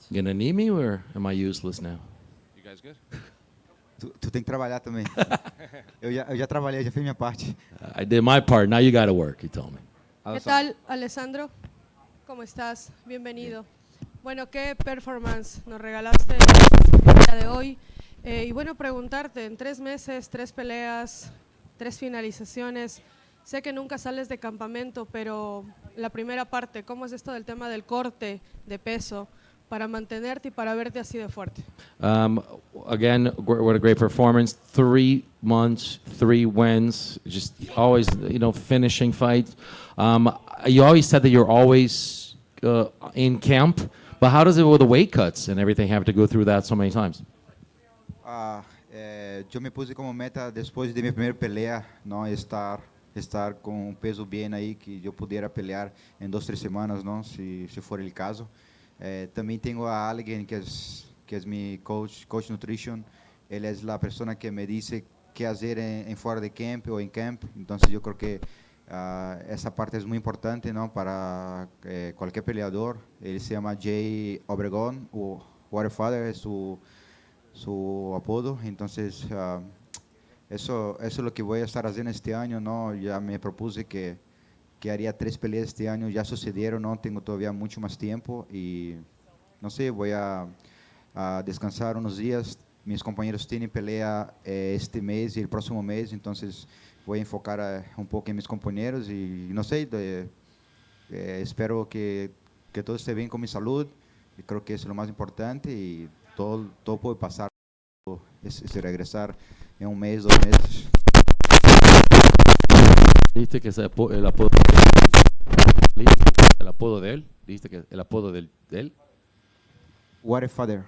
You gonna need me or am I useless now? You guys good? Tu tem que trabalhar também. eu já trabalhei, já fiz minha parte. I did my part. Now you got to work. He told me. ¿Qué tal, Alessandro? ¿Cómo estás? Bienvenido. Bueno, ¿qué performance nos regalaste el día de hoy? Y bueno, preguntarte, en 3 meses, 3 peleas, 3 finalizaciones, sé que nunca sales de campamento, pero la primera parte, ¿cómo es esto del tema del corte de peso para mantenerte y para verte así de fuerte? Again, what a great performance. 3 months, 3 wins. Just always, finishing fights. You always said that you're always in camp, but how does it with the weight cuts and everything have to go through that so many times? Eu me puse como meta depois de minha primeira peleia, não estar com um peso bem aí que eu pudesse pelear em 2, 3 semanas, não, se for o caso. Também tenho a Allegan, que é meu coach nutrition. Ele é a pessoa que me diz que fazer em fora de camp ou em camp. Então, eu creo que essa parte é muito importante, não, para qualquer peleador. Ele se chama Jay Obregon, o Waterfather é su apodo. Entonces, eso es lo que voy a estar haciendo este año, ¿no? Ya me propuse que haría 3 peleas este año, ya sucedieron, ¿no? Tengo todavía mucho más tiempo y, no sé, voy a descansar unos días. Mis compañeros tienen pelea este mes y el próximo mes, entonces voy a enfocar un poco en mis compañeros y, no sé, espero que todo esté bien con mi salud. Y creo que eso es lo más importante y todo puede pasar, se regresar en un mes, 2 meses. ¿Dijiste que el apodo de él? ¿Dijiste que el apodo de él? Waterfather.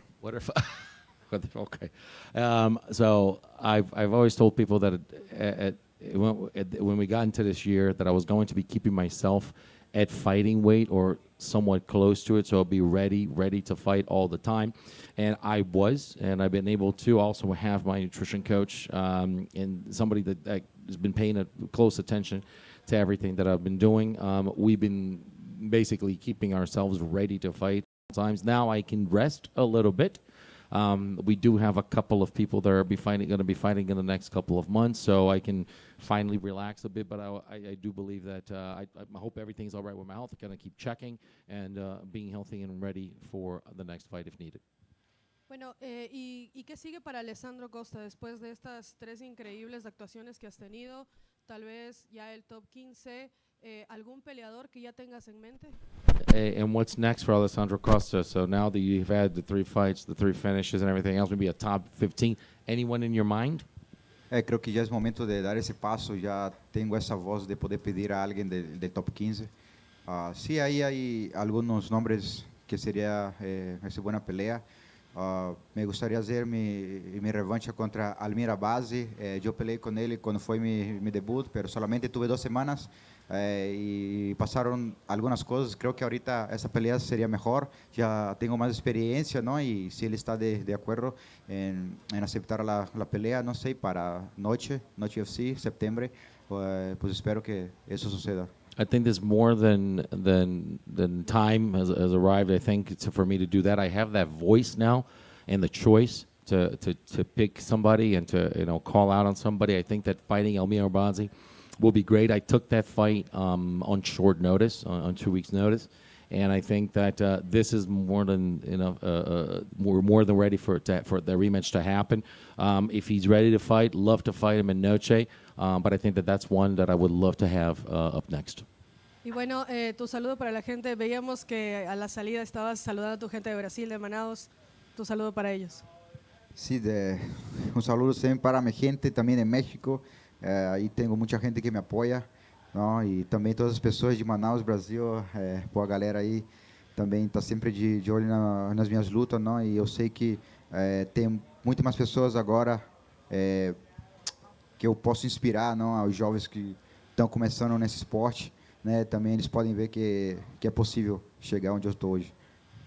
Okay. So I've always told people that when we got into this year that I was going to be keeping myself at fighting weight or somewhat close to it, so I'll be ready to fight all the time. And I was, and I've been able to also have my nutrition coach and somebody that has been paying a close attention to everything that I've been doing. We've been basically keeping ourselves ready to fight times. Now I can rest a little bit. We do have a couple of people that are going to be fighting in the next couple of months, so I can finally relax a bit. But I do believe that I hope everything's all right with my health. I'm going to keep checking and being healthy and ready for the next fight if needed. Bueno, ¿y qué sigue para Alessandro Costa después de estas 3 increíbles actuaciones que has tenido? Tal vez ya el top 15, ¿algún peleador que ya tengas en mente? And what's next for Alessandro Costa? So now that you've had the 3 fights, the 3 finishes and everything else, maybe a top 15, anyone in your mind? Creo que ya es momento de dar ese paso. Ya tengo esa voz de poder pedir a alguien del top 15. Sí, ahí hay algunos nombres que sería esa buena pelea. Me gustaría hacer mi revancha contra Almira Base. Yo peleé con él cuando fue mi debut, pero solamente tuve 2 semanas y pasaron algunas cosas. Creo que ahorita esa pelea sería mejor. Ya tengo más experiencia, ¿no? Y si él está de acuerdo en aceptar la pelea, no sé, para noche UFC, septiembre, pues espero que eso suceda. I think there's more than time has arrived. I think for me to do that, I have that voice now and the choice to pick somebody and to call out on somebody. I think that fighting Elmir Arbazi will be great. I took that fight on short notice, on 2 weeks' notice, and I think that this is more than we're more than ready for the rematch to happen. If he's ready to fight, love to fight him in Noche. But I think that's one that I would love to have up next. Y bueno, tu saludo para la gente. Veíamos que a la salida estabas saludando a tu gente de Brasil, de Manaus. Tu saludo para ellos. Sí, un saludo siempre para mi gente también de México. Ahí tengo mucha gente que me apoia, não? E também todas as pessoas de Manaus, Brasil, a galera aí também está sempre de olho nas minhas lutas, não? E eu sei que tem muito mais pessoas agora que eu posso inspirar, não, aos jovens que estão começando nesse esporte, né? Também eles podem ver que é possível chegar onde eu estou hoje.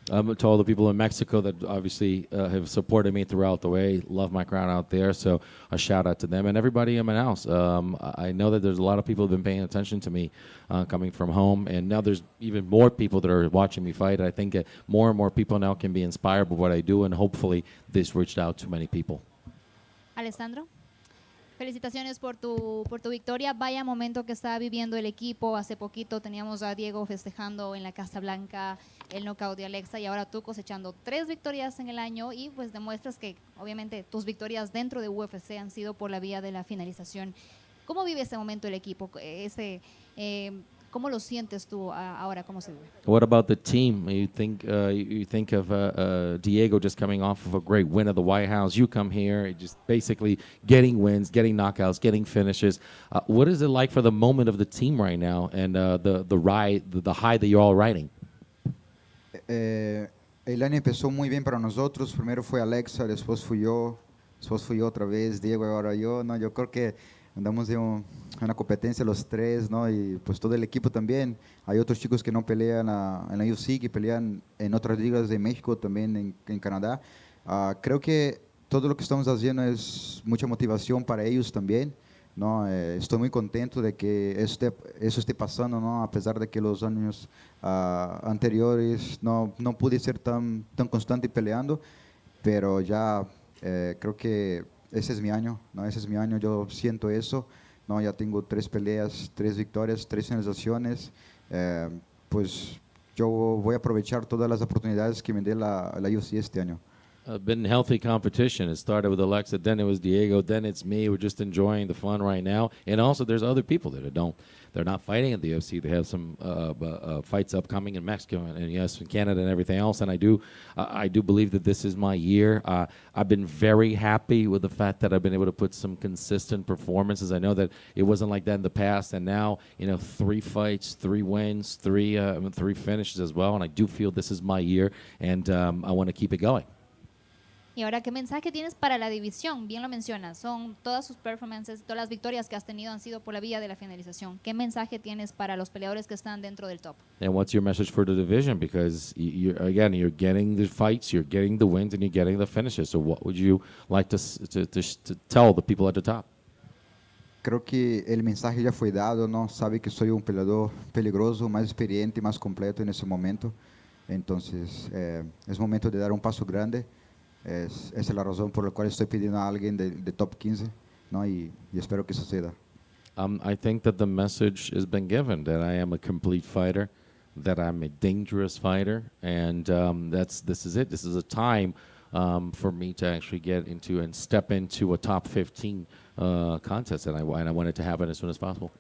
To all the people in Mexico that obviously have supported me throughout the way, love my crowd out there. So a shout out to them and everybody in Manaus. I know that there's a lot of people who've been paying attention to me coming from home, and now there's even more people that are watching me fight. I think more and more people now can be inspired by what I do, and hopefully this reached out to many people. Alessandro, felicitaciones por tu victoria. Vaya momento que está viviendo el equipo. Hace poquito teníamos a Diego festejando en la Casa Blanca el knockout de Alexa, y ahora tú cosechando 3 victorias en el año, y pues demuestras que obviamente tus victorias dentro de UFC han sido por la vía de la finalización. ¿Cómo vive ese momento el equipo? ¿Cómo lo sientes tú ahora? ¿Cómo se vive? What about the team? You think of Diego just coming off of a great win at the White House. You come here, just basically getting wins, getting knockouts, getting finishes. What is it like for the moment of the team right now, and the ride, the high that you're all riding? El año empezó muy bien para nosotros. Primero fue Alexa, después fui yo otra vez, Diego y ahora yo. ¿No? Yo creo que andamos en una competencia los tres, ¿no? Y pues todo el equipo también. Hay otros chicos que no pelean en la UFC, que pelean en otras ligas de México, también en Canadá. Creo que todo lo que estamos haciendo es mucha motivación para ellos también, ¿no? Estoy muy contento de que eso esté pasando, ¿no? A pesar de que los años anteriores no pude ser tan constante peleando, pero ya creo que ese es mi año, ¿no? Ese es mi año, yo siento eso, ¿no? Ya tengo 3 peleas, 3 victorias, 3 finalizaciones, pues yo voy a aprovechar todas las oportunidades que me dé la UFC este año. Been healthy competition. It started with Alexa, then it was Diego, then it's me. We're just enjoying the fun right now. And also, there's other people that they're not fighting at the UFC. They have some fights upcoming in Mexico and yes, in Canada and everything else. And I do believe that this is my year. I've been very happy with the fact that I've been able to put some consistent performances. I know that it wasn't like that in the past, and now 3 fights, 3 wins, 3 finishes as well. And I do feel this is my year, and I want to keep it going. Y ahora, ¿qué mensaje tienes para la división? Bien lo mencionas, son todas sus performances, todas las victorias que has tenido han sido por la vía de la finalización. ¿Qué mensaje tienes para los peleadores que están dentro del top? And what's your message for the division? Because you're getting the fights, you're getting the wins, and you're getting the finishes. So what would you like to tell the people at the top? Creo que el mensaje ya fue dado, ¿no? Sabe que soy un peleador peligroso, más experiente, más completo en ese momento. Entonces, es momento de dar un paso grande. Esa es la razón por la cual estoy pidiendo a alguien de top 15, ¿no? Y espero que suceda. I think that the message has been given, that I am a complete fighter, that I'm a dangerous fighter, and this is it. This is a time for me to actually get into and step into a top 15 contest, and I want it to happen as soon as possible.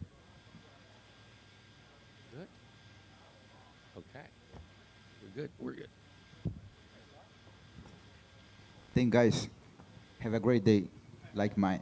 Good. Okay. We're good. We're good. Thank guys. Have a great day, like mine.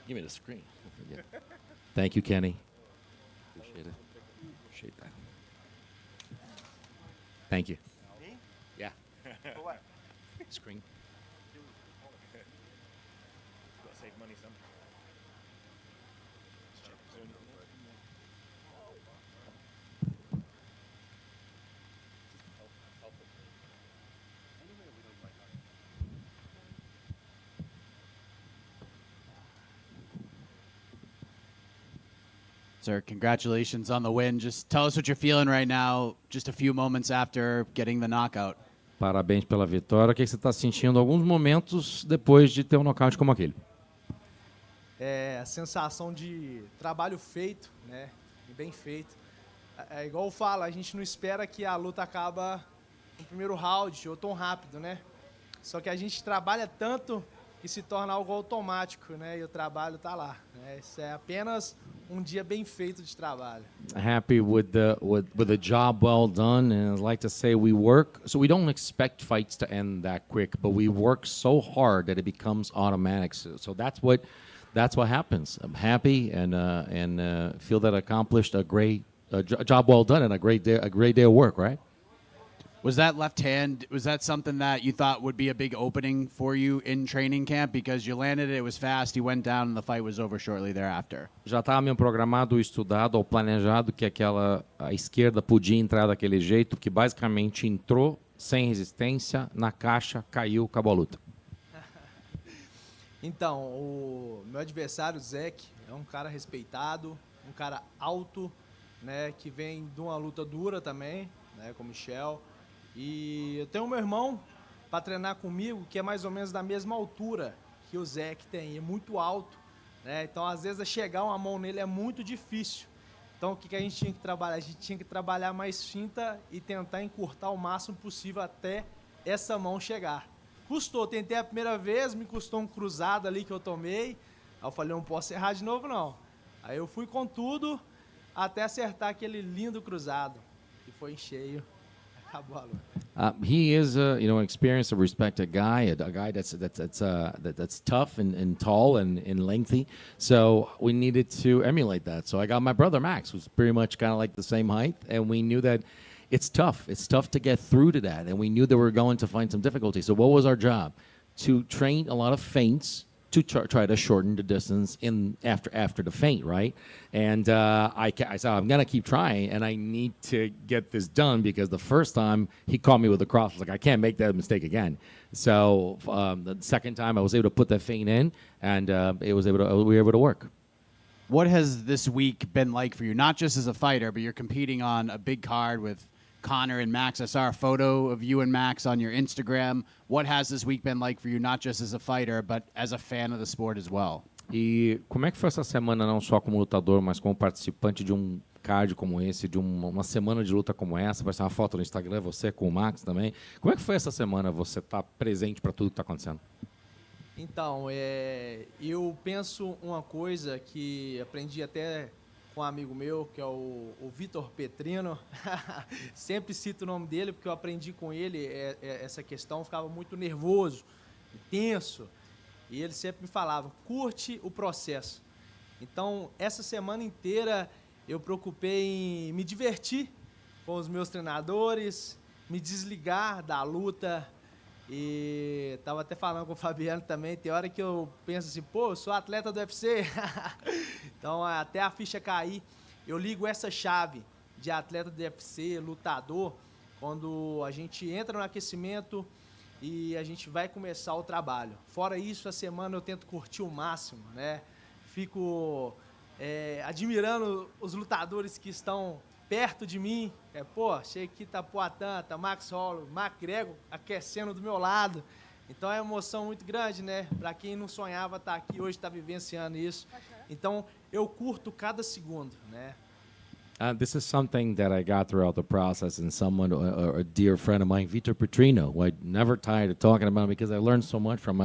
Give me the screen. Thank you, Kenny. Appreciate it. Appreciate that. Thank you. Yeah. Screen. Save money somehow. Sir, congratulations on the win. Just tell us what you're feeling right now, just a few moments after getting the knockout. Parabéns pela vitória. O que você está sentindo alguns momentos depois de ter um nocaute como aquele? É a sensação de trabalho feito, né? E bem feito. É igual eu falo, a gente não espera que a luta acaba no primeiro round ou tão rápido, né? Só que a gente trabalha tanto que se torna algo automático, né? E o trabalho tá lá, né? Isso é apenas dia bem feito de trabalho. Happy with the job well done, and I'd like to say we work, so we don't expect fights to end that quick, but we work so hard that it becomes automatic. So that's what happens. I'm happy and feel that I accomplished a job well done and a great day of work, right? Was that left hand, was that something that you thought would be a big opening for you in training camp? Because you landed it was fast, you went down, and the fight was over shortly thereafter. Já estava meio programado, estudado ou planejado que a esquerda podia entrar daquele jeito, que basicamente entrou sem resistência, na caixa, caiu, acabou a luta. Então, o meu adversário, o Zek, é um cara respeitado, um cara alto, né? Que vem de uma luta dura também, né? Com o Michel. E eu tenho meu irmão para treinar comigo, que é mais ou menos da mesma altura que o Zek tem, é muito alto, né? Então, às vezes, chegar uma mão nele é muito difícil. Então, o que a gente tinha que trabalhar? A gente tinha que trabalhar mais finta e tentar encurtar o máximo possível até essa mão chegar. Custou, tentei a primeira vez, me custou um cruzado ali que eu tomei. Aí eu falei, não posso errar de novo, não. Aí eu fui com tudo até acertar aquele lindo cruzado, que foi em cheio. Acabou a luta. He is an experienced, a respected guy, a guy that's tough and tall and lengthy. So we needed to emulate that. So I got my brother Max, who's pretty much kind of like the same height, and we knew that it's tough. It's tough to get through to that, and we knew that we were going to find some difficulty. So what was our job? To train a lot of feints to try to shorten the distance after the feint, right? And I said, I'm going to keep trying, and I need to get this done because the first time he caught me with a cross. I was like, I can't make that mistake again. So the second time I was able to put that feint in, and we were able to work. What has this week been like for you? Not just as a fighter, but you're competing on a big card with Connor and Max. I saw a photo of you and Max on your Instagram. What has this week been like for you, not just as a fighter, but as a fan of the sport as well? E como é que foi essa semana, não só como lutador, mas como participante de um card como esse, de uma semana de luta como essa? Vai ser uma foto no Instagram, você com o Max também. Como é que foi essa semana, você estar presente para tudo que está acontecendo? Então, eu penso uma coisa que aprendi até com um amigo meu, que é o Vitor Petrino. Sempre cito o nome dele, porque eu aprendi com ele essa questão, ficava muito nervoso, tenso, e ele sempre me falava, curte o processo. Então, essa semana inteira, eu preocupei em me divertir com os meus treinadores, me desligar da luta. E estava até falando com o Fabiano também, tem hora que eu penso assim, pô, eu sou atleta do UFC. Então, até a ficha cair, eu ligo essa chave de atleta do UFC, lutador, quando a gente entra no aquecimento e a gente vai começar o trabalho. Fora isso, a semana eu tento curtir o máximo, né? Fico admirando os lutadores que estão perto de mim, achei que tá Poatan, tá Max Holloway, McGregor aquecendo do meu lado. Então é uma emoção muito grande, né? Para quem não sonhava estar aqui hoje, está vivenciando isso. Então eu curto cada segundo, né? This is something that I got throughout the process, and someone, a dear friend of mine, Vitor Petrino, who I never tired of talking about because I learned so much from.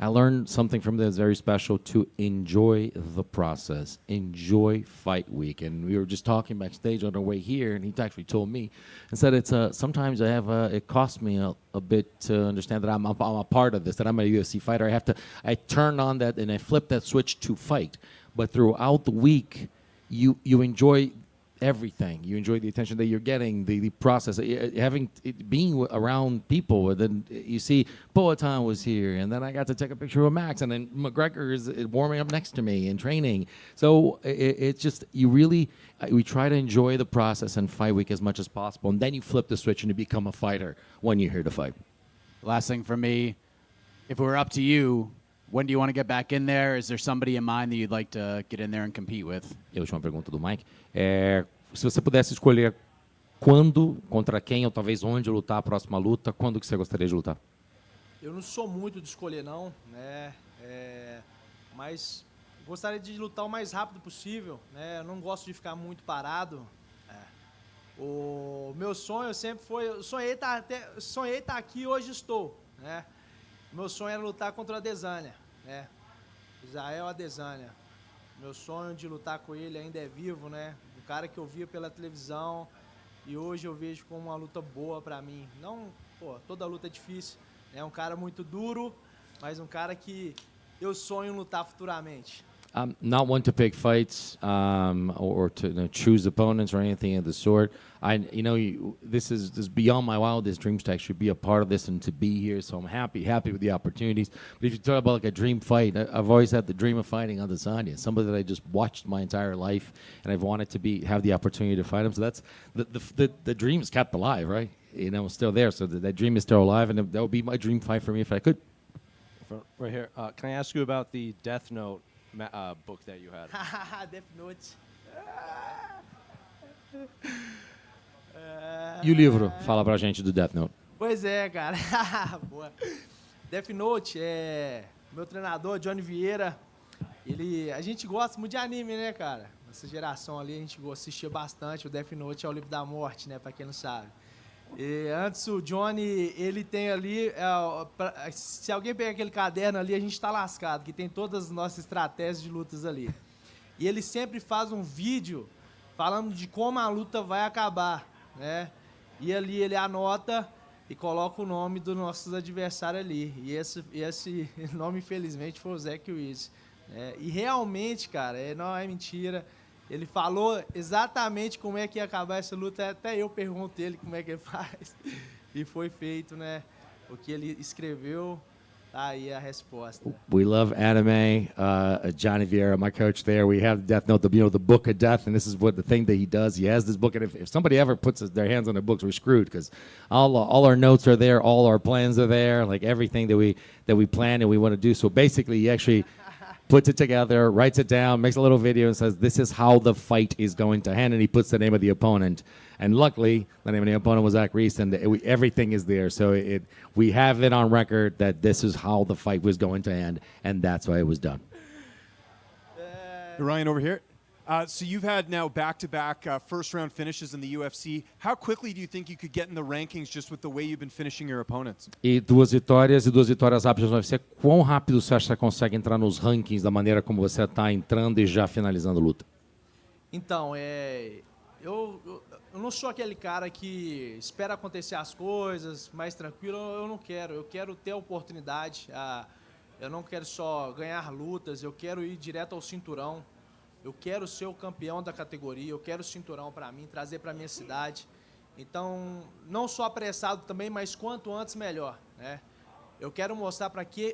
I learned something from this very special, to enjoy the process, enjoy fight week. And we were just talking backstage on our way here, and he actually told me and said it's sometimes it costs me a bit to understand that I'm a part of this, that I'm a UFC fighter. I turn on that and I flip that switch to fight. But throughout the week, you enjoy everything. You enjoy the attention that you're getting, the process, being around people. And then you see Poatan was here, and then I got to take a picture with Max, and then McGregor is warming up next to me and training. So it's just, we try to enjoy the process and fight week as much as possible, and then you flip the switch and you become a fighter when you're here to fight. Last thing for me, if it were up to you, when do you want to get back in there? Is there somebody in mind that you'd like to get in there and compete with? E a última pergunta do Mike. Se você pudesse escolher quando, contra quem, ou talvez onde lutar a próxima luta, quando que você gostaria de lutar? Eu não sou muito de escolher não, né? Mas gostaria de lutar o mais rápido possível, né? Eu não gosto de ficar muito parado. O meu sonho sempre foi, eu sonhei estar aqui e hoje estou, né? Meu sonho era lutar contra o Adesanya, né? Israel Adesanya. Meu sonho de lutar com ele ainda é vivo, né? O cara que eu via pela televisão e hoje eu vejo como uma luta boa pra mim. Não, toda luta é difícil. É um cara muito duro, mas um cara que eu sonho em lutar futuramente. I'm not one to pick fights or to choose opponents or anything of the sort. This is beyond my wildest dreams to actually be a part of this and to be here. So I'm happy with the opportunities. But if you talk about like a dream fight, I've always had the dream of fighting Adesanya, somebody that I just watched my entire life, and I've wanted to have the opportunity to fight him. So that's the dream is kept alive, right? It's still there. So that dream is still alive, and that would be my dream fight for me if I could. Right here. Can I ask you about the Death Note book that you had? Death Note. E o livro? Fala pra gente do Death Note. Pois é, cara. Boa. Death Note meu treinador, Johnny Vieira. A gente gosta muito de anime, né, cara? Essa geração ali a gente assistia bastante. O Death Note é o livro da morte, né, pra quem não sabe. E antes o Johnny, ele tem ali, se alguém pegar aquele caderno ali, a gente tá lascado, que tem todas as nossas estratégias de lutas ali. E ele sempre faz um vídeo falando de como a luta vai acabar, né? E ali ele anota e coloca o nome dos nossos adversários ali. E esse nome, infelizmente, foi o Zack Wills. E realmente, cara, não é mentira. Ele falou exatamente como é que ia acabar essa luta. Até eu pergunto ele como é que ele faz. E foi feito, né? O que ele escreveu, tá aí a resposta. We love anime. Johnny Vieira, my coach there, we have Death Note, the Book of Death, and this is the thing that he does. He has this book, and if somebody ever puts their hands on the books, we're screwed, because all our notes are there, all our plans are there, like everything that we plan and we want to do. So basically, he actually puts it together, writes it down, makes a little video, and says, this is how the fight is going to end, and he puts the name of the opponent. And luckily, the name of the opponent was Zach Reese, and everything is there. So we have it on record that this is how the fight was going to end, and that's why it was done. Ryan, over here. So you've had now back-to-back first-round finishes in the UFC. How quickly do you think you could get in the rankings just with the way you've been finishing your opponents? E duas vitórias rápidas no UFC. Quão rápido você acha que você consegue entrar nos rankings da maneira como você está entrando e já finalizando a luta? Então, eu não sou aquele cara que espera acontecer as coisas mais tranquilo. Eu não quero. Eu quero ter a oportunidade. Eu não quero só ganhar lutas. Eu quero ir direto ao cinturão. Eu quero ser o campeão da categoria, eu quero o cinturão para mim, trazer para minha cidade. Então, não sou apressado também, mas quanto antes melhor, né? Eu quero mostrar para que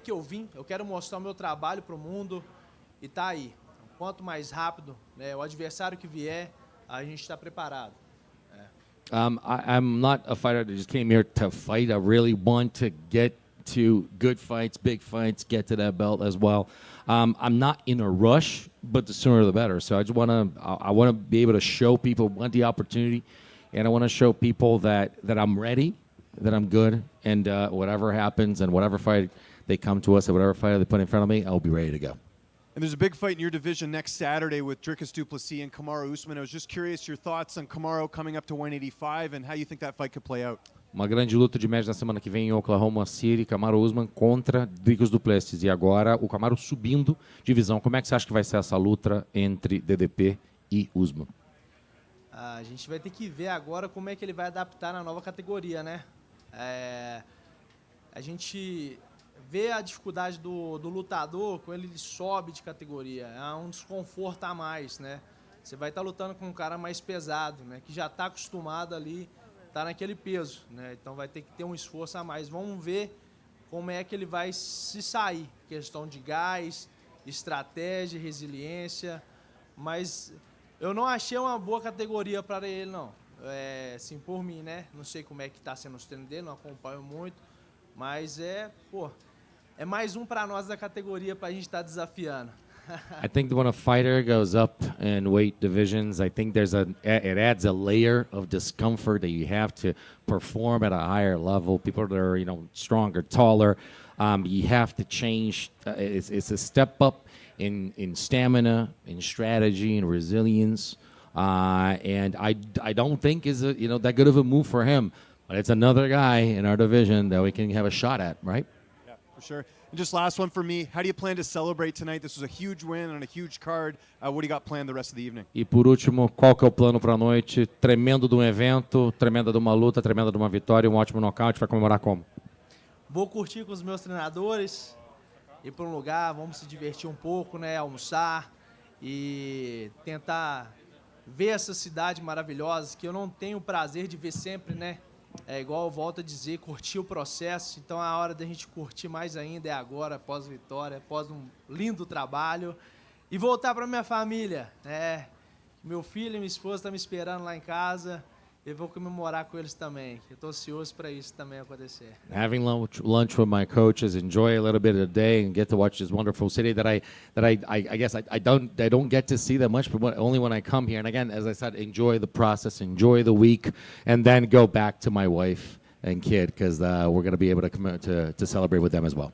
eu vim, eu quero mostrar o meu trabalho para o mundo e tá aí. Quanto mais rápido, né, o adversário que vier, a gente está preparado. I'm not a fighter that just came here to fight. I really want to get to good fights, big fights, get to that belt as well. I'm not in a rush, but the sooner the better. So I want to be able to show people, want the opportunity, and I want to show people that I'm ready, that I'm good, and whatever happens and whatever fight they come to us, and whatever fight they put in front of me, I'll be ready to go. And there's a big fight in your division next Saturday with Dricus du Plessis and Kamaru Usman. I was just curious your thoughts on Kamaru coming up to 185 and how you think that fight could play out. Uma grande luta de média na semana que vem em Oklahoma City, Kamaru Usman contra Dricus du Plessis. E agora o Kamaru subindo divisão. Como é que você acha que vai ser essa luta entre DDP e Usman? A gente vai ter que ver agora como é que ele vai adaptar na nova categoria, né? A gente vê a dificuldade do lutador quando ele sobe de categoria. É um desconforto a mais, né? Você vai estar lutando com um cara mais pesado, né? Que já está acostumado ali, tá naquele peso, né? Então vai ter que ter um esforço a mais. Vamos ver como é que ele vai se sair. Questão de gás, estratégia, resiliência. Mas eu não achei uma boa categoria para ele, não. Assim, por mim, né? Não sei como é que está sendo os treinos dele, não acompanho muito. Mas é mais um para nós da categoria para a gente estar desafiando. I think that when a fighter goes up in weight divisions, I think it adds a layer of discomfort that you have to perform at a higher level. People that are stronger, taller, you have to change. It's a step up in stamina, in strategy, in resilience, and I don't think is that good of a move for him. But it's another guy in our division that we can have a shot at, right? Yeah, for sure. And just last one for me. How do you plan to celebrate tonight? This was a huge win on a huge card. What do you got planned the rest of the evening? E por último, qual que é o plano para a noite? Tremendo de um evento, tremenda de uma luta, tremenda de uma vitória, um ótimo nocaute. Vai comemorar como? Vou curtir com os meus treinadores, ir para um lugar, vamos se divertir um pouco, né? Almoçar e tentar ver essa cidade maravilhosa que eu não tenho o prazer de ver sempre, né? É igual eu volto a dizer, curtir o processo. Então a hora da gente curtir mais ainda é agora, após a vitória, após um lindo trabalho. E voltar para minha família. Meu filho e minha esposa estão me esperando lá em casa. Eu vou comemorar com eles também. Eu estou ansioso para isso também acontecer. Having lunch with my coaches, enjoy a little bit of the day, and get to watch this wonderful city that I guess I don't get to see that much, but only when I come here. And again, as I said, enjoy the process, enjoy the week, and then go back to my wife and kid because we're going to be able to come to celebrate with them as well.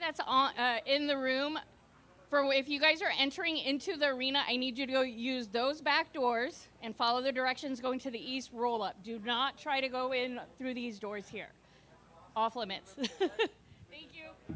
that's on, in the room, for if you guys are entering into the arena, I need you to go use those back doors and follow the directions going to the east, roll up. Do not try to go in through these doors here. Off limits. Thank you.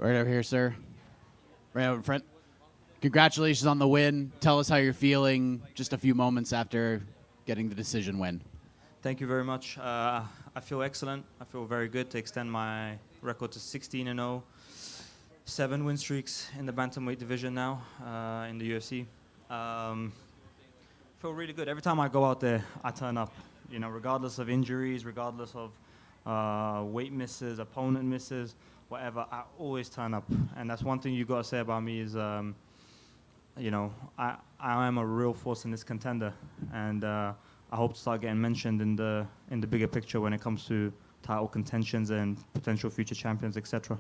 Right over here, sir. Right over in front. Congratulations on the win. Tell us how you're feeling just a few moments after getting the decision win. Thank you very much. I feel excellent. I feel very good to extend my record to 16-0. 7 win streaks in the bantamweight division now in the UFC. Feel really good. Every time I go out there, I turn up. You know, regardless of injuries, regardless of weight misses, opponent misses, whatever, I always turn up. And that's one thing you got to say about me is, you know, I am a real force in this contender, and I hope to start getting mentioned in the bigger picture when it comes to title contentions and potential future champions, etc.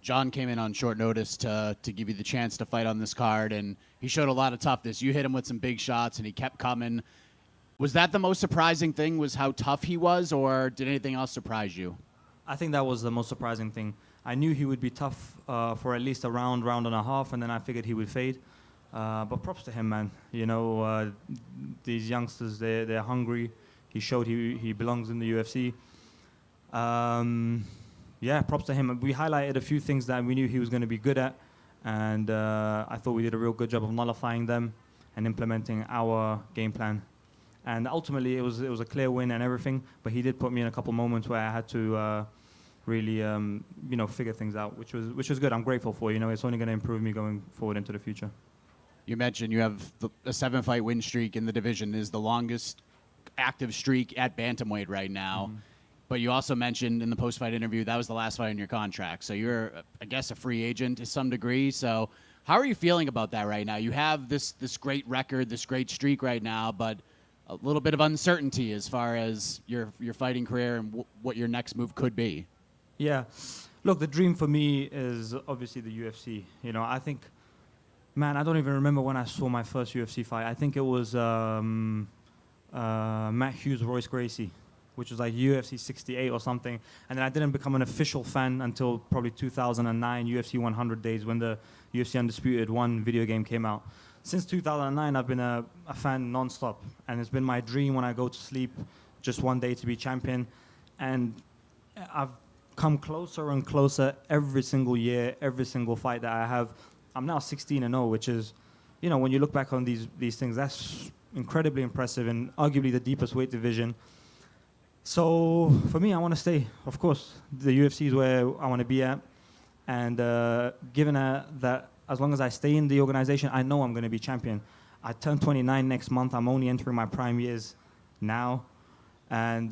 John came in on short notice to give you the chance to fight on this card, and he showed a lot of toughness. You hit him with some big shots, and he kept coming. Was that the most surprising thing, was how tough he was, or did anything else surprise you? I think that was the most surprising thing. I knew he would be tough for at least a round and a half, and then I figured he would fade. But props to him, man. You know, these youngsters, they're hungry. He showed he belongs in the UFC. Yeah, props to him. We highlighted a few things that we knew he was going to be good at, and I thought we did a real good job of nullifying them and implementing our game plan. And ultimately, it was a clear win and everything, but he did put me in a couple moments where I had to really, you know, figure things out, which was good. I'm grateful for. You know, it's only going to improve me going forward into the future. You mentioned you have a 7-fight win streak in the division, is the longest active streak at bantamweight right now. Mm-hmm. But you also mentioned in the post-fight interview that was the last fight in your contract. So you're, I guess, a free agent to some degree. So how are you feeling about that right now? You have this great record, this great streak right now, but a little bit of uncertainty as far as your fighting career and what your next move could be. Yeah. Look, the dream for me is obviously the UFC. You know, I think, man, I don't even remember when I saw my first UFC fight. I think it was Matt Hughes, Royce Gracie, which was like UFC 68 or something. And then I didn't become an official fan until probably 2009, UFC 100 days, when the UFC Undisputed 1 video game came out. Since 2009, I've been a fan nonstop. And it's been my dream when I go to sleep, just one day to be champion. And I've come closer and closer every single year, every single fight that I have. I'm now 16-0, which is, you know, when you look back on these things, that's incredibly impressive and arguably the deepest weight division. So for me, I want to stay. Of course, the UFC is where I want to be at. And given that as long as I stay in the organization, I know I'm going to be champion. I turn 29 next month. I'm only entering my prime years now. And,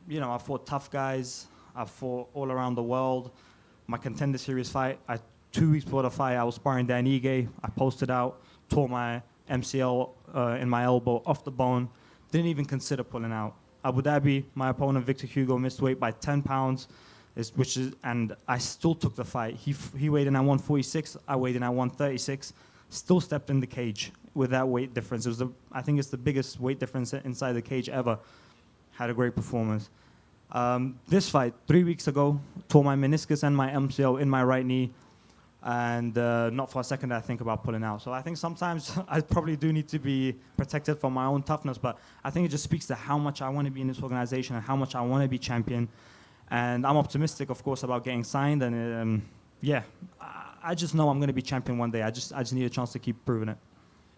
you know, I fought tough guys. I fought all around the world. My Contender Series fight, 2 weeks before the fight, I was sparring Dan Ige. I posted out, tore my MCL in my elbow off the bone. Didn't even consider pulling out. Abu Dhabi, my opponent Victor Hugo missed weight by 10 pounds, and I still took the fight. He weighed in at 146, I weighed in at 136, still stepped in the cage with that weight difference. I think it's the biggest weight difference inside the cage ever. Had a great performance. This fight, 3 weeks ago, tore my meniscus and my MCL in my right knee, and not for a second did I think about pulling out. So I think sometimes I probably do need to be protected from my own toughness, but I think it just speaks to how much I want to be in this organization and how much I want to be champion. And I'm optimistic, of course, about getting signed. And yeah, I just know I'm going to be champion one day. I just need a chance to keep proving it.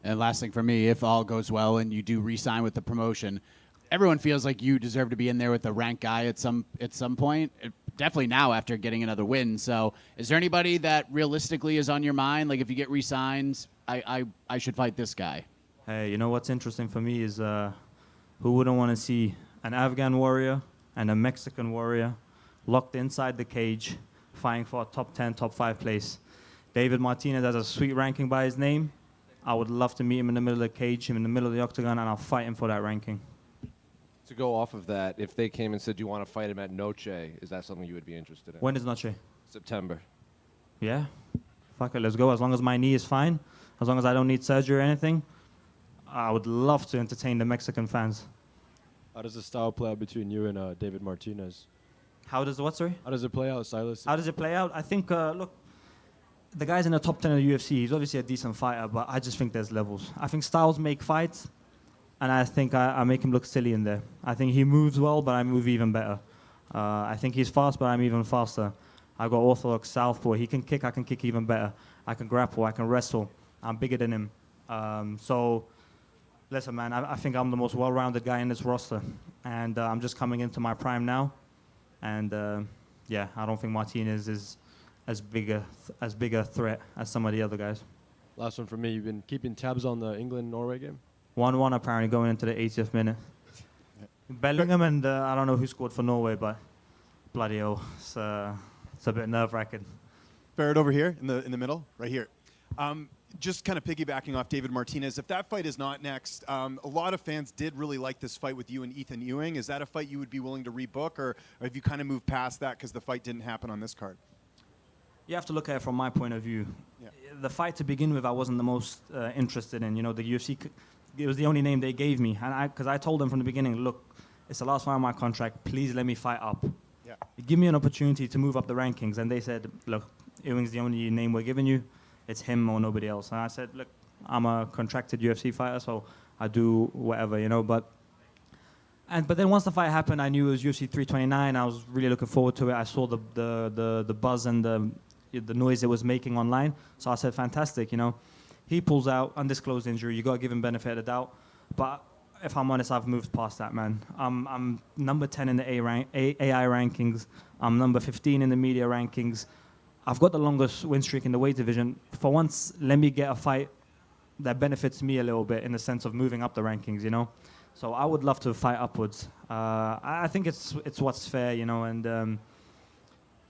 And last thing for me, if all goes well and you do re-sign with the promotion, everyone feels like you deserve to be in there with the ranked guy at some point. Definitely now after getting another win. So is there anybody that realistically is on your mind? Like if you get re-signed, I should fight this guy. Hey, you know what's interesting for me is who wouldn't want to see an Afghan warrior and a Mexican warrior locked inside the cage fighting for a top 10, top 5 place. David Martinez has a sweet ranking by his name. I would love to meet him in the middle of the cage, him in the middle of the octagon, and I'll fight him for that ranking. To go off of that, if they came and said you want to fight him at Noche, is that something you would be interested in? When is Noche? September. Yeah. Fuck it, let's go. As long as my knee is fine, as long as I don't need surgery or anything, I would love to entertain the Mexican fans. How does the style play out between you and David Martinez? How does what, sorry? How does it play out, stylistically? How does it play out? I think, look, the guy's in the top 10 of the UFC. He's obviously a decent fighter, but I just think there's levels. I think styles make fights. And I think I make him look silly in there. I think he moves well, but I move even better. I think he's fast, but I'm even faster. I got orthodox southpaw. He can kick, I can kick even better. I can grapple, I can wrestle. I'm bigger than him. So, listen, man, I think I'm the most well-rounded guy in this roster. And I'm just coming into my prime now. And, yeah, I don't think Martinez is as big a threat as some of the other guys. Last one for me. You've been keeping tabs on the England-Norway game? 1-1 apparently going into the 80th minute. Bellingham and I don't know who scored for Norway, but bloody hell, it's a bit nerve-wracking. Barrett over here in the middle, right here. Just kind of piggybacking off David Martinez, if that fight is not next, a lot of fans did really like this fight with you and Ethan Ewing. Is that a fight you would be willing to rebook, or have you kind of moved past that because the fight didn't happen on this card? You have to look at it from my point of view. Yeah. The fight to begin with, I wasn't the most interested in. You know, the UFC, it was the only name they gave me. And because I told them from the beginning, look, it's the last fight of my contract. Please let me fight up. Yeah. Give me an opportunity to move up the rankings. And they said, look, Ewing's the only name we're giving you. It's him or nobody else. And I said, look, I'm a contracted UFC fighter, so I do whatever, you know. But then once the fight happened, I knew it was UFC 329. I was really looking forward to it. I saw the buzz and the noise it was making online. So I said, fantastic, you know. He pulls out, undisclosed injury. You got to give him benefit of the doubt. But if I'm honest, I've moved past that, man. I'm number 10 in the AI rankings. I'm number 15 in the media rankings. I've got the longest win streak in the weight division. For once, let me get a fight that benefits me a little bit in the sense of moving up the rankings, you know. So I would love to fight upwards. I think it's what's fair, you know, and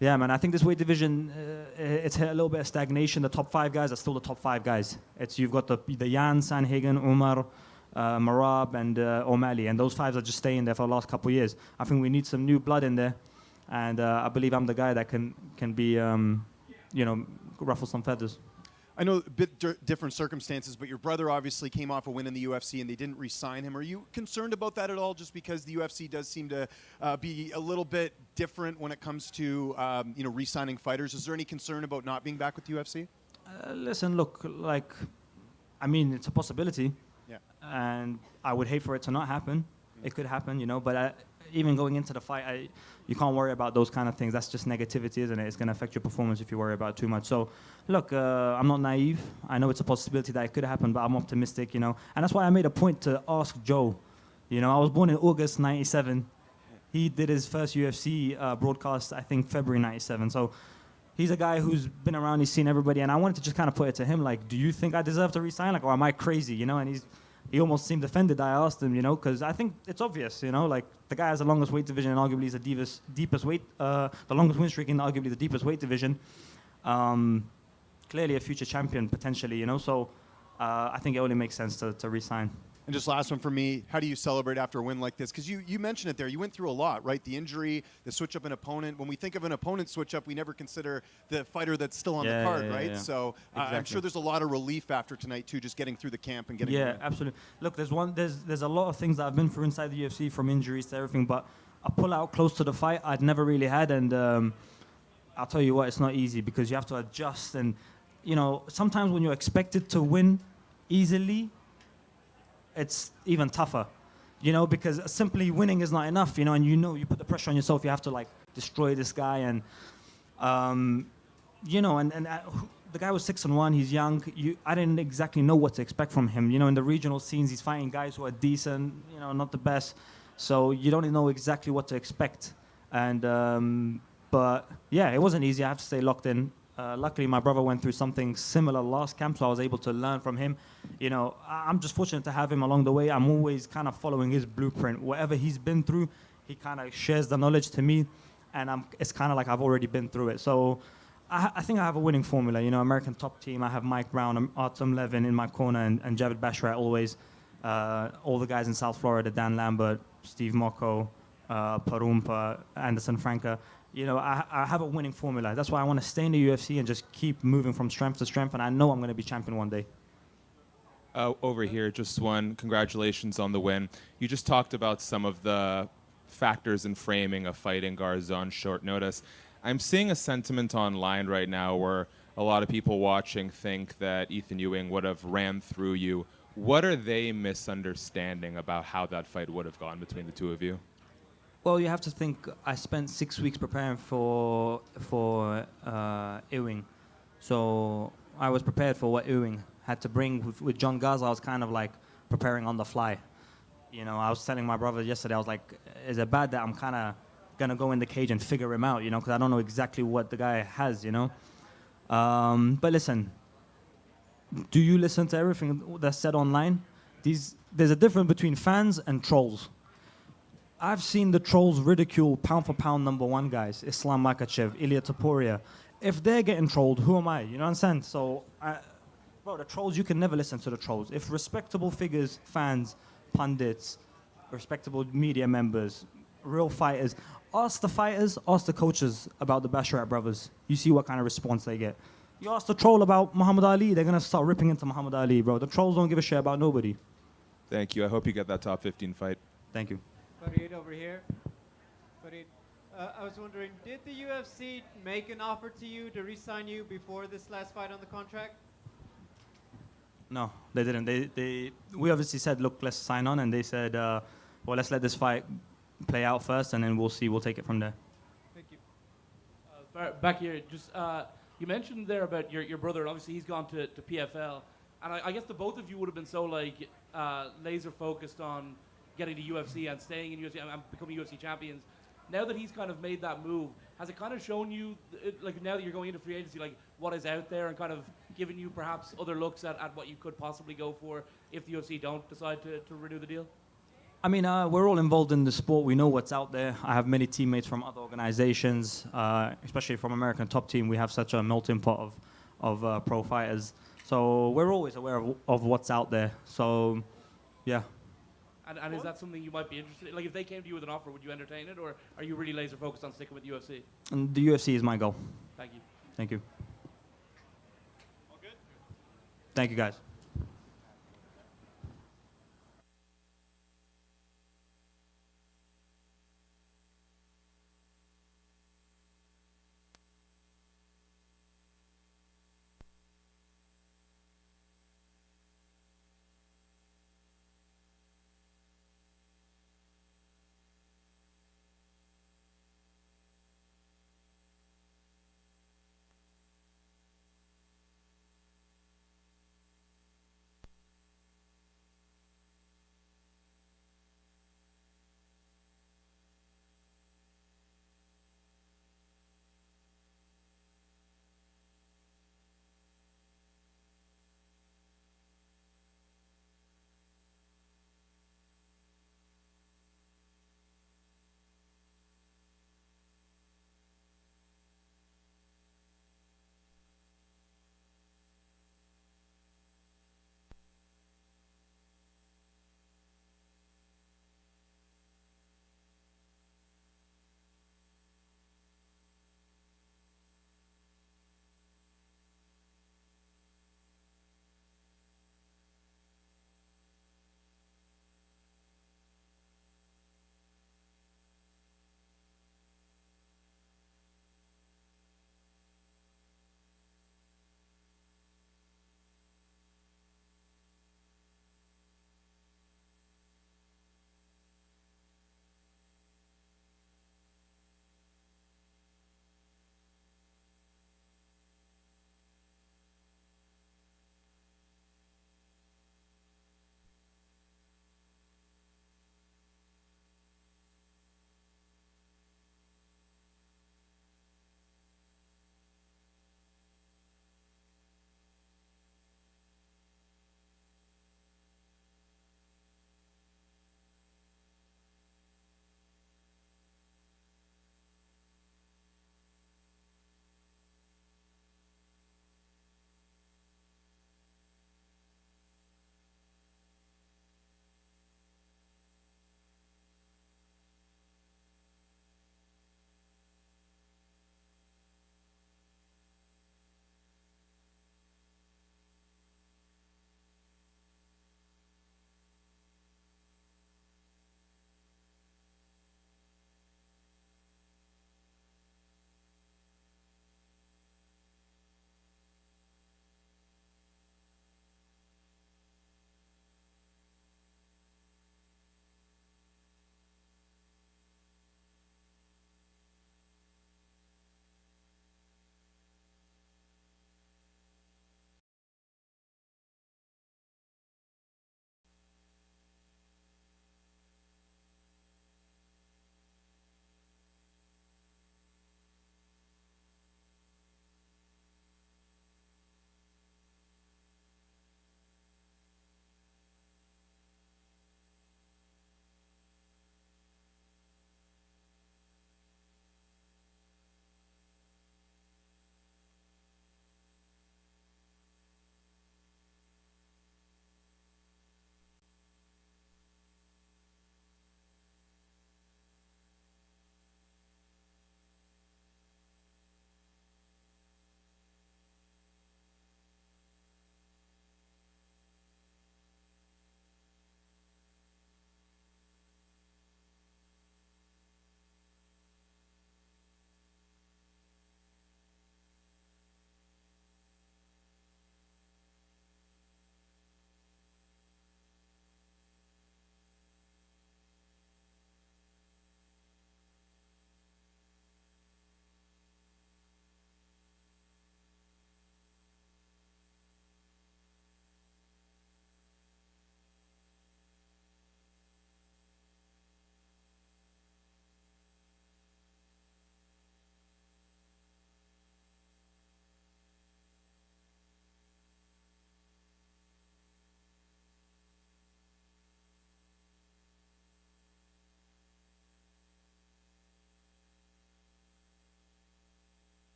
yeah, man, I think this weight division, it's hit a little bit of stagnation. The top 5 guys are still the top 5 guys. You've got the Jan, Sanhagen, Umar, Marab, and O'Malley, and those 5 are just staying there for the last couple of years. I think we need some new blood in there, and I believe I'm the guy that can be, you know, ruffle some feathers. I know a bit different circumstances, but your brother obviously came off a win in the UFC and they didn't re-sign him. Are you concerned about that at all, just because the UFC does seem to be a little bit different when it comes to you know, re-signing fighters? Is there any concern about not being back with the UFC? Listen, look, like, I mean, it's a possibility. Yeah. And I would hate for it to not happen. It could happen, you know, but even going into the fight, you can't worry about those kind of things. That's just negativity, isn't it? It's going to affect your performance if you worry about it too much. So, look, I'm not naive. I know it's a possibility that it could happen, but I'm optimistic, you know. And that's why I made a point to ask Joe. You know, I was born in August 97. He did his first UFC broadcast, I think, February 97. So he's a guy who's been around, he's seen everybody. And I wanted to just kind of put it to him, like, do you think I deserve to resign? Like, or am I crazy, you know? And he almost seemed offended. I asked him, you know, because I think it's obvious, you know, like the guy has the longest weight division and arguably is the deepest weight, the longest win streak in arguably the deepest weight division. Clearly a future champion potentially, you know, so I think it only makes sense to re-sign. And just last one for me, how do you celebrate after a win like this? Because you mentioned it there, you went through a lot, right? The injury, the switch up an opponent. When we think of an opponent switch up, we never consider the fighter that's still on the card, right? Yeah. So Exactly. I'm sure there's a lot of relief after tonight too, just getting through the camp and getting Yeah, absolutely. Look, there's a lot of things that I've been through inside the UFC, from injuries to everything, but a pull out close to the fight I'd never really had, and I'll tell you what, it's not easy because you have to adjust, and you know, sometimes when you're expected to win easily, it's even tougher, you know, because simply winning is not enough, you know, and you know, you put the pressure on yourself, you have to like destroy this guy, and you know, and the guy was 6-1, he's young. I didn't exactly know what to expect from him, you know. In the regional scenes, he's fighting guys who are decent, you know, not the best, so you don't know exactly what to expect. And but yeah, it wasn't easy. I have to stay locked in. Luckily, my brother went through something similar last camp, so I was able to learn from him. You know, I'm just fortunate to have him along the way. I'm always kind of following his blueprint. Whatever he's been through, he kind of shares the knowledge to me, and it's kind of like I've already been through it. So I think I have a winning formula. You know, American top team. I have Mike Brown, Artem Levin in my corner, and Javid Bashrat always. All the guys in South Florida, Dan Lambert, Steve Mocco, Parumpa, Anderson Franca. You know, I have a winning formula. That's why I want to stay in the UFC and just keep moving from strength to strength, and I know I'm going to be champion one day. Over here, just one. Congratulations on the win. You just talked about some of the factors in framing a fighting Garza on short notice. I'm seeing a sentiment online right now where a lot of people watching think that Ethan Ewing would have ran through you. What are they misunderstanding about how that fight would have gone between the two of you? Well, you have to think. I spent 6 weeks preparing for Ewing, so I was prepared for what Ewing had to bring. With John Gaza, I was kind of like preparing on the fly. You know, I was telling my brother yesterday. I was like, "Is it bad that I'm kind of gonna go in the cage and figure him out? You know, because I don't know exactly what the guy has. You know." But listen, do you listen to everything that's said online? There's a difference between fans and trolls. I've seen the trolls ridicule pound for pound #1 guys, Islam Makhachev, Ilya Topuria. If they're getting trolled, who am I? You know what I'm saying? So, bro, the trolls, you can never listen to the trolls. If respectable figures, fans, pundits, respectable media members, real fighters, ask the coaches about the Basharat brothers. You see what kind of response they get. You ask the troll about Muhammad Ali, they're going to start ripping into Muhammad Ali, bro. The trolls don't give a shit about nobody. Thank you. I hope you get that top 15 fight. Thank you. Farid over here. Farid, I was wondering, did the UFC make an offer to you to re-sign you before this last fight on the contract? No, they didn't. We obviously said, look, let's sign on, and they said, well, let's let this fight play out first, and then we'll see. We'll take it from there. Thank you. Back here, just you mentioned there about your brother, and obviously he's gone to PFL, and I guess the both of you would have been so like laser focused on getting to UFC and staying in UFC and becoming UFC champions. Now that he's kind of made that move, has it kind of shown you, like now that you're going into free agency, like what is out there and kind of given you perhaps other looks at what you could possibly go for if the UFC don't decide to renew the deal? I mean, we're all involved in the sport. We know what's out there. I have many teammates from other organizations, especially from American Top Team. We have such a melting pot of pro fighters. So we're always aware of what's out there. So, yeah. And is that something you might be interested in? Like, if they came to you with an offer, would you entertain it, or are you really laser focused on sticking with UFC? And the UFC is my goal. Thank you. Thank you. All good? Thank you, guys.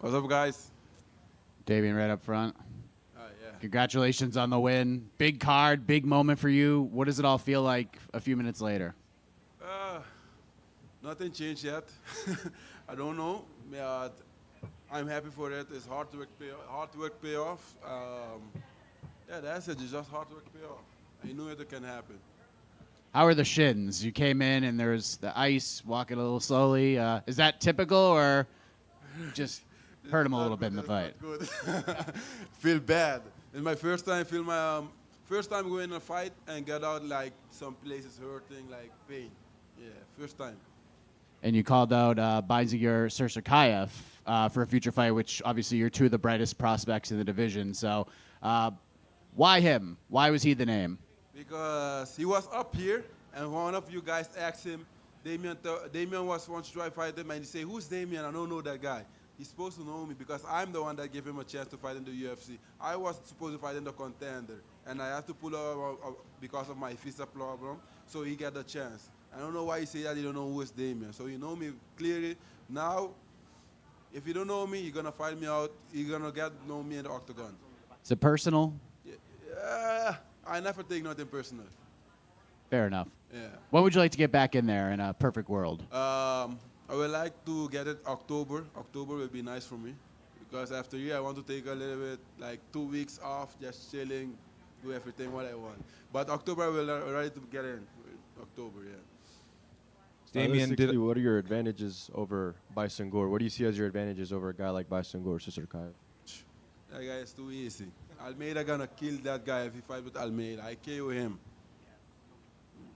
What's up, guys? Damian, right up front. Yeah. Congratulations on the win. Big card, big moment for you. What does it all feel like a few minutes later? Nothing changed yet. I don't know. I'm happy for it. It's hard work pay off. Yeah, that's it. It's just hard work pay off. I knew it can happen. How are the shins? You came in and there's the ice, walking a little slowly. Is that typical or just hurt him a little bit in the fight? Good. Feel bad. It's my first time first time going in a fight and get out like some places hurting, like pain. Yeah, first time. And you called out Biziger Sirsaikayev for a future fight, which obviously you're two of the brightest prospects in the division. So why him? Why was he the name? Because he was up here, and one of you guys asked him, Damian wants to try to fight him, and he said, who's Damian? I don't know that guy. He's supposed to know me because I'm the one that gave him a chance to fight in the UFC. I was supposed to fight in the Contender, and I had to pull out because of my visa problem, so he got the chance. I don't know why he said that he don't know who is Damian. So you know me clearly. Now, if you don't know me, you're going to find me out. You're going to get to know me in the octagon. Is it personal? Yeah, I never take nothing personal. Fair enough. Yeah. When would you like to get back in there in a perfect world? I would like to get it October. October will be nice for me. Because after here, I want to take a little bit, like 2 weeks off, just chilling, do everything what I want. But October, I will ready to get in. October, yeah. Damian, what are your advantages over Bison Gore? What do you see as your advantages over a guy like Bison Gore, Sirsaikayev? That guy is too easy. Almeida gonna kill that guy if he fight with Almeida. I KO him.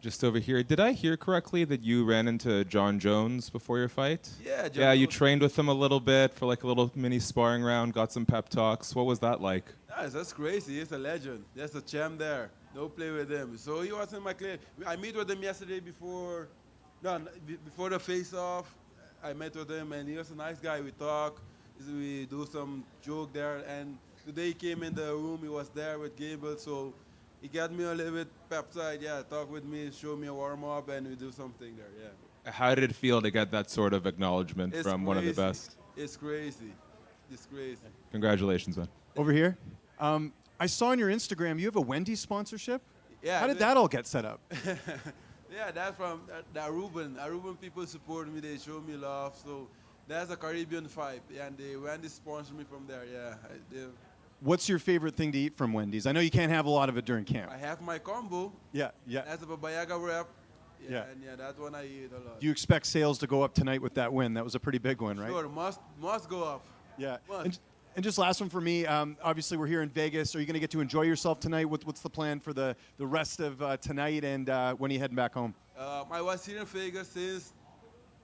Just over here. Did I hear correctly that you ran into John Jones before your fight? Yeah, John Yeah, you Jones. trained with him a little bit for like a little mini sparring round, got some pep talks. What was that like? Nice, that's crazy. He's a legend. There's a champ there. Don't play with him. So he was in my clinic. I met with him yesterday before the face-off. I met with him, and he was a nice guy. We talk. We do some joke there. And today he came in the room. He was there with Gable, so he got me a little bit peptide. Yeah, talk with me, show me a warm-up, and we do something there. Yeah. How did it feel to get that sort of acknowledgement It's from one of the crazy. best? It's crazy. It's crazy. Congratulations, man. Over here. I saw on your Instagram you have a Wendy's sponsorship. Yeah. How did that all get set up? Yeah, that's from the Aruban. Aruban people support me. They show me love. So that's a Caribbean vibe. Yeah, and they Wendy's sponsor me from there. Yeah. What's your favorite thing to eat from Wendy's? I know you can't have a lot of it during camp. I have my combo. Yeah. That's a babayaga wrap. Yeah. And that one I eat a lot. Do you expect sales to go up tonight with that win? That was a pretty big one, right? Sure, must go up. Yeah. Must. And just last one for me. Obviously, we're here in Vegas. Are you going to get to enjoy yourself tonight? What's the plan for the rest of tonight, and when are you heading back home? I was here in Vegas since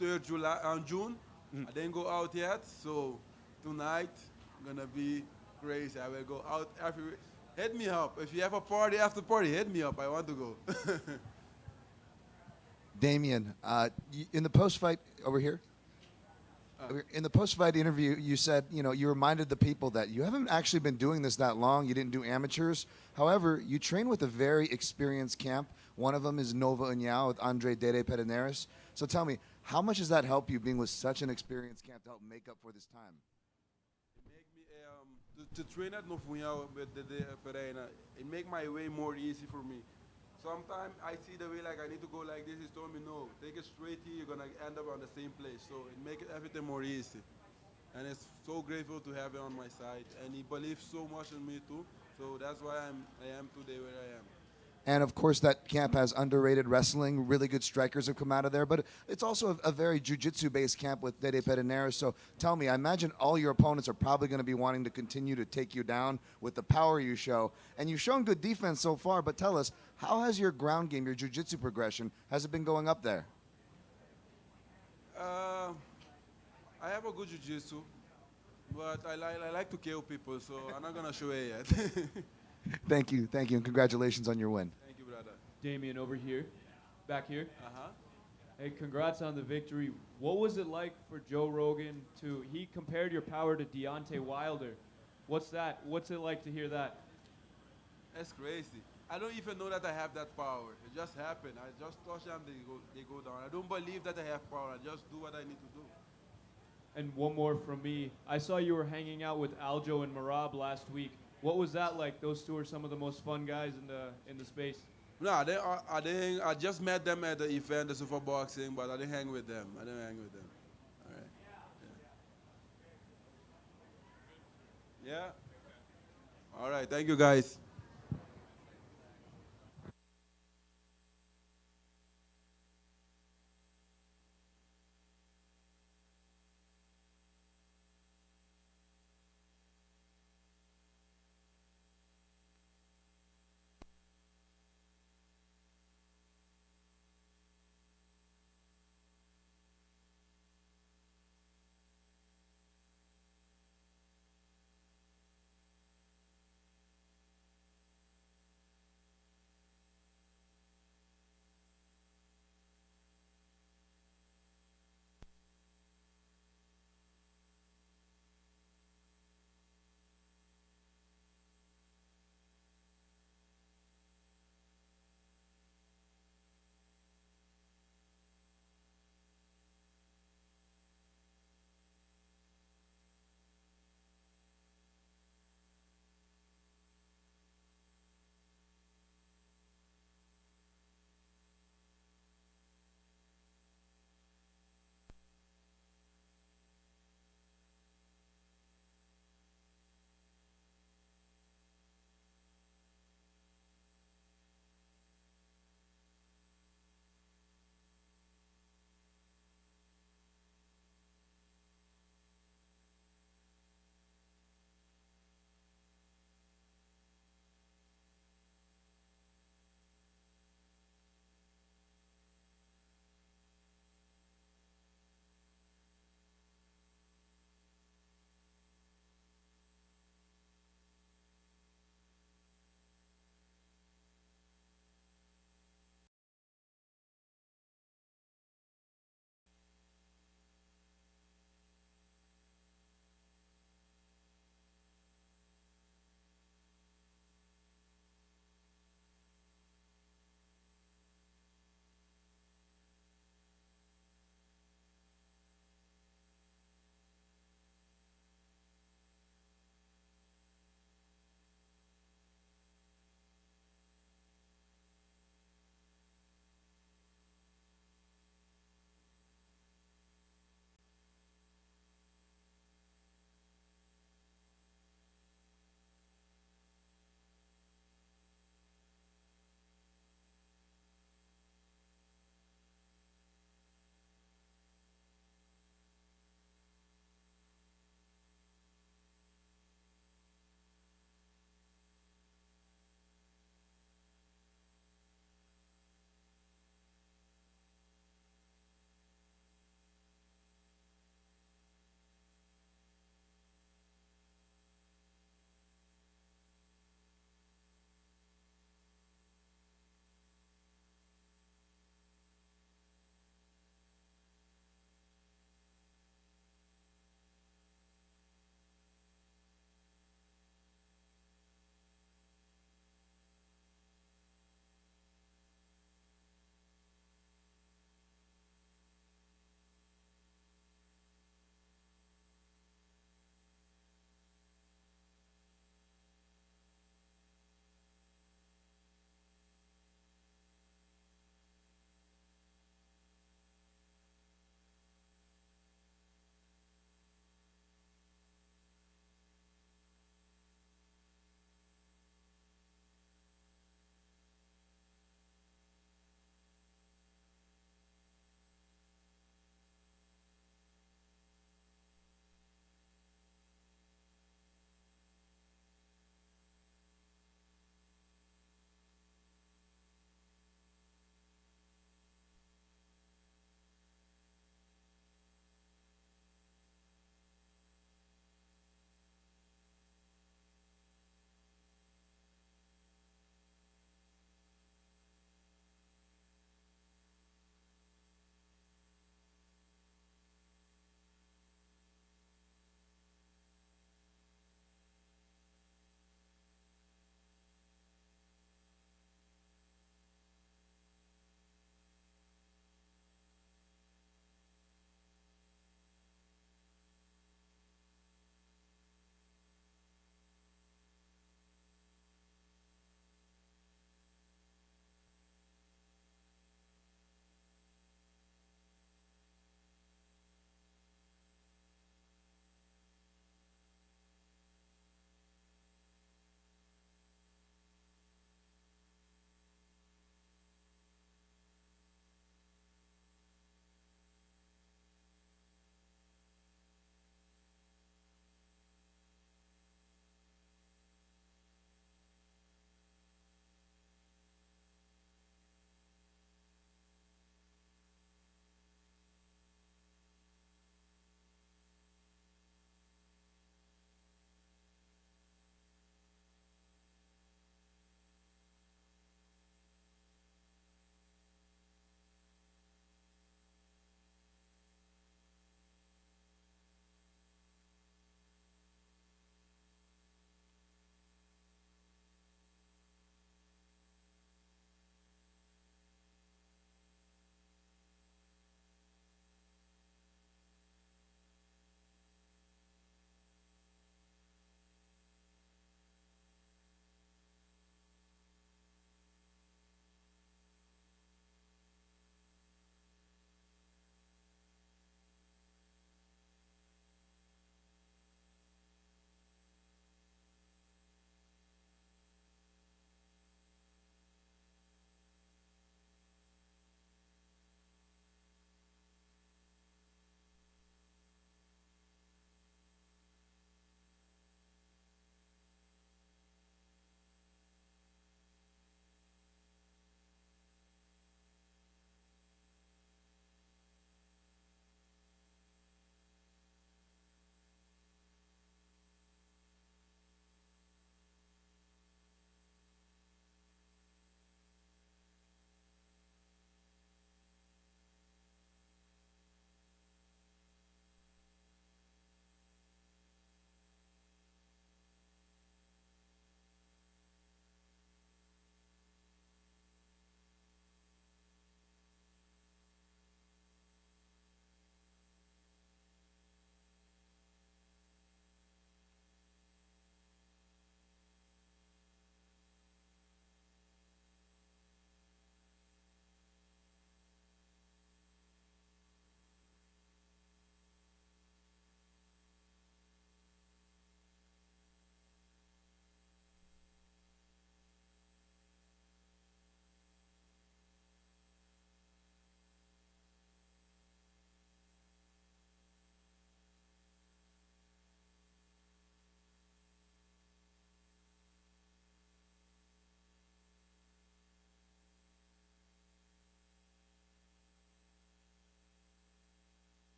3rd June. I didn't go out yet, so tonight gonna be crazy. I will go out everywhere. Hit me up. If you have a party after party, hit me up. I want to go. Damian, in the post-fight over here, in the post-fight interview, you said, you reminded the people that you haven't actually been doing this that long. You didn't do amateurs. However, you train with a very experienced camp. One of them is Nova União with Andre Dede Pederneiras. So tell me, how much does that help you being with such an experienced camp to help make up for this time? To train at Nova União with Dede Pereira, it make my way more easy for me. Sometimes I see the way like I need to go like this. He's told me no, take it straight here. You're gonna end up on the same place. So it makes everything more easy, and it's so grateful to have him on my side. And he believes so much in me too. So that's why I am today where I am. And of course, that camp has underrated wrestling. Really good strikers have come out of there. But it's also a very jiu-jitsu-based camp with Dede Pederneiras. So tell me, I imagine all your opponents are probably going to be wanting to continue to take you down with the power you show. And you've shown good defense so far. But tell us, how has your ground game, your jiu-jitsu progression, has it been going up there? I have a good jiu-jitsu, but I like to kill people. So I'm not gonna show it yet. Thank you, and congratulations on your win. Thank you, brother. Damian, over here, back here. Uh-huh. Hey, congrats on the victory. What was it like for Joe Rogan he compared your power to Deontay Wilder. What's it like to hear that? That's crazy. I don't even know that I have that power. It just happened. I just touch them, they go down. I don't believe that I have power. I just do what I need to do. And one more from me. I saw you were hanging out with Aljo and Marab last week. What was that like? Those two are some of the most fun guys in the space. No, I just met them at the event, the super boxing, but I didn't hang with them. All right. Yeah. All right. Thank you, guys.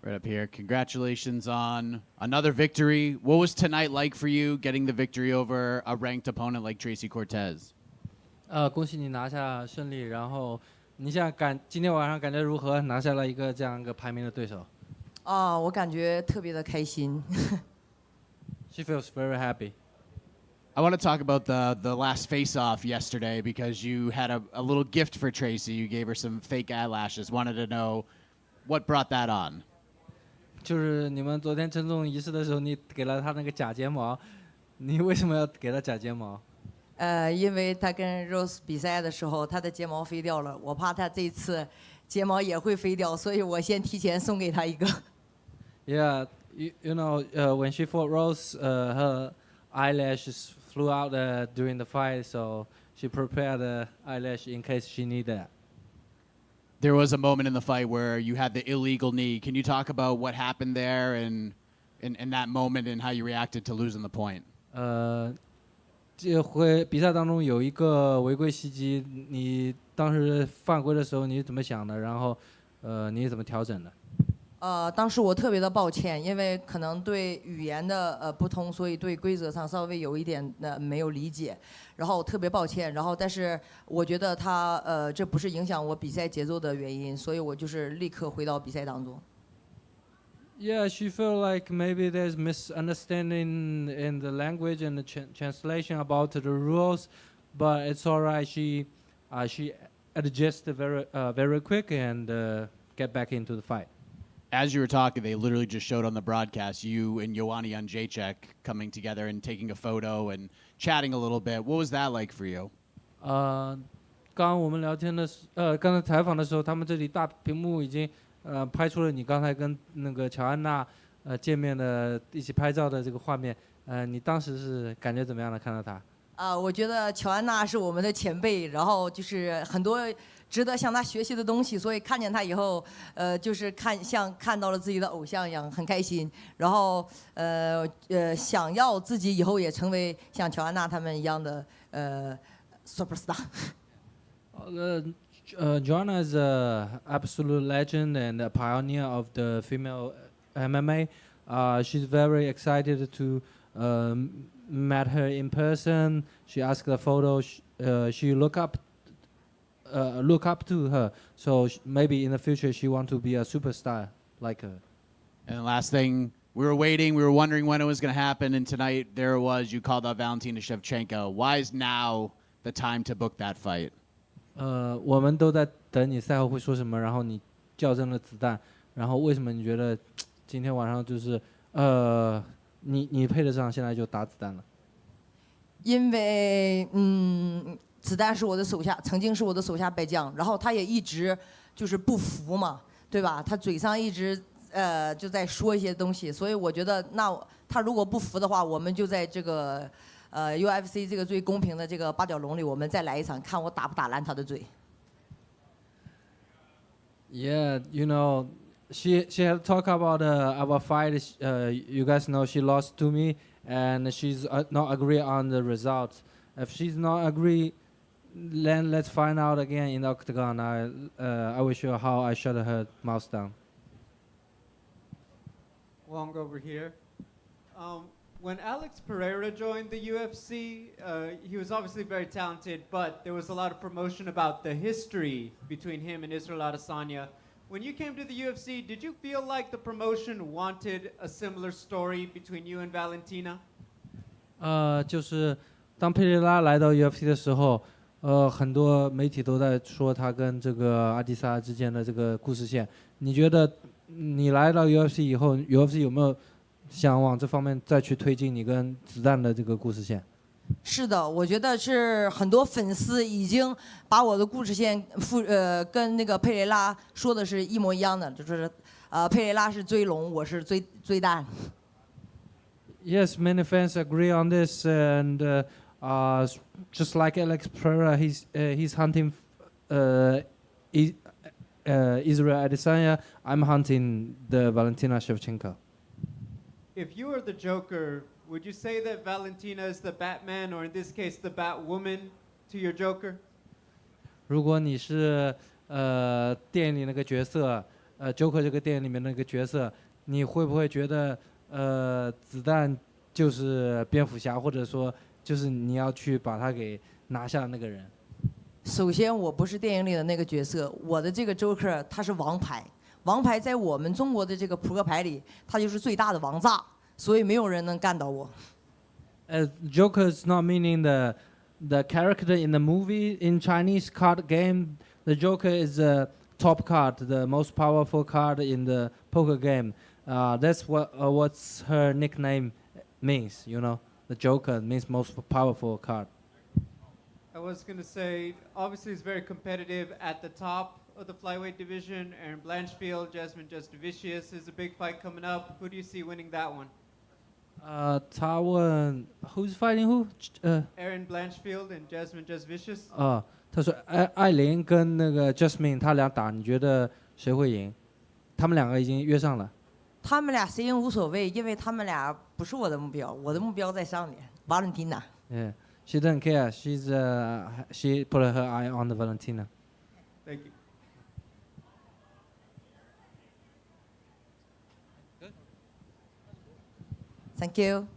Right up here. Congratulations on another victory. What was tonight like for you, getting the victory over a ranked opponent like Tracy Cortez? 恭喜你拿下胜利，然后你想今天晚上感觉如何？拿下了一个这样一个排名的对手。我感觉特别的开心。She feels very happy. I want to talk about the last face-off yesterday because you had a little gift for Tracy. You gave her some fake eyelashes. Wanted to know what brought that on. 就是你们昨天郑重仪式的时候，你给了他那个假睫毛，你为什么要给他假睫毛？因为他跟 Rose 比赛的时候，他的睫毛飞掉了，我怕他这次睫毛也会飞掉，所以我先提前送给他一个。Yeah, you know, when she fought Rose, her eyelashes flew out during the fight, so she prepared the eyelash in case she need that. There was a moment in the fight where you had the illegal knee. Can you talk about what happened there and in that moment and how you reacted to losing the point? 这回比赛当中有一个违规袭击，你当时犯规的时候你是怎么想的？然后你是怎么调整的？当时我特别的抱歉，因为可能对语言的不通，所以对规则上稍微有一点没有理解，然后特别抱歉。然后但是我觉得这不是影响我比赛节奏的原因，所以我就是立刻回到比赛当中。Yeah, she felt like maybe there's misunderstanding in the language and the translation about the rules, but it's all right. She adjusted very quick and get back into the fight. As you were talking, they literally just showed on the broadcast you and Joanna Jędrzejczyk coming together and taking a photo and chatting a little bit. What was that like for you? 刚刚我们聊天的刚才采访的时候，他们这里大屏幕已经拍出了你刚才跟那个乔安娜见面的一起拍照的这个画面。你当时是感觉怎么样呢？看到她？我觉得乔安娜是我们的前辈，然后就是很多值得向她学习的东西，所以看见她以后，就是像看到了自己的偶像一样，很开心。然后想要自己以后也成为像乔安娜他们一样的superstar。Joanna is an absolute legend and a pioneer of the female MMA. She's very excited to met her in person. She asked a photo. She look up to her. So maybe in the future she want to be a superstar like her. And the last thing, we were waiting. We were wondering when it was going to happen. And tonight, there it was. You called out Valentina Shevchenko. Why is now the time to book that fight? 我们都在等你赛后会说什么，然后你校正了子弹，然后为什么你觉得今天晚上就是你配得上现在就打子弹了？因为子弹是我的手下，曾经是我的手下败将，然后他也一直就是不服嘛，对吧？他嘴上一直就在说一些东西，所以我觉得那他如果不服的话，我们就在这个UFC 这个最公平的这个八角笼里，我们再来一场，看我打不打烂他的嘴。Yeah, you know, she had talked about our fight. You guys know she lost to me, and she's not agree on the results. If she's not agree, then let's find out again in the octagon. I will show how I shut her mouth down. Wong over here. When Alex Pereira joined the UFC, he was obviously very talented, but there was a lot of promotion about the history between him and Israel Adesanya. When you came to the UFC, did you feel like the promotion wanted a similar story between you and Valentina? 就是当佩雷拉来到 UFC 的时候，很多媒体都在说他跟这个阿迪萨之间的这个故事线。你觉得你来到 UFC 以后 ，UFC 有没有想往这方面再去推进你跟子弹的这个故事线？是的，我觉得是很多粉丝已经把我的故事线跟那个佩雷拉说的是一模一样的，就是佩雷拉是追龙，我是追蛋。Yes, many fans agree on this, and just like Alex Pereira, he's hunting Israel Adesanya. I'm hunting the Valentina Shevchenko. If you were the Joker, would you say that Valentina is the Batman, or in this case, the Batwoman to your Joker? 如果你是电影里那个角色， Joker 这个电影里面那个角色，你会不会觉得子弹就是蝙蝠侠，或者说就是你要去把他给拿下那个人？首先，我不是电影里的那个角色，我的这个 Joker 他是王牌，王牌在我们中国的这个扑克牌里，他就是最大的王炸，所以没有人能干倒我。Joker is not meaning the character in the movie. In Chinese card game, the Joker is the top card, the most powerful card in the poker game. That's what's her nickname means. You know, the Joker means most powerful card. I was going to say, obviously it's very competitive at the top of the flyweight division. Aaron Blanchfield, Jasmine Justavicius is a big fight coming up. Who do you see winning that one? 他问 Who's fighting who? Aaron Blanchfield and Jasmine Justavicius. 他说艾琳跟那个 Jasmine 他俩打，你觉得谁会赢？他们两个已经约上了。他们俩谁赢无所谓，因为他们俩不是我的目标，我的目标在上面。Valentina. Yeah, she doesn't care. She put her eye on the Valentina. Thank you. Thank you.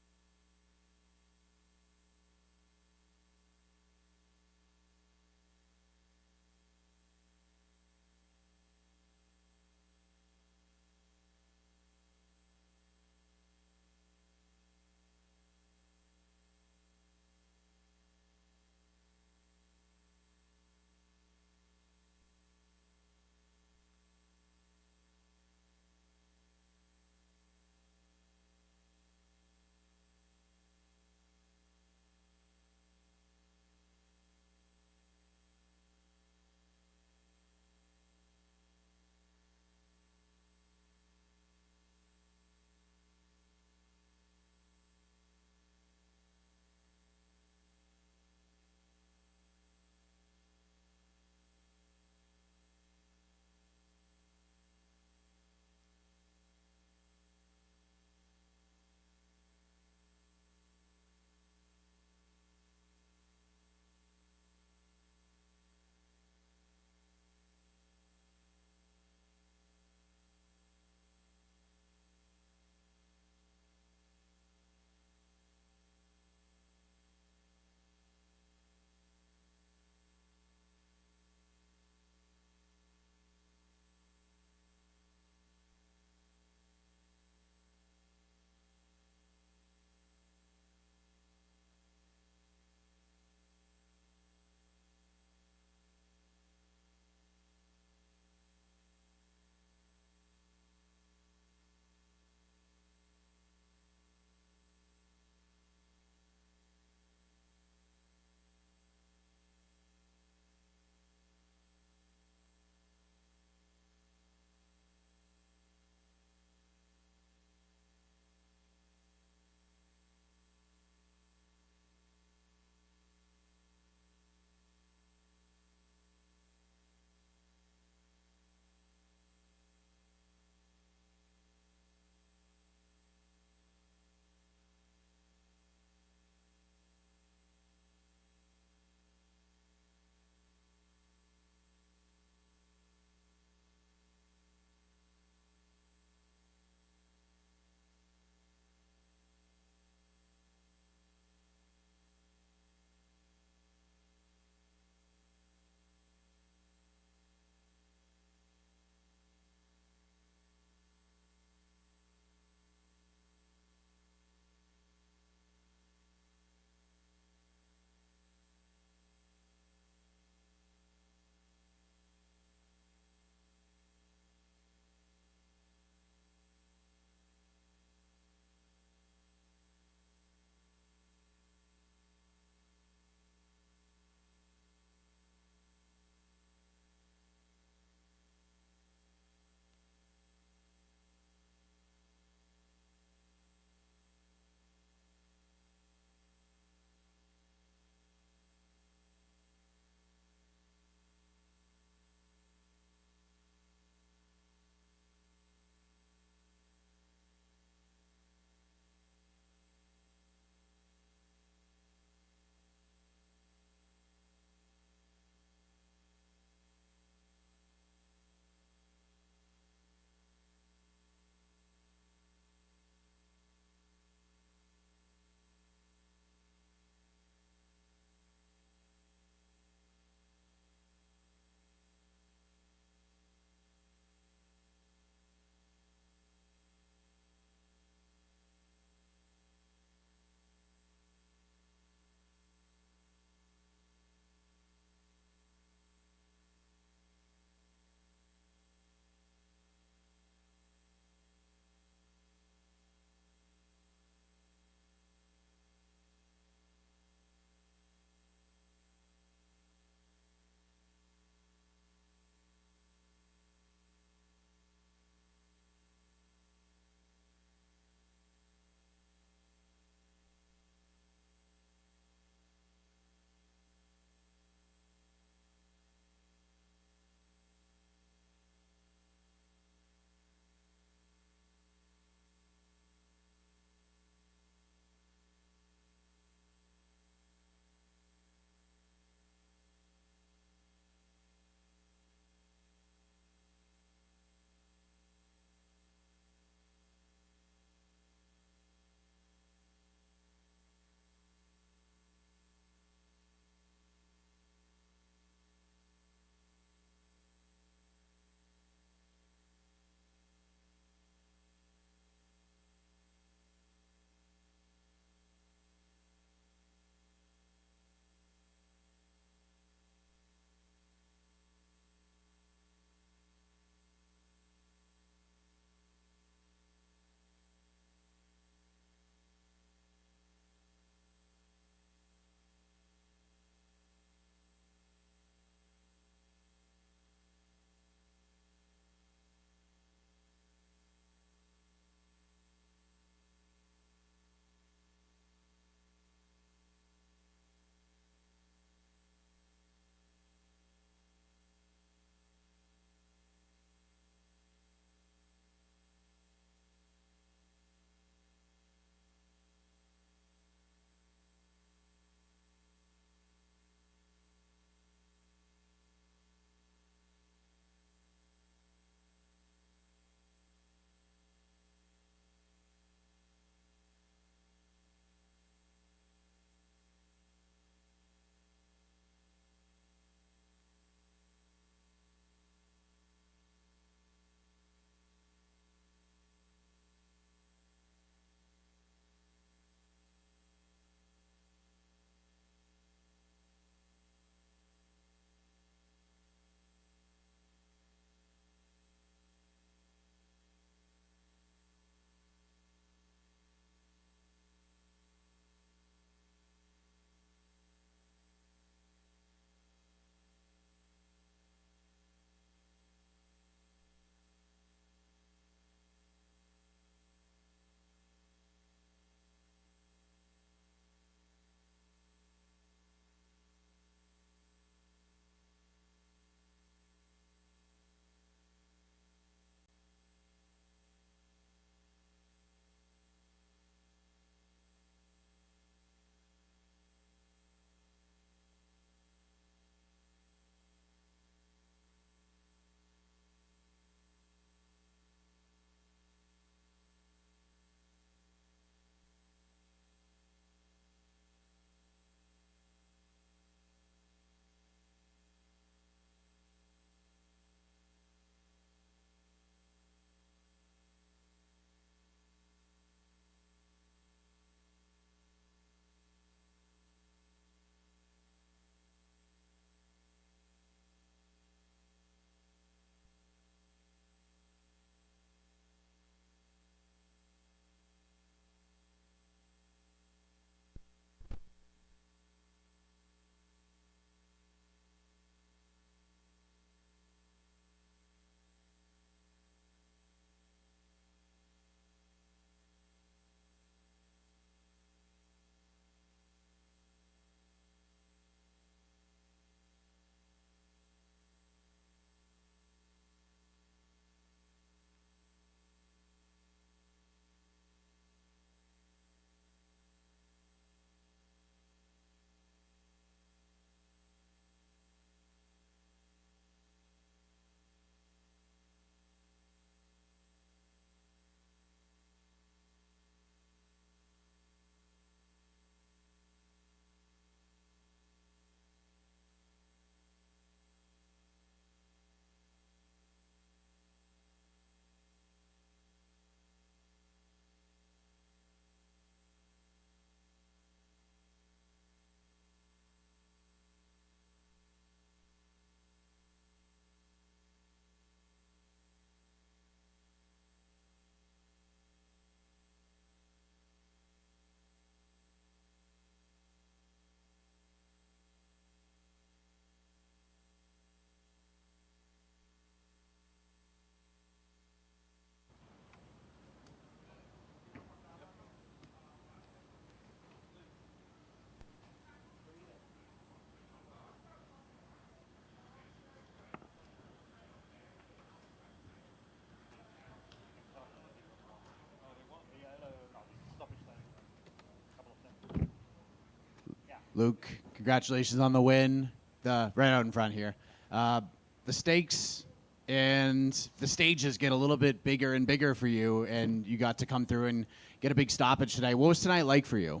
Luke, congratulations on the win. Right out in front here. The stakes and the stages get a little bit bigger and bigger for you, and you got to come through and get a big stoppage today. What was tonight like for you?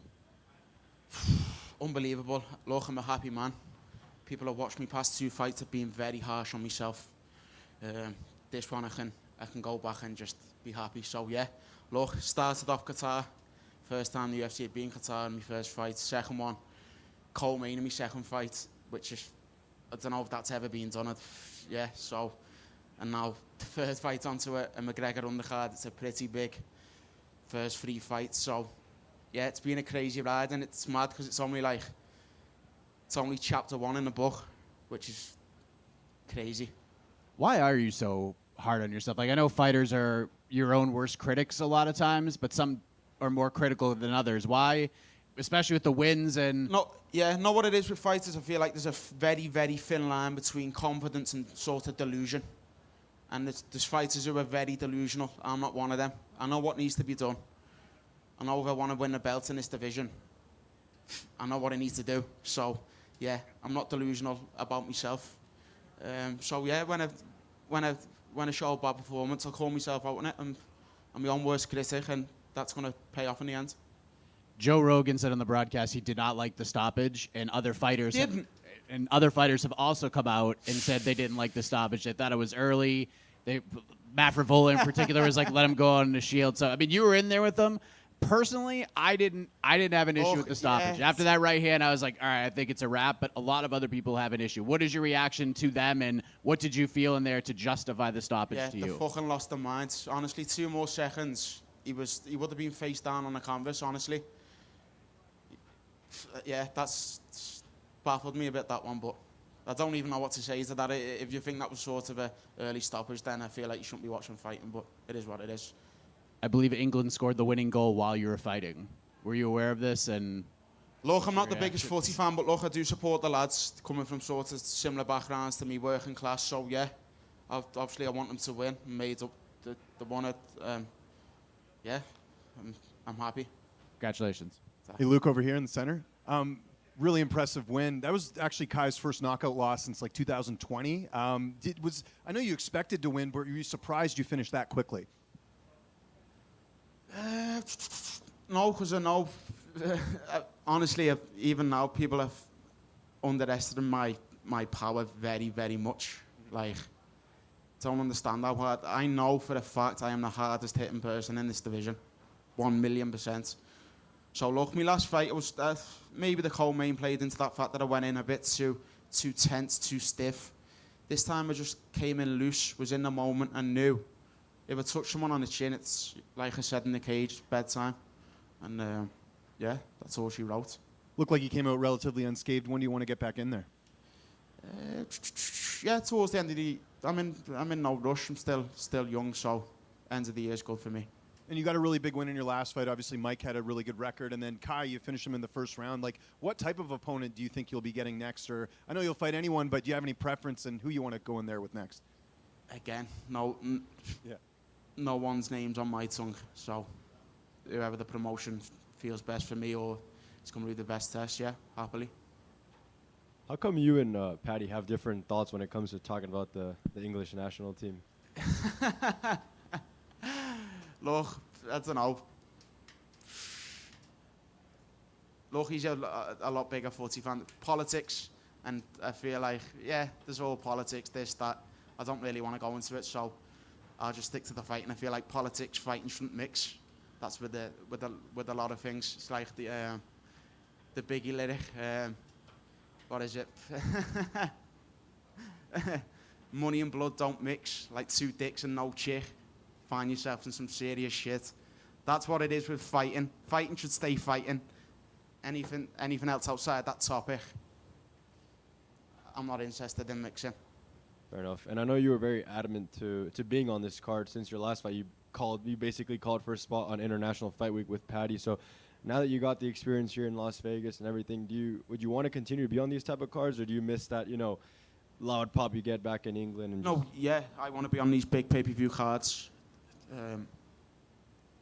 Unbelievable. Look, I'm a happy man. People have watched me past 2 fights have been very harsh on myself. This one I can go back and just be happy. So yeah, look, started off Qatar. First time the UFC had been Qatar in my first fight. Second one, co-main in my second fight, which is, I don't know if that's ever been done. Yeah, so, and now the third fight onto a McGregor undercard. It's a pretty big first 3 fights. So yeah, it's been a crazy ride, and it's mad because it's only chapter 1 in the book, which is crazy. Why are you so hard on yourself? Like, I know fighters are your own worst critics a lot of times, but some are more critical than others. Why, especially with the wins and... No, what it is with fighters, I feel like there's a very, very thin line between confidence and sort of delusion. And there's fighters who are very delusional. I'm not one of them. I know what needs to be done. I know if I want to win a belt in this division, I know what I need to do. So, yeah, I'm not delusional about myself. So, yeah, when I show a bad performance, I'll call myself out on it. I'm my own worst critic, and that's going to pay off in the end. Joe Rogan said on the broadcast he did not like the stoppage, and other fighters have also come out and said they didn't like the stoppage. They thought it was early. Matt Frivola in particular was like, let him go on the shield. So I mean, you were in there with them. Personally, I didn't have an issue with the stoppage. After that right hand, I was like, all right, I think it's a wrap. But a lot of other people have an issue. What is your reaction to them, and what did you feel in there to justify the stoppage to you? Yeah, they fucking lost their minds. Honestly, 2 more seconds, he would have been face down on the canvas. Honestly, yeah, that's baffled me a bit, that one. But I don't even know what to say to that. If you think that was sort of an early stoppage, then I feel like you shouldn't be watching fighting. But it is what it is. I believe England scored the winning goal while you were fighting. Were you aware of this? And look, I'm not the biggest footy fan, but look, I do support the lads coming from sort of similar backgrounds to me, working class. So yeah, obviously I want them to win. Made up the one at, yeah, I'm happy. Congratulations. Hey, Luke, over here in the center. Really impressive win. That was actually Kai's first knockout loss since like 2020. I know you expected to win, but were you surprised you finished that quickly? No, because I know, honestly, even now people have underestimated my power very, very much. Like, don't understand how hard. I know for a fact I am the hardest hitting person in this division, 1,000,000%. So look, my last fight was maybe the co-main played into that fact that I went in a bit too tense, too stiff. This time I just came in loose, was in the moment, and knew if I touch someone on the chin, it's like I said in the cage, bedtime. And yeah, that's all she wrote. Looked like you came out relatively unscathed. When do you want to get back in there? Yeah, towards the end of the, I'm in no rush. I'm still young, so end of the year is good for me. And you got a really big win in your last fight. Obviously, Mike had a really good record, and then Kai, you finished him in the first round. Like, what type of opponent do you think you'll be getting next? Or I know you'll fight anyone, but do you have any preference in who you want to go in there with next? Again, no one's name's on my tongue. So whoever the promotion feels best for me, or it's going to be the best test, yeah, happily. How come you and Paddy have different thoughts when it comes to talking about the English national team? Look, I don't know. Look, he's a lot bigger footy fan. Politics, and I feel like, yeah, there's all politics, this, that. I don't really want to go into it, so I'll just stick to the fighting. I feel like politics, fighting shouldn't mix. That's with a lot of things. It's like the Biggie lyric. What is it? Money and blood don't mix, like 2 dicks and no chick. Find yourself in some serious shit. That's what it is with fighting. Fighting should stay fighting. Anything else outside that topic, I'm not interested in mixing. Fair enough. And I know you were very adamant to being on this card since your last fight. You basically called for a spot on International Fight Week with Paddy. So now that you got the experience here in Las Vegas and everything, would you want to continue to be on these type of cards, or do you miss that, loud pop you get back in England? And no, yeah, I want to be on these big pay-per-view cards.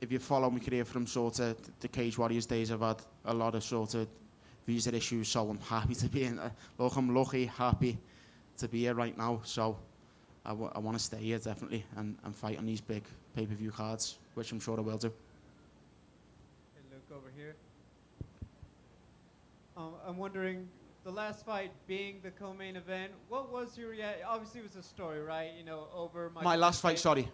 If you follow my career from sort of the Cage Warriors days, I've had a lot of sort of visa issues, so I'm happy to be in. Look, I'm lucky, happy to be here right now. So I want to stay here definitely and fight on these big pay-per-view cards, which I'm sure I will do. Hey, Luke, over here. I'm wondering, the last fight being the co-main event, what was your reaction? Obviously, it was a story, right? You know, over My last fight, Page. sorry.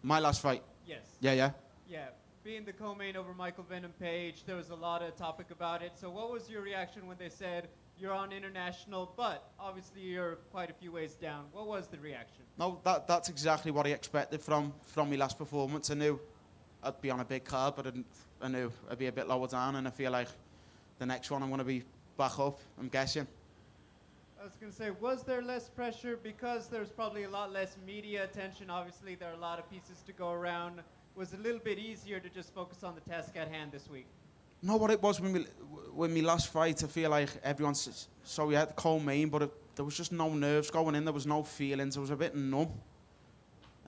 My last fight. Yes. Yeah. Yeah, being the co-main over Michael Venom Page, there was a lot of topic about it. So what was your reaction when they said you're on international, but obviously you're quite a few ways down? What was the reaction? No, that's exactly what I expected from my last performance. I knew I'd be on a big card, but I knew I'd be a bit lower down, and I feel like the next one I'm going to be back up, I'm guessing. I was going to say, was there less pressure because there's probably a lot less media attention? Obviously, there are a lot of pieces to go around. Was it a little bit easier to just focus on the task at hand this week? No, what it was when we last fight, I feel like everyone's so we had the co-main, but there was just no nerves going in. There was no feelings. I was a bit numb,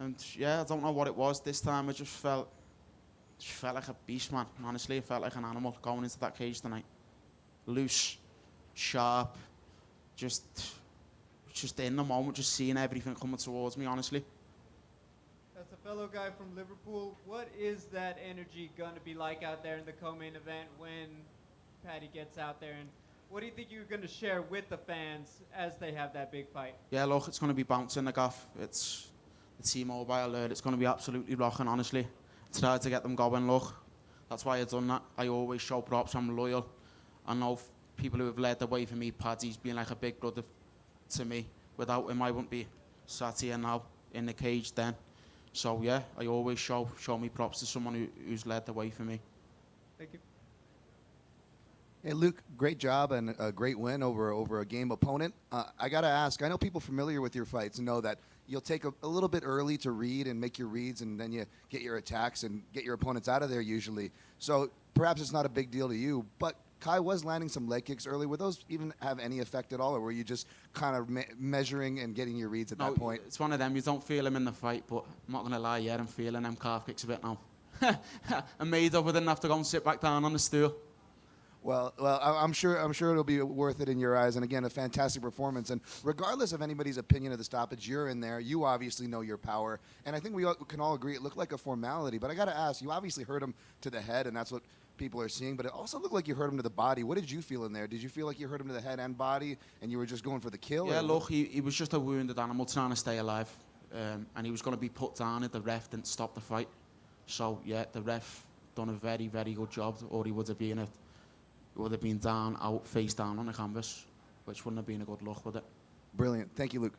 and yeah, I don't know what it was this time. I just felt like a beast, man. Honestly, I felt like an animal going into that cage tonight. Loose, sharp, just in the moment, just seeing everything coming towards me. Honestly. As a fellow guy from Liverpool, what is that energy going to be like out there in the co-main event when Paddy gets out there? And what do you think you're going to share with the fans as they have that big fight? Yeah, look, it's going to be bouncing the gaff. It's the T-Mobile alert. It's going to be absolutely rocking, honestly. It's hard to get them going, look. That's why I've done that. I always show props. I'm loyal. I know people who have led the way for me. Paddy's been like a big brother to me. Without him, I wouldn't be sat here now in the cage then. So yeah, I always show me props to someone who's led the way for me. Thank you. Hey, Luke, great job and a great win over a game opponent. I got to ask, I know people familiar with your fights know that you'll take a little bit early to read and make your reads, and then you get your attacks and get your opponents out of there usually. So perhaps it's not a big deal to you, but Kai was landing some leg kicks early. Would those even have any effect at all, or were you just kind of measuring and getting your reads at that point? It's one of them. You don't feel them in the fight, but I'm not going to lie, yeah, I'm feeling them calf kicks a bit now. I'm made up. I didn't have to go and sit back down on the stool. Well, I'm sure it'll be worth it in your eyes. And again, a fantastic performance. And regardless of anybody's opinion of the stoppage, you're in there. You obviously know your power. And I think we can all agree it looked like a formality. But I got to ask, you obviously hurt him to the head, and that's what people are seeing. But it also looked like you hurt him to the body. What did you feel in there? Did you feel like you hurt him to the head and body, and you were just going for the kill? Yeah, look, he was just a wounded animal trying to stay alive. And he was going to be put down if the ref didn't stop the fight. So, yeah, the ref done a very, very good job, or he would have been down, out, face down on the canvas, which wouldn't have been a good look, would it? Brilliant. Thank you, Luke.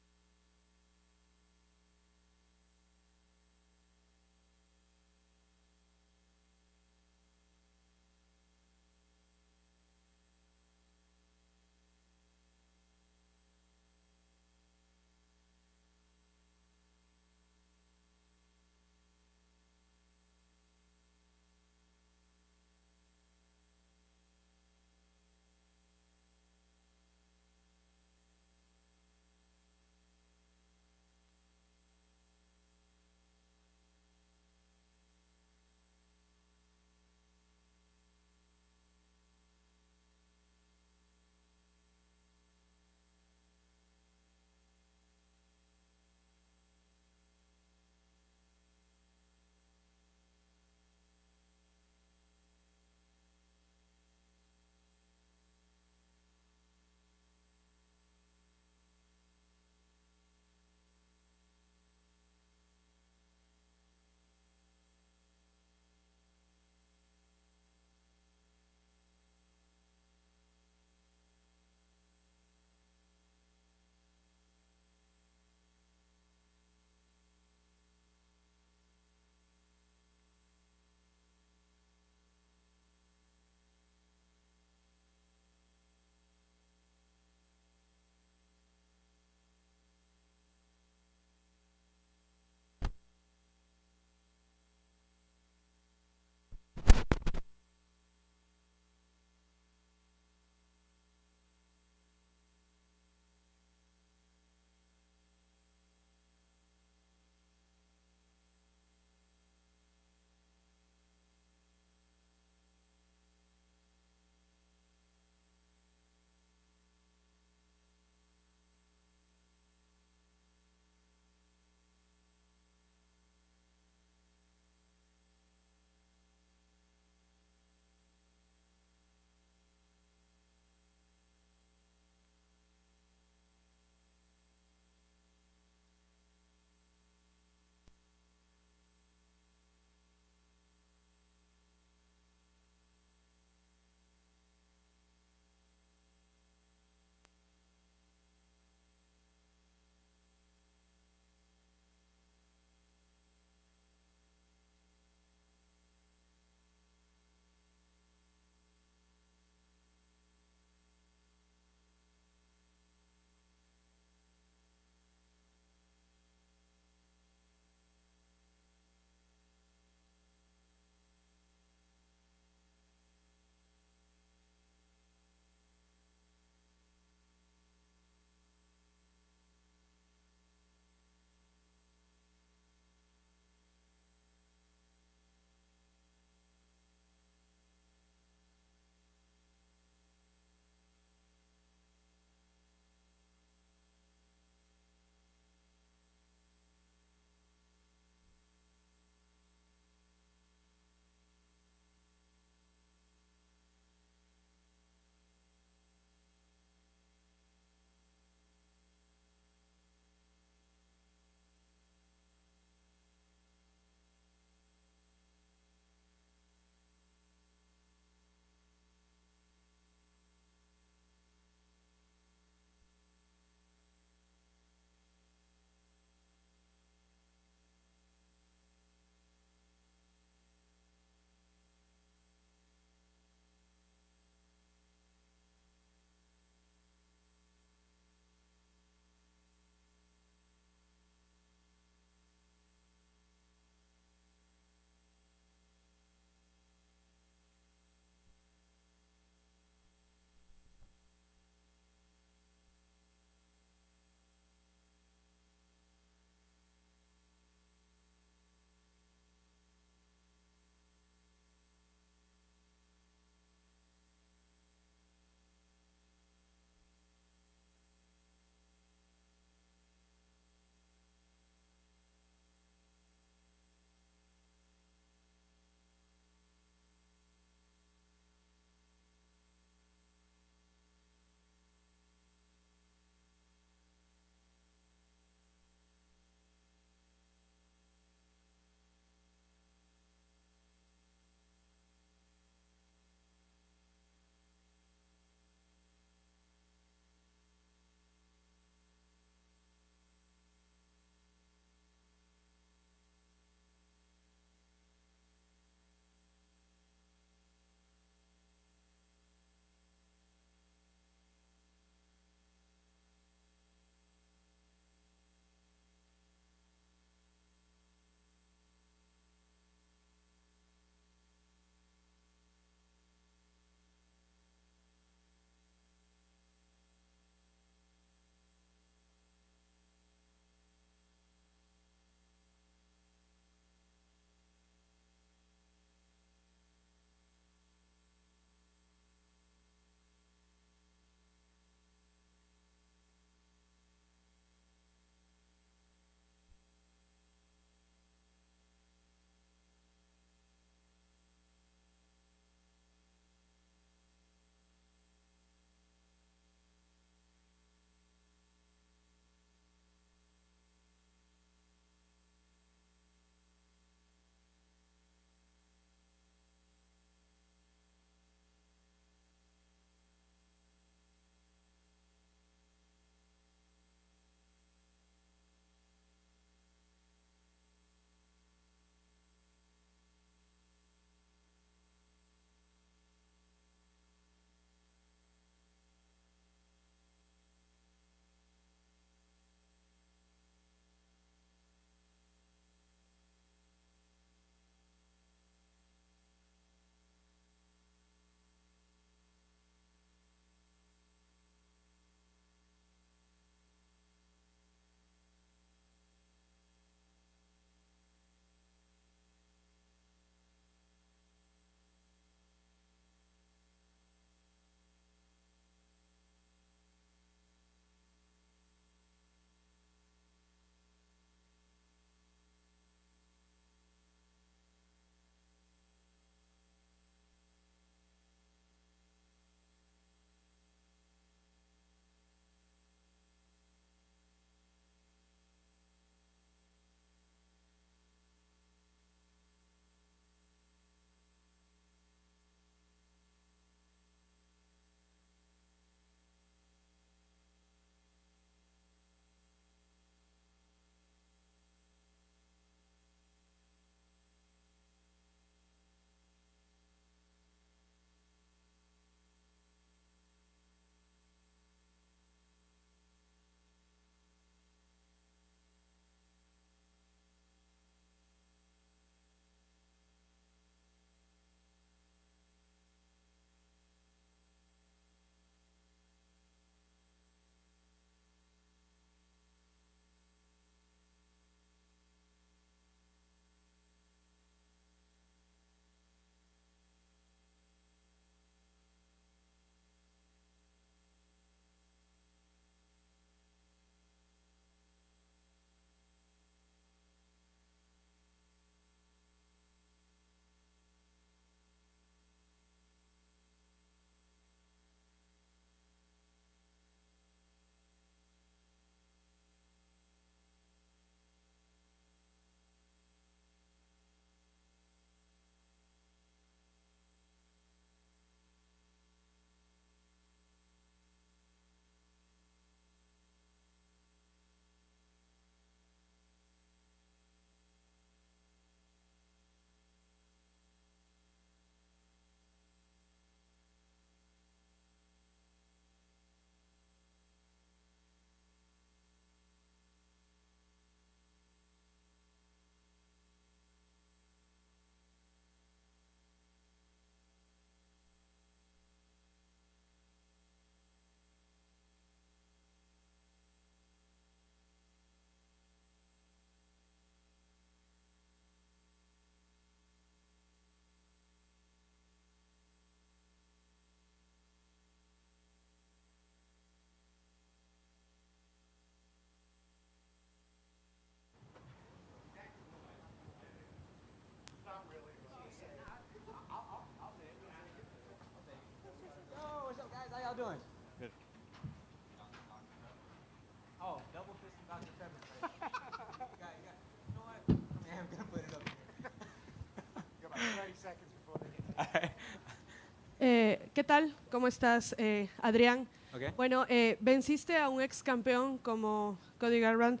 ¿Qué tal? ¿Cómo estás, Adrián? Okay. Bueno, venciste a un ex campeón como Cody Garbrandt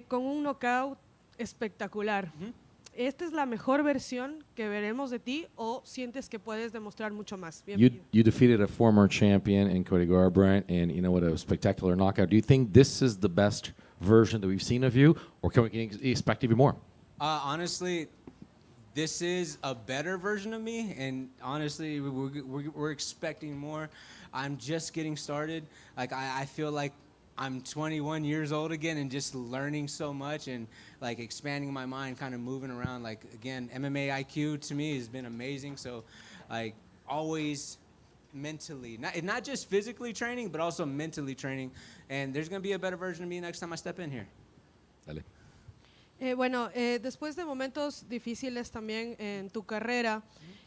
con un knockout espectacular. ¿Esta es la mejor versión que veremos de ti o sientes que puedes demostrar mucho más? You defeated a former champion in Cody Garbrandt, and you know what, a spectacular knockout. Do you think this is the best version that we've seen of you, or can we expect even more? Honestly, this is a better version of me, and honestly, we're expecting more. I'm just getting started. Like I feel like I'm 21 years old again and just learning so much and like expanding my mind, kind of moving around. Like again, MMA IQ to me has been amazing. So like always mentally, not just physically training, but also mentally training. And there's going to be a better version of me next time I step in here. Dale. Bueno, después de momentos difíciles también en tu carrera,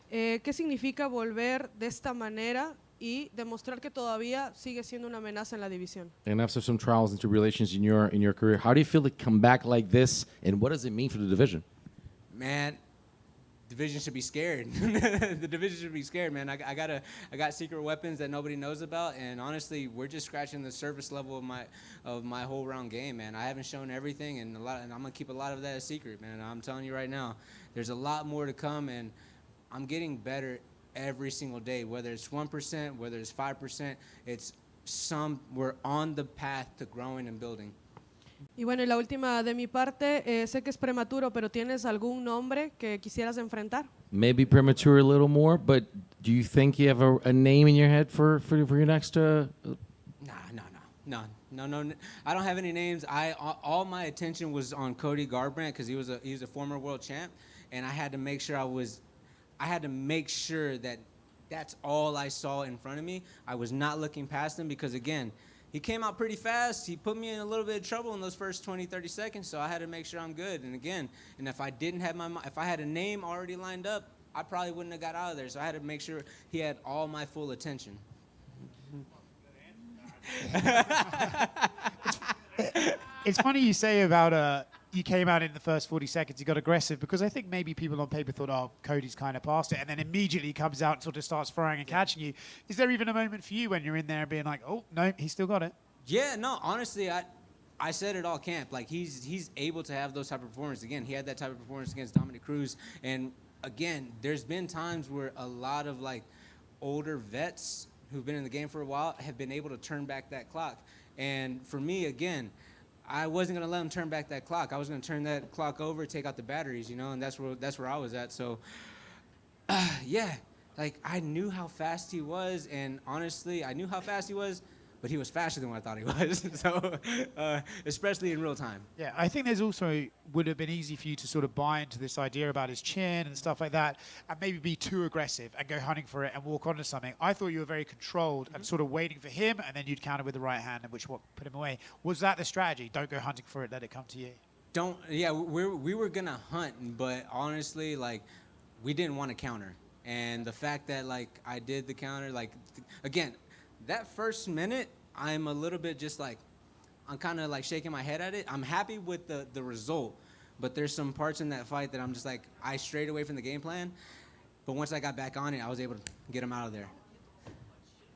¿qué significa volver de esta manera y demostrar que todavía sigue siendo una amenaza en la división? And after some trials and tribulations in your career, how do you feel to come back like this, and what does it mean for the division? Man, division should be scared. The division should be scared, man. I got secret weapons that nobody knows about, and honestly, we're just scratching the surface level of my whole round game, man. I haven't shown everything, and I'm gonna keep a lot of that a secret, man. I'm telling you right now, there's a lot more to come, and I'm getting better every single day. Whether it's 1%, whether it's 5%, we're on the path to growing and building. Y bueno, y la última de mi parte, sé que es prematuro, pero ¿tienes algún nombre que quisieras enfrentar? Maybe premature a little more, but do you think you have a name in your head for your next? No. I don't have any names. All my attention was on Cody Garbrandt because he was a former world champ, and I had to make sure that that's all I saw in front of me. I was not looking past him because again, he came out pretty fast. He put me in a little bit of trouble in those first 20, 30 seconds, so I had to make sure I'm good. And again, if I had a name already lined up, I probably wouldn't have got out of there. So I had to make sure he had all my full attention. It's funny you say about you came out in the first 40 seconds, you got aggressive, because I think maybe people on paper thought, oh, Cody's kind of past it, and then immediately comes out and sort of starts throwing and catching you. Is there even a moment for you when you're in there being like, oh, no, he's still got it? Yeah, no, honestly, I said it all camp. Like, he's able to have those type of performances. Again, he had that type of performance against Dominic Cruz, and again, there's been times where a lot of, like, older vets who've been in the game for a while have been able to turn back that clock. And for me, again, I wasn't going to let him turn back that clock. I was going to turn that clock over, take out the batteries, you know, and that's where I was at. So, yeah, like I knew how fast he was, and honestly, I knew how fast he was, but he was faster than what I thought he was. So, especially in real time. Yeah, I think there's also would have been easy for you to sort of buy into this idea about his chin and stuff like that, and maybe be too aggressive and go hunting for it and walk onto something. I thought you were very controlled and sort of waiting for him, and then you'd counter with the right hand, and which what put him away. Was that the strategy? Don't go hunting for it, let it come to you. We were gonna hunt, but honestly, like, we didn't want to counter, and the fact that like I did the counter, like, again, that first minute, I'm a little bit just like, I'm kind of like shaking my head at it. I'm happy with the result, but there's some parts in that fight that I'm just like, I strayed away from the game plan. But once I got back on it, I was able to get him out of there.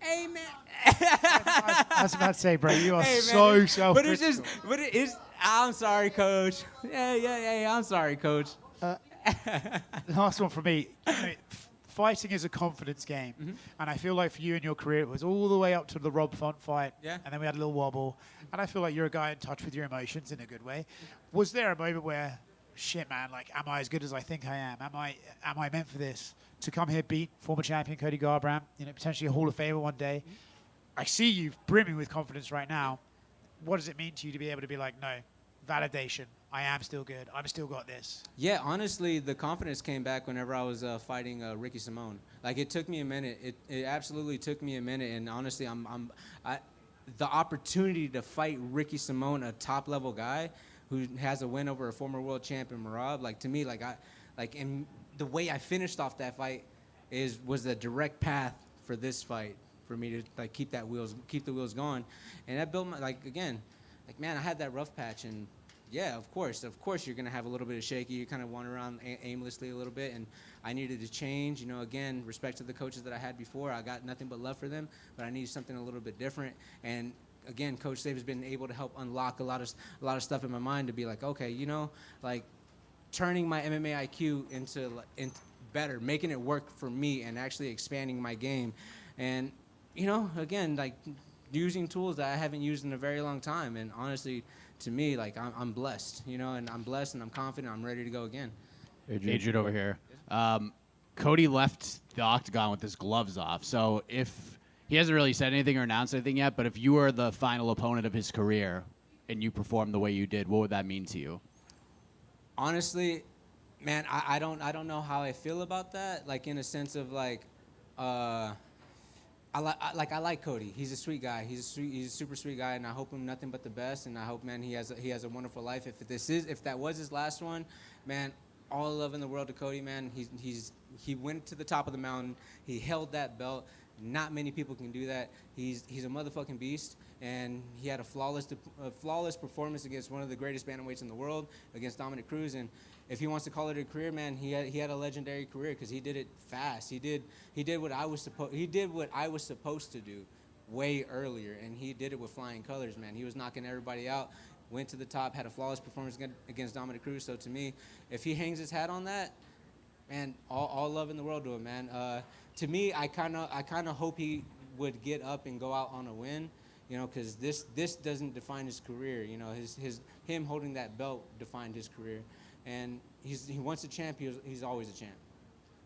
Hey, man. I was about to say, bro, you are so self-critical. But it is, I'm sorry, coach. Yeah, I'm sorry, coach. Last one from me. Fighting is a confidence game, and I feel like for you in your career, it was all the way up to the Rob Font fight, and then we had a little wobble, and I feel like you're a guy in touch with your emotions in a good way. Was there a moment where, shit, man, like, am I as good as I think I am? Am I meant for this? To come here, beat former champion Cody Garbrandt, you know, potentially a Hall of Famer one day. I see you brimming with confidence right now. What does it mean to you to be able to be like, no, validation, I am still good, I've still got this? Yeah, honestly, the confidence came back whenever I was fighting Ricky Simone. Like, it took me a minute. It absolutely took me a minute, and honestly, the opportunity to fight Ricky Simone, a top-level guy who has a win over a former world champion, Merab, like, to me, and the way I finished off that fight was the direct path for this fight, for me to like keep the wheels going, and that built my, like, again, like, man, I had that rough patch, and yeah, of course you're gonna have a little bit of shaky. You kind of wander around aimlessly a little bit, and I needed to change. You know, again, respect to the coaches that I had before. I got nothing but love for them, but I needed something a little bit different. And again, Coach Dave has been able to help unlock a lot of stuff in my mind to be like, okay, you know, like turning my MMA IQ into better, making it work for me, and actually expanding my game. And you know, again, like using tools that I haven't used in a very long time. And honestly, to me, like I'm blessed, you know, and I'm blessed and I'm confident. I'm ready to go again. Adrian over here. Cody left the octagon with his gloves off. So if he hasn't really said anything or announced anything yet, but if you were the final opponent of his career and you performed the way you did, what would that mean to you? Honestly, man, I don't know how I feel about that. Like in a sense of like, I like Cody. He's a sweet guy. He's a super sweet guy, and I hope him nothing but the best. And I hope, man, he has a wonderful life. If that was his last one, man, all the love in the world to Cody, man. He went to the top of the mountain. He held that belt. Not many people can do that. He's a motherfucking beast, and he had a flawless performance against one of the greatest bantamweights in the world, against Dominic Cruz. And if he wants to call it a career, man, he had a legendary career because he did it fast. He did what I was supposed to do way earlier, and he did it with flying colors, man. He was knocking everybody out, went to the top, had a flawless performance against Dominic Cruz. So to me, if he hangs his hat on that, man, all love in the world to him, man. To me, I kind of hope he would get up and go out on a win, you know, because this doesn't define his career. You know, him holding that belt defined his career, and he once a champ, he's always a champ.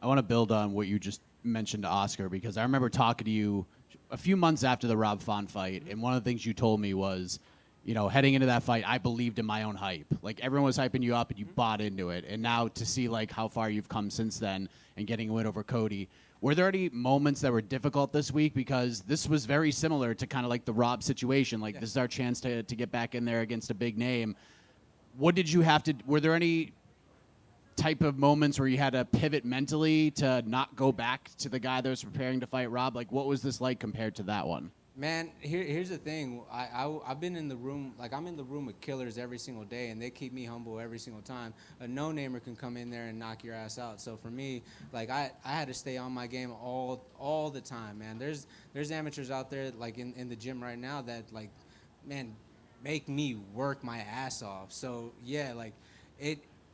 I want to build on what you just mentioned to Oscar, because I remember talking to you a few months after the Rob Font fight, and one of the things you told me was, you know, heading into that fight, I believed in my own hype. Like, everyone was hyping you up, and you bought into it. And now to see, like, how far you've come since then and getting a win over Cody, were there any moments that were difficult this week? Because this was very similar to kind of like the Rob situation. Like, this is our chance to get back in there against a big name. What did you have to – were there any type of moments where you had to pivot mentally to not go back to the guy that was preparing to fight Rob? Like, what was this like compared to that one? Man, here's the thing. I've been in the room, like I'm in the room with killers every single day, and they keep me humble every single time. A no-namer can come in there and knock your ass out. So for me, like I had to stay on my game all the time, man. There's amateurs out there, like in the gym right now, that like, man, make me work my ass off. So yeah, like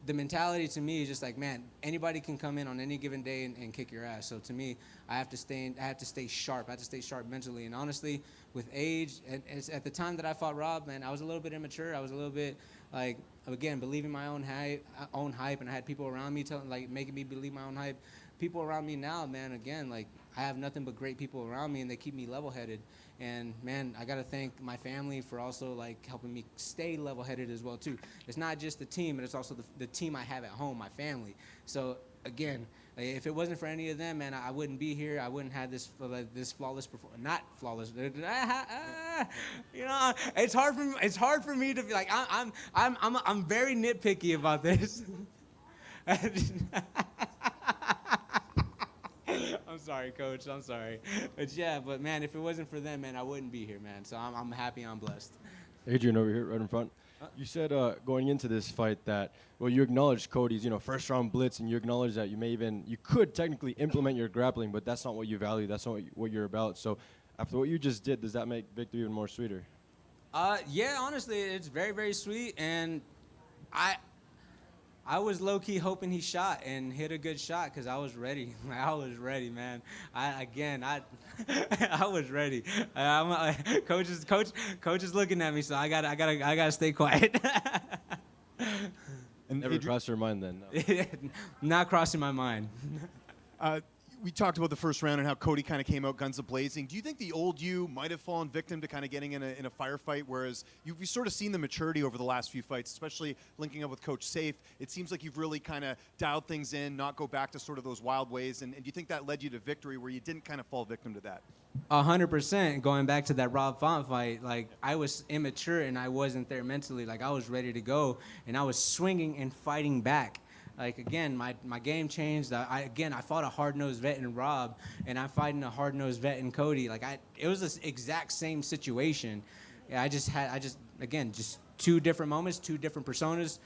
the mentality to me is just like, man, anybody can come in on any given day and kick your ass. So to me, I have to stay sharp. I have to stay sharp mentally. And honestly, with age, at the time that I fought Rob, man, I was a little bit immature. I was a little bit like, again, believing my own hype, and I had people around me making me believe my own hype. People around me now, man, again, like I have nothing but great people around me, and they keep me level-headed. And man, I gotta thank my family for also like helping me stay level-headed as well too. It's not just the team, but it's also the team I have at home, my family. So again, like, if it wasn't for any of them, man, I wouldn't be here. I wouldn't have this flawless performance. Not flawless. You know, it's hard for me to be like I'm very nitpicky about this. I'm sorry, Coach. I'm sorry. But yeah, but man, if it wasn't for them, man, I wouldn't be here, man. So I'm happy, I'm blessed. Adrian over here, right in front. You said going into this fight that, well, you acknowledged Cody's, first round blitz, and you acknowledged that you could technically implement your grappling, but that's not what you value. That's not what you're about. So after what you just did, does that make victory even more sweeter? Yeah, honestly, it's very, very sweet, and I was low-key hoping he shot and hit a good shot because I was ready. I was ready, man. I was ready. Coach is looking at me, so I gotta stay quiet. And never crossed your mind then? No. Not crossing my mind. We talked about the first round and how Cody kind of came out guns a-blazing. Do you think the old you might have fallen victim to kind of getting in a firefight, whereas you've sort of seen the maturity over the last few fights, especially linking up with Coach Safe? It seems like you've really kind of dialed things in, not go back to sort of those wild ways. And do you think that led you to victory where you didn't kind of fall victim to that? 100%. Going back to that Rob Font fight, like I was immature and I wasn't there mentally. Like I was ready to go and I was swinging and fighting back. Like, again, my game changed. I fought a hard-nosed vet in Rob, and I'm fighting a hard-nosed vet in Cody. Like, it was the exact same situation. Yeah, I just two different moments, two different personas,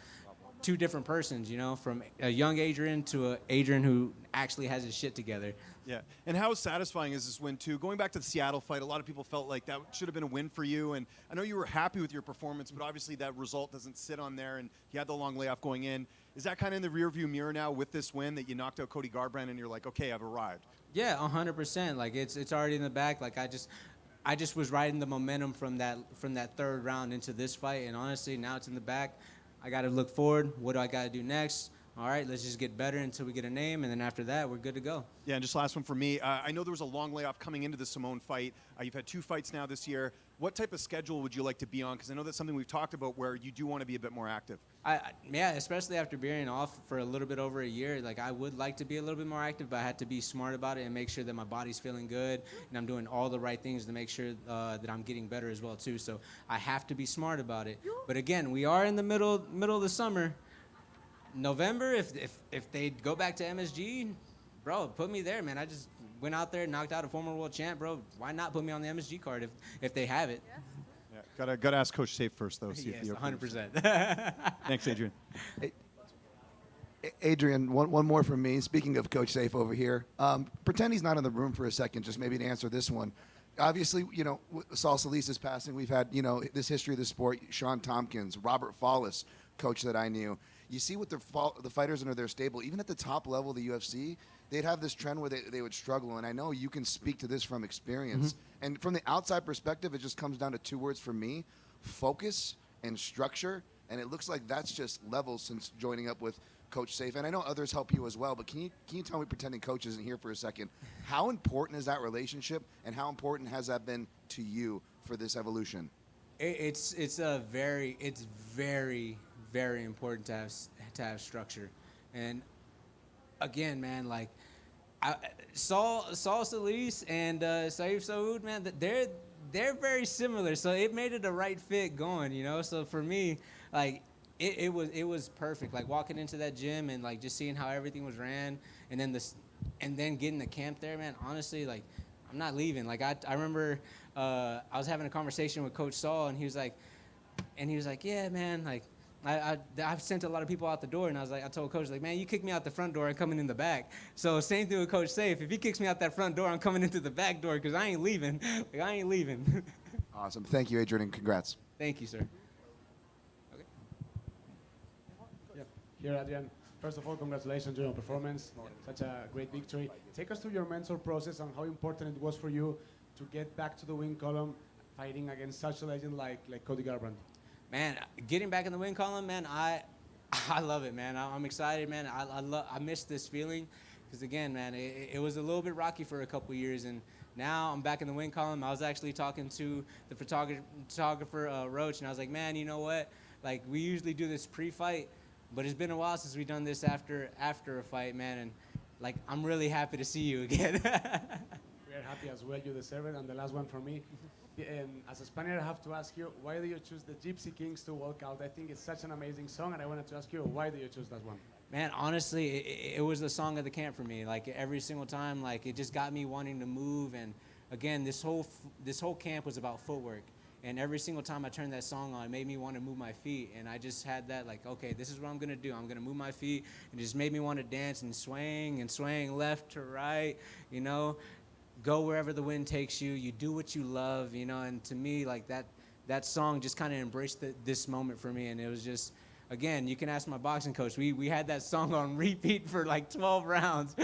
two different persons, you know, from a young Adrian to a Adrian who actually has his shit together. Yeah, and how satisfying is this win, too? Going back to the Seattle fight, a lot of people felt like that should have been a win for you, and I know you were happy with your performance, but obviously that result doesn't sit on there, and you had the long layoff going in. Is that kind of in the rearview mirror now with this win that you knocked out Cody Garbrandt and you're like, okay, I've arrived? Yeah, 100%. Like it's already in the back. Like I just was riding the momentum from that third round into this fight, and honestly, now it's in the back. I got to look forward. What do I got to do next? All right, let's just get better until we get a name, and then after that, we're good to go. Yeah, and just last one for me. I know there was a long layoff coming into the Simone fight. You've had 2 fights now this year. What type of schedule would you like to be on? Because I know that's something we've talked about where you do want to be a bit more active. Yeah, especially after being off for a little bit over a year. Like, I would like to be a little bit more active, but I had to be smart about it and make sure that my body's feeling good and I'm doing all the right things to make sure that I'm getting better as well, too. So I have to be smart about it. But again, we are in the middle of the summer. November, if they go back to MSG, bro, put me there, man. I just went out there, knocked out a former world champ, bro. Why not put me on the MSG card if they have it? Yeah, gotta ask Coach Safe first, though. See Yes, if he approves. 100%. Thanks, Adrian. Adrian, one more from me. Speaking of Coach Safe over here, pretend he's not in the room for a second, just maybe to answer this one. Obviously, you know, Saul Solis's passing, we've had, you know, this history of the sport, Sean Tompkins, Robert Follis, coach that I knew. You see what the fighters under their stable, even at the top level of the UFC, they'd have this trend where they would struggle. And I know you can speak to this from experience. And from the outside perspective, it just comes down to 2 words for me: focus and structure. And it looks like that's just levels since joining up with Coach Safe. And I know others help you as well, but can you tell me, pretending Coach isn't here for a second, how important is that relationship and how important has that been to you for this evolution? It's very important to have structure. And again, man, like Saul Solis and Saif Saud, man, they're very similar. So it made it a right fit going, you know. So for me, like it was perfect. Like walking into that gym and like just seeing how everything was ran, and then getting the camp there, man. Honestly, like I'm not leaving. Like I remember I was having a conversation with Coach Saul, and he was like, yeah, man, like. I've sent a lot of people out the door, and I told Coach, like, man, you kick me out the front door, I'm coming in the back. So same thing with Coach Safe. If he kicks me out that front door, I'm coming into the back door because I ain't leaving. Like, I ain't leaving. Awesome. Thank you, Adrian, and congrats. Thank you, sir. Yeah. Here, Adrian. First of all, congratulations on your performance. Such a great victory. Take us through your mental process and how important it was for you to get back to the win column, fighting against such a legend like Cody Garbrandt. Man, getting back in the win column, man, I love it, man. I'm excited, man. I miss this feeling because, again, man, it was a little bit rocky for a couple years, and now I'm back in the win column. I was actually talking to the photographer, Roach, and I was like, man, you know what? Like, we usually do this pre-fight, but it's been a while since we've done this after a fight, man, and, like, I'm really happy to see you again. We are happy as well. You deserve it. And the last one for me. As a Spaniard, I have to ask you, why do you choose the Gypsy Kings to walk out? I think it's such an amazing song, and I wanted to ask you, why do you choose that one? Man, honestly, it was the song of the camp for me. Like, every single time, like, it just got me wanting to move. And again, this whole camp was about footwork. And every single time I turned that song on, it made me want to move my feet. And I just had that, like, okay, this is what I'm going to do. I'm going to move my feet. And it just made me want to dance and swaying left to right, you know. Go wherever the wind takes you. You do what you love, you know. And to me, like that song just kind of embraced this moment for me. And it was just, again, you can ask my boxing coach. We had that song on repeat for like 12 rounds,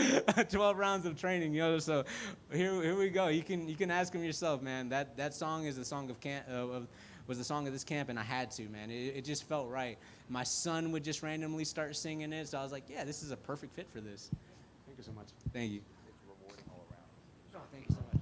12 rounds of training, you know. So here we go. You can ask him yourself, man. That song is the song of camp. Was the song of this camp, and I had to, man. It just felt right. My son would just randomly start singing it, so I was like, yeah, this is a perfect fit for this. Thank you so much. Thank you. Oh, thank you so much.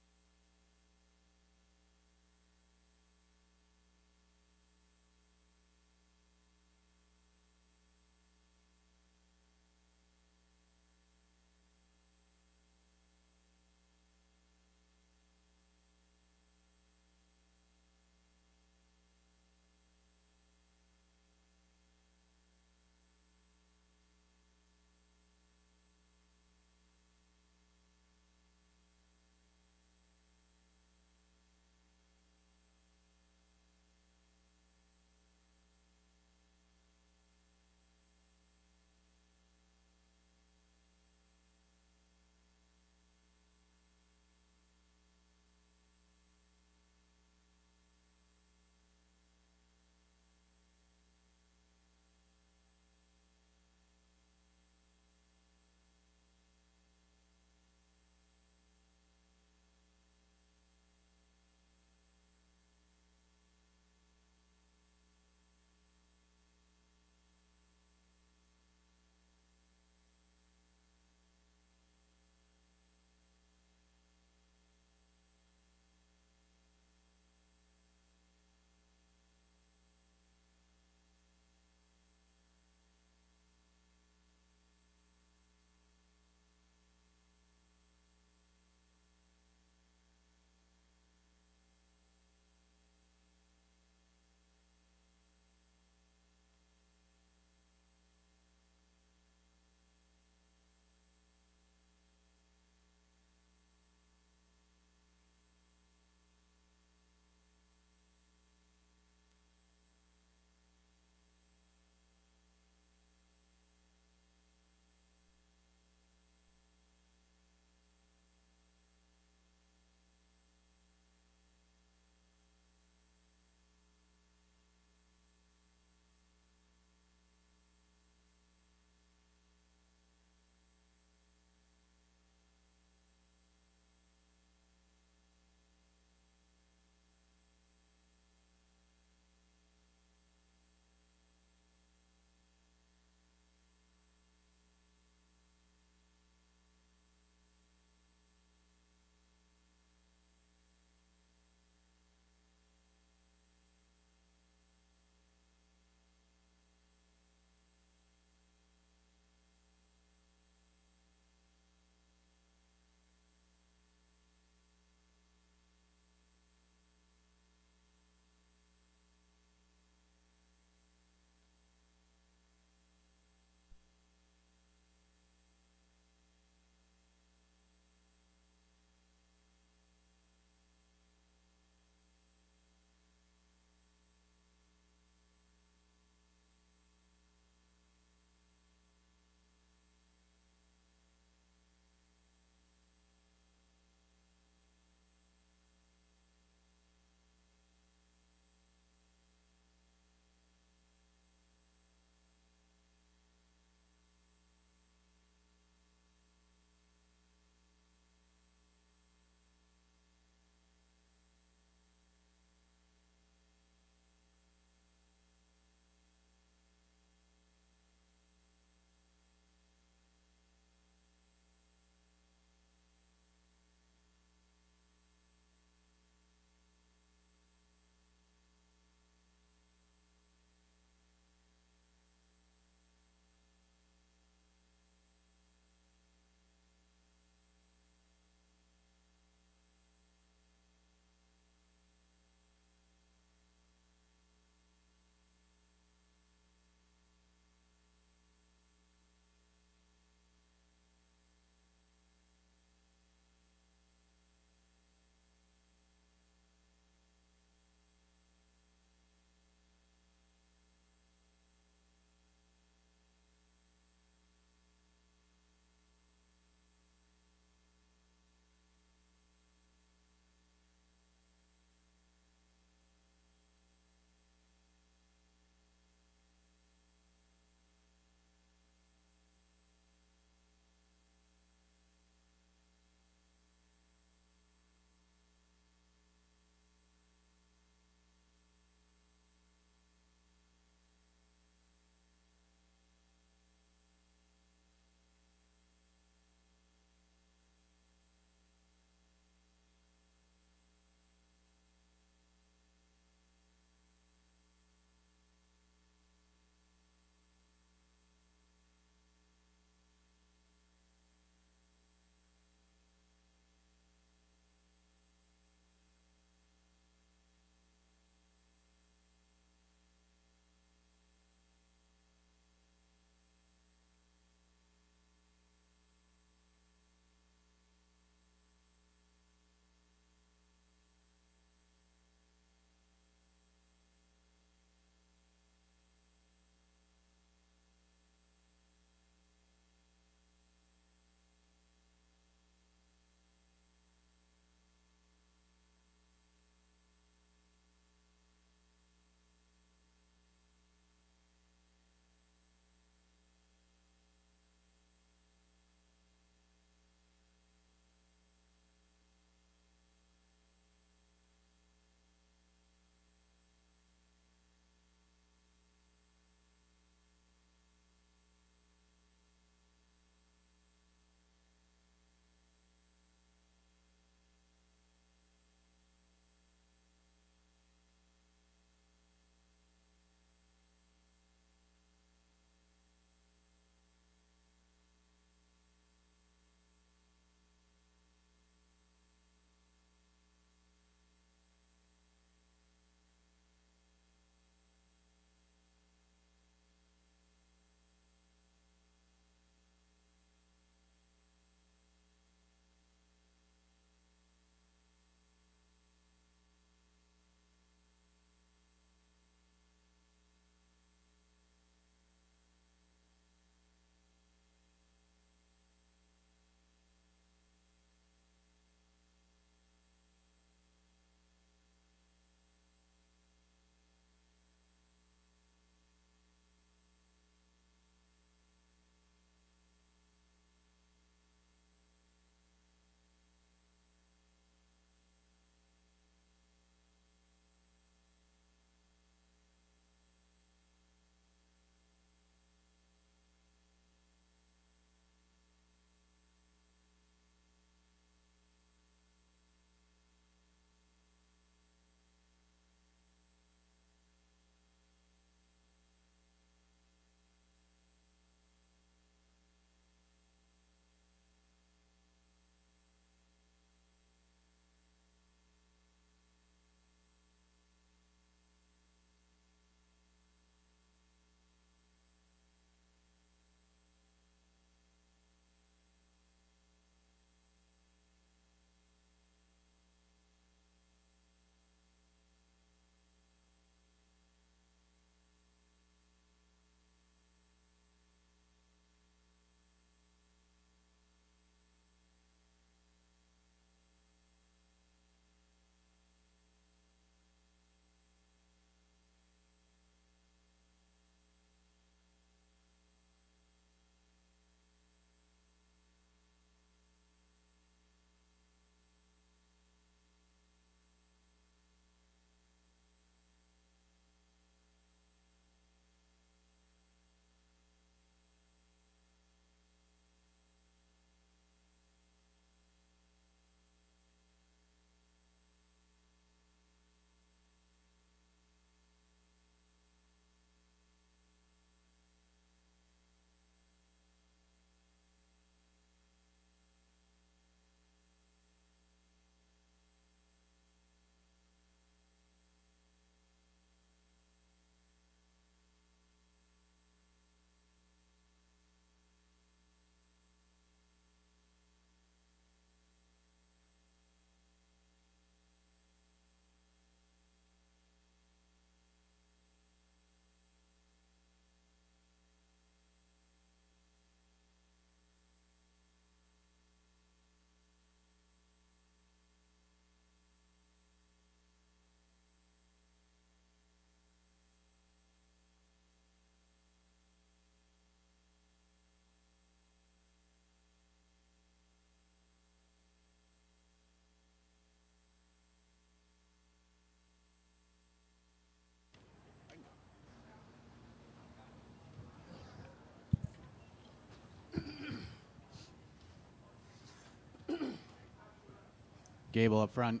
Gable up front.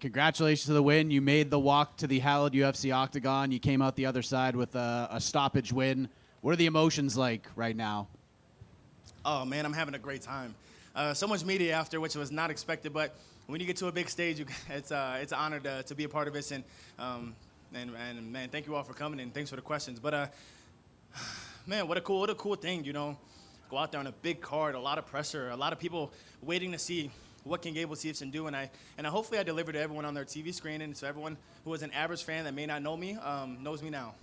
Congratulations to the win. You made the walk to the hallowed UFC octagon. You came out the other side with a stoppage win. What are the emotions like right now? Oh man, I'm having a great time. So much media after, which was not expected, but when you get to a big stage, it's an honor to be a part of this. And man, thank you all for coming and thanks for the questions. But man, what a cool thing, you know. Go out there on a big card, a lot of pressure, a lot of people waiting to see what can Gable Stevenson do, and I hopefully I deliver to everyone on their TV screen, and so everyone who was an average fan that may not know me knows me now.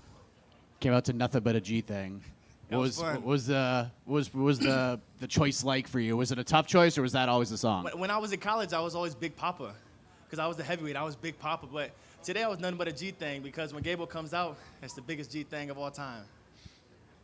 Came out to nothing but a G thing. What was the choice like for you? Was it a tough choice, or was that always the song? When I was in college, I was always Big Papa, because I was the heavyweight. I was Big Papa, but today I was nothing but a G thing, because when Gable comes out, it's the biggest G thing of all time.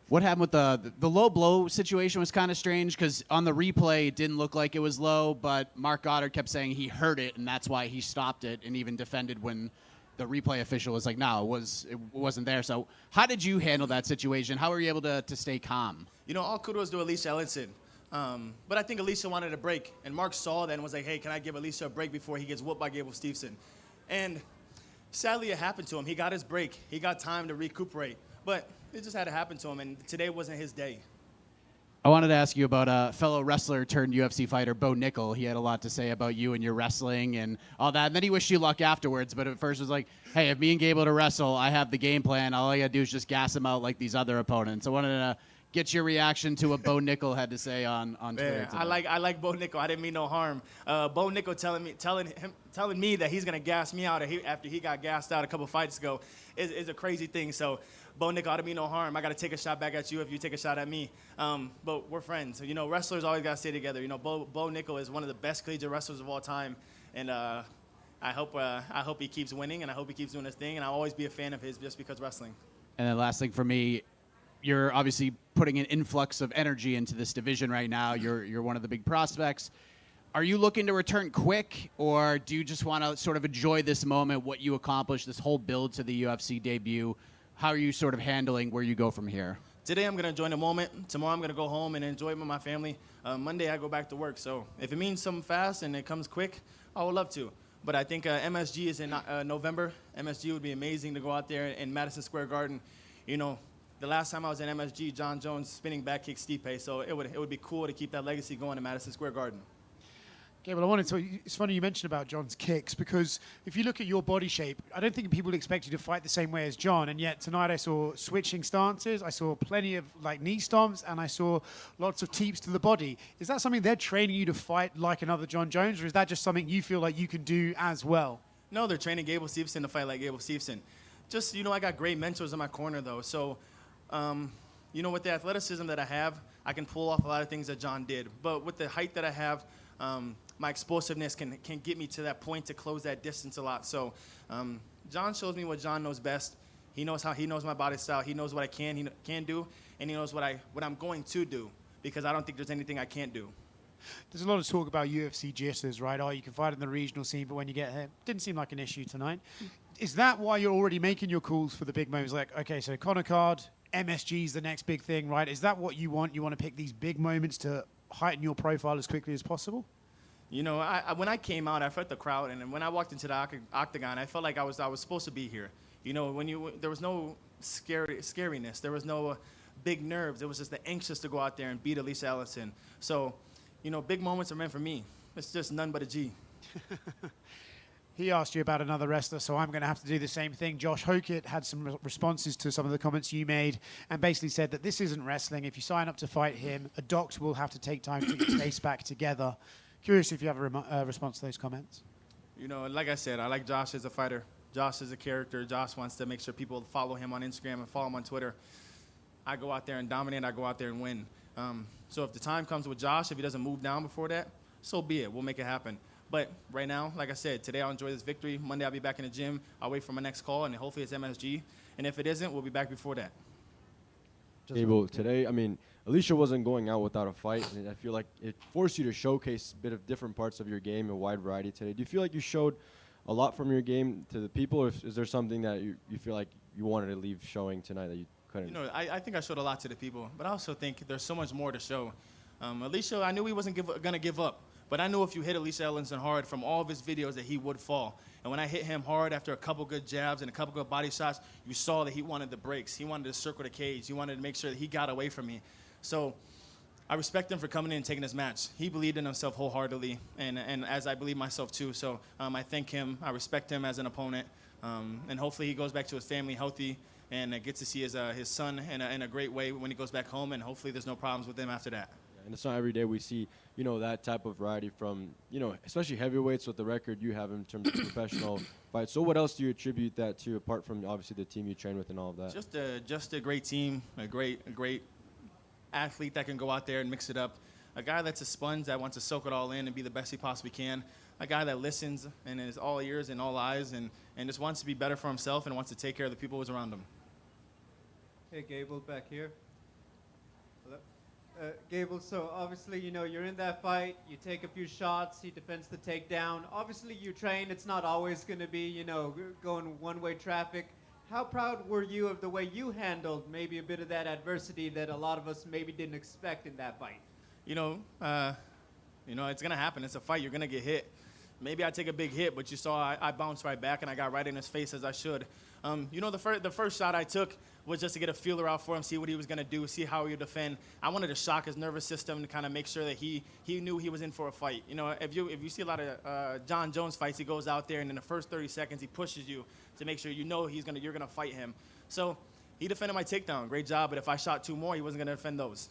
What happened with the low blow situation was kind of strange, because on the replay it didn't look like it was low, but Mark Goddard kept saying he heard it and that's why he stopped it, and even defended when the replay official was like, no, it wasn't there. So how did you handle that situation? How were you able to stay calm? You know, all kudos to Alicia Ellison. But I think Alicia wanted a break, and Mark saw that and was like, hey, can I give Alicia a break before he gets whooped by Gable Stevenson? And sadly, it happened to him. He got his break. He got time to recuperate. But it just had to happen to him, and today wasn't his day. I wanted to ask you about fellow wrestler turned UFC fighter, Bo Nickel. He had a lot to say about you and your wrestling and all that. And then he wished you luck afterwards, but at first it was like, hey, if me and Gable to wrestle, I have the game plan. All I got to do is just gas him out like these other opponents. I wanted to get your reaction to what Bo Nickel had to say on Twitter today. I like Bo Nickel. I didn't mean no harm. Bo Nickel telling me that he's going to gas me out after he got gassed out a couple fights ago is a crazy thing. So Bo Nickel, I didn't mean no harm. I got to take a shot back at you if you take a shot at me. But we're friends. You know, wrestlers always got to stay together. You know, Bo Nickel is one of the best collegiate wrestlers of all time. And I hope he keeps winning, and I hope he keeps doing his thing. And I'll always be a fan of his just because wrestling. And then last thing for me, you're obviously putting an influx of energy into this division right now. You're one of the big prospects. Are you looking to return quick, or do you just want to sort of enjoy this moment, what you accomplished, this whole build to the UFC debut? How are you sort of handling where you go from here? Today I'm going to enjoy the moment. Tomorrow I'm going to go home and enjoy it with my family. Monday I go back to work. So if it means something fast and it comes quick, I would love to. But I think MSG is in November. MSG would be amazing to go out there in Madison Square Garden. You know, the last time I was in MSG, John Jones spinning back kick Stipe. So it would be cool to keep that legacy going in Madison Square Garden. Okay, well, I wanted to. It's funny you mentioned about John's kicks, because if you look at your body shape, I don't think people expect you to fight the same way as John. And yet tonight I saw switching stances, I saw plenty of knee stomps, and I saw lots of teeps to the body. Is that something they're training you to fight like another John Jones, or is that just something you feel like you can do as well? No, they're training Gable Stevenson to fight like Gable Stevenson. Just, you know, I got great mentors in my corner though. So, you know, with the athleticism that I have, I can pull off a lot of things that John did. But with the height that I have, my explosiveness can get me to that point to close that distance a lot. So John shows me what John knows best. He knows my body style. He knows what I can do, and he knows what I'm going to do, because I don't think there's anything I can't do. There's a lot of talk about UFC jitters, right? Oh, you can fight in the regional scene, but when you get here, didn't seem like an issue tonight. Is that why you're already making your calls for the big moments? Like, okay, so Conor card, MSG's the next big thing, right? Is that what you want? You want to pick these big moments to heighten your profile as quickly as possible? You know, when I came out, I felt the crowd, and when I walked into the octagon, I felt like I was supposed to be here. You know, there was no scariness, there was no big nerves. It was just the anxious to go out there and beat Alicia Ellison. So, you know, big moments are meant for me. It's just none but a G. He asked you about another wrestler, so I'm going to have to do the same thing. Josh Hokett had some responses to some of the comments you made, and basically said that this isn't wrestling. If you sign up to fight him, a doctor will have to take time to get your face back together. Curious if you have a response to those comments. You know, like I said, I like Josh as a fighter. Josh is a character. Josh wants to make sure people follow him on Instagram and follow him on Twitter. I go out there and dominate. I go out there and win. So if the time comes with Josh, if he doesn't move down before that, so be it. We'll make it happen. But right now, like I said, today I'll enjoy this victory. Monday I'll be back in the gym. I'll wait for my next call, and hopefully it's MSG. And if it isn't, we'll be back before that. Abel, today, I mean, Alicia wasn't going out without a fight, and I feel like it forced you to showcase a bit of different parts of your game, a wide variety today. Do you feel like you showed a lot from your game to the people, or is there something that you feel like you wanted to leave showing tonight that you couldn't? You know, I think I showed a lot to the people, but I also think there's so much more to show. Alicia, I knew he wasn't going to give up, But I knew if you hit Alicia Ellenson hard from all of his videos that he would fall. And when I hit him hard after a couple good jabs and a couple good body shots, you saw that he wanted the breaks. He wanted to circle the cage. He wanted to make sure that he got away from me. So I respect him for coming in and taking this match. He believed in himself wholeheartedly, and as I believe myself too. So I thank him. I respect him as an opponent. And hopefully he goes back to his family healthy and gets to see his son in a great way when he goes back home. And hopefully there's no problems with him after that. And it's not every day we see, that type of variety from, especially heavyweights with the record you have in terms of professional fights. So what else do you attribute that to, apart from obviously the team you train with and all of that? Just a great team, a great athlete that can go out there and mix it up. A guy that's a sponge that wants to soak it all in and be the best he possibly can. A guy that listens and is all ears and all eyes and just wants to be better for himself and wants to take care of the people who's around him. Hey, Gable, back here. Hello. Gable, so obviously, you're in that fight, you take a few shots, he defends the takedown. Obviously, you train, it's not always going to be, going one-way traffic. How proud were you of the way you handled maybe a bit of that adversity that a lot of us maybe didn't expect in that fight? It's going to happen. It's a fight. You're going to get hit. Maybe I take a big hit, but you saw I bounced right back and I got right in his face as I should. The first shot I took was just to get a feeler out for him, see what he was going to do, see how he would defend. I wanted to shock his nervous system to kind of make sure that he knew he was in for a fight. If you see a lot of John Jones fights, he goes out there and in the first 30 seconds he pushes you to make sure you're going to fight him. So he defended my takedown. Great job, but if I shot two more, he wasn't going to defend those.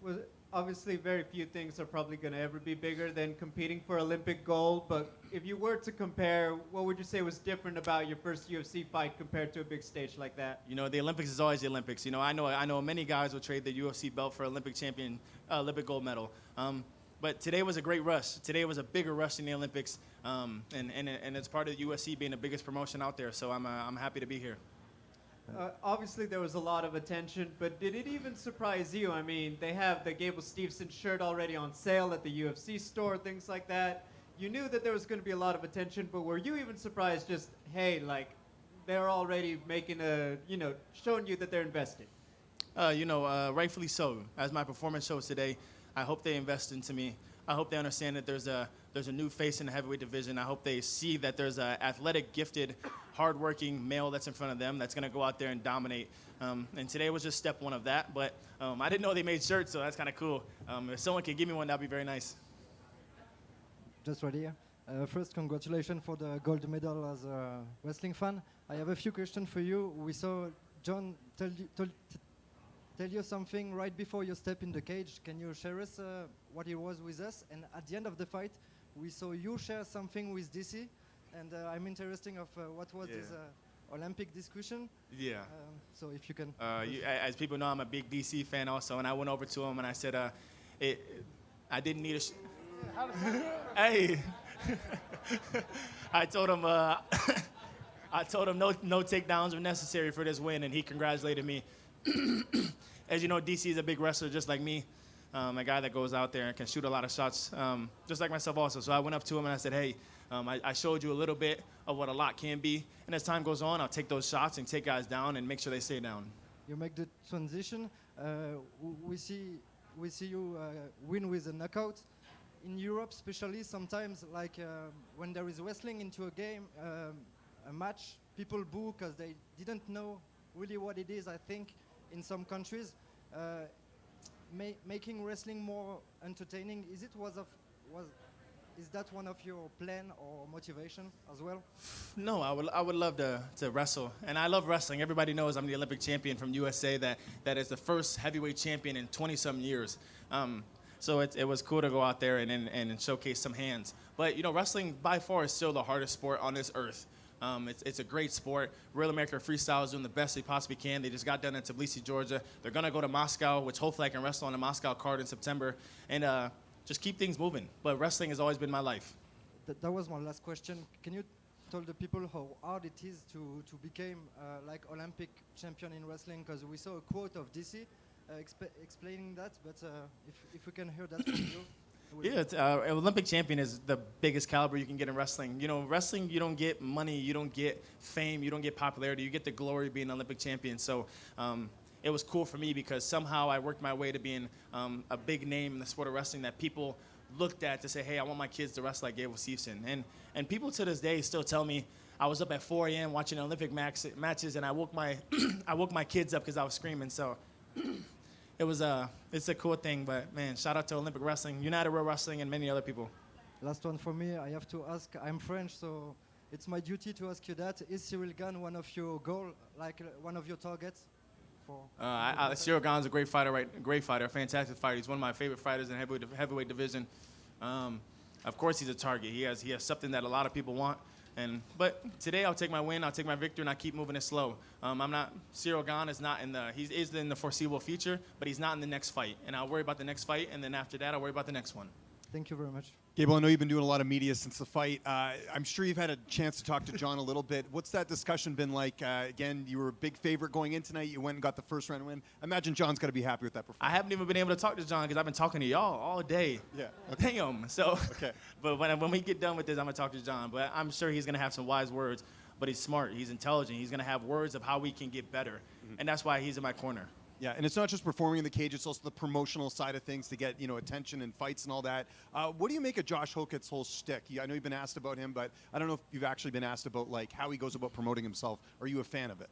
Well, obviously, very few things are probably going to ever be bigger than competing for Olympic gold, but if you were to compare, what would you say was different about your first UFC fight compared to a big stage like that? The Olympics is always the Olympics. I know many guys will trade the UFC belt for Olympic gold medal. But today was a great rush. Today was a bigger rush than the Olympics, and it's part of the UFC being the biggest promotion out there. So I'm happy to be here. Obviously, there was a lot of attention, but did it even surprise you? I mean, they have the Gable Steveson shirt already on sale at the UFC store, things like that. You knew that there was going to be a lot of attention, but were you even surprised just, hey, they're already making showing you that they're invested? Rightfully so. As my performance shows today, I hope they invest into me. I hope they understand that there's a new face in the heavyweight division. I hope they see that there's an athletic, gifted, hardworking male that's in front of them that's going to go out there and dominate. And today was just step one of that. But I didn't know they made shirts, so that's kind of cool. If someone could give me one, that'd be very nice. Just right here. First, congratulations for the gold medal as a wrestling fan. I have a few questions for you. We saw John tell you something right before you step in the cage. Can you share us what it was with us? And at the end of the fight, we saw you share something with DC. And I'm interested of what was this Olympic discussion. Yeah. So if you can. As people know, I'm a big DC fan also, and I went over to him and I said, I didn't need a. Hey. I told him no takedowns were necessary for this win, and he congratulated me. As you know, DC is a big wrestler just like me, a guy that goes out there and can shoot a lot of shots, just like myself also. So I went up to him and I said, hey, I showed you a little bit of what a lot can be, and as time goes on, I'll take those shots and take guys down and make sure they stay down. You make the transition. We see you win with a knockout. In Europe, especially, sometimes, when there is wrestling into a game, a match, people boo because they didn't know really what it is. I think in some countries, making wrestling more entertaining, is that one of your plan or motivation as well? No, I would love to wrestle, and I love wrestling. Everybody knows I'm the Olympic champion from USA. That is the first heavyweight champion in 20-some years. So it was cool to go out there and showcase some hands. But wrestling by far is still the hardest sport on this earth. It's a great sport. Real American Freestyle is doing the best they possibly can. They just got done in Tbilisi, Georgia. They're going to go to Moscow, which hopefully I can wrestle on the Moscow card in September, and just keep things moving. But wrestling has always been my life. That was my last question. Can you tell the people how hard it is to become Olympic champion in wrestling? Because we saw a quote of DC explaining that, but if we can hear that from you. Yeah, Olympic champion is the biggest caliber you can get in wrestling. Wrestling, you don't get money, you don't get fame, you don't get popularity, you get the glory of being an Olympic champion. So it was cool for me because somehow I worked my way to being a big name in the sport of wrestling that people looked at to say, hey, I want my kids to wrestle like Gable Steveson. And people to this day still tell me I was up at 4 a.m. watching Olympic matches, and I woke my I woke my kids up because I was screaming. So it's a cool thing. But man, shout out to Olympic Wrestling, United World Wrestling, and many other people. Last one for me. I have to ask. I'm French, so it's my duty to ask you that. Is Cyril Gane one of your goals, like one of your targets? Cyril Gane's a great fighter, great fighter, fantastic fighter. He's one of my favorite fighters in heavyweight division. Of course, he's a target. He has something that a lot of people want. But today I'll take my win, I'll take my victory, and I keep moving it slow. Cyril Gane is not he is in the foreseeable future, but he's not in the next fight. And I'll worry about the next fight, and then after that, I'll worry about the next one. Thank you very much. Gable, I know you've been doing a lot of media since the fight. I'm sure you've had a chance to talk to John a little bit. What's that discussion been like? Again, you were a big favorite going in tonight. You went and got the first round win. I imagine John's got to be happy with that performance. I haven't even been able to talk to John because I've been talking to y'all all day. Yeah. Okay. Damn. So. Okay. But when we get done with this, I'm gonna talk to John. But I'm sure he's gonna have some wise words. But he's smart. He's intelligent. He's gonna have words of how we can get better, and that's why he's in my corner. Yeah, and it's not just performing in the cage; it's also the promotional side of things to get attention and fights and all that. What do you make of Josh Hokett's whole shtick? I know you've been asked about him, but I don't know if you've actually been asked about like how he goes about promoting himself. Are you a fan of it?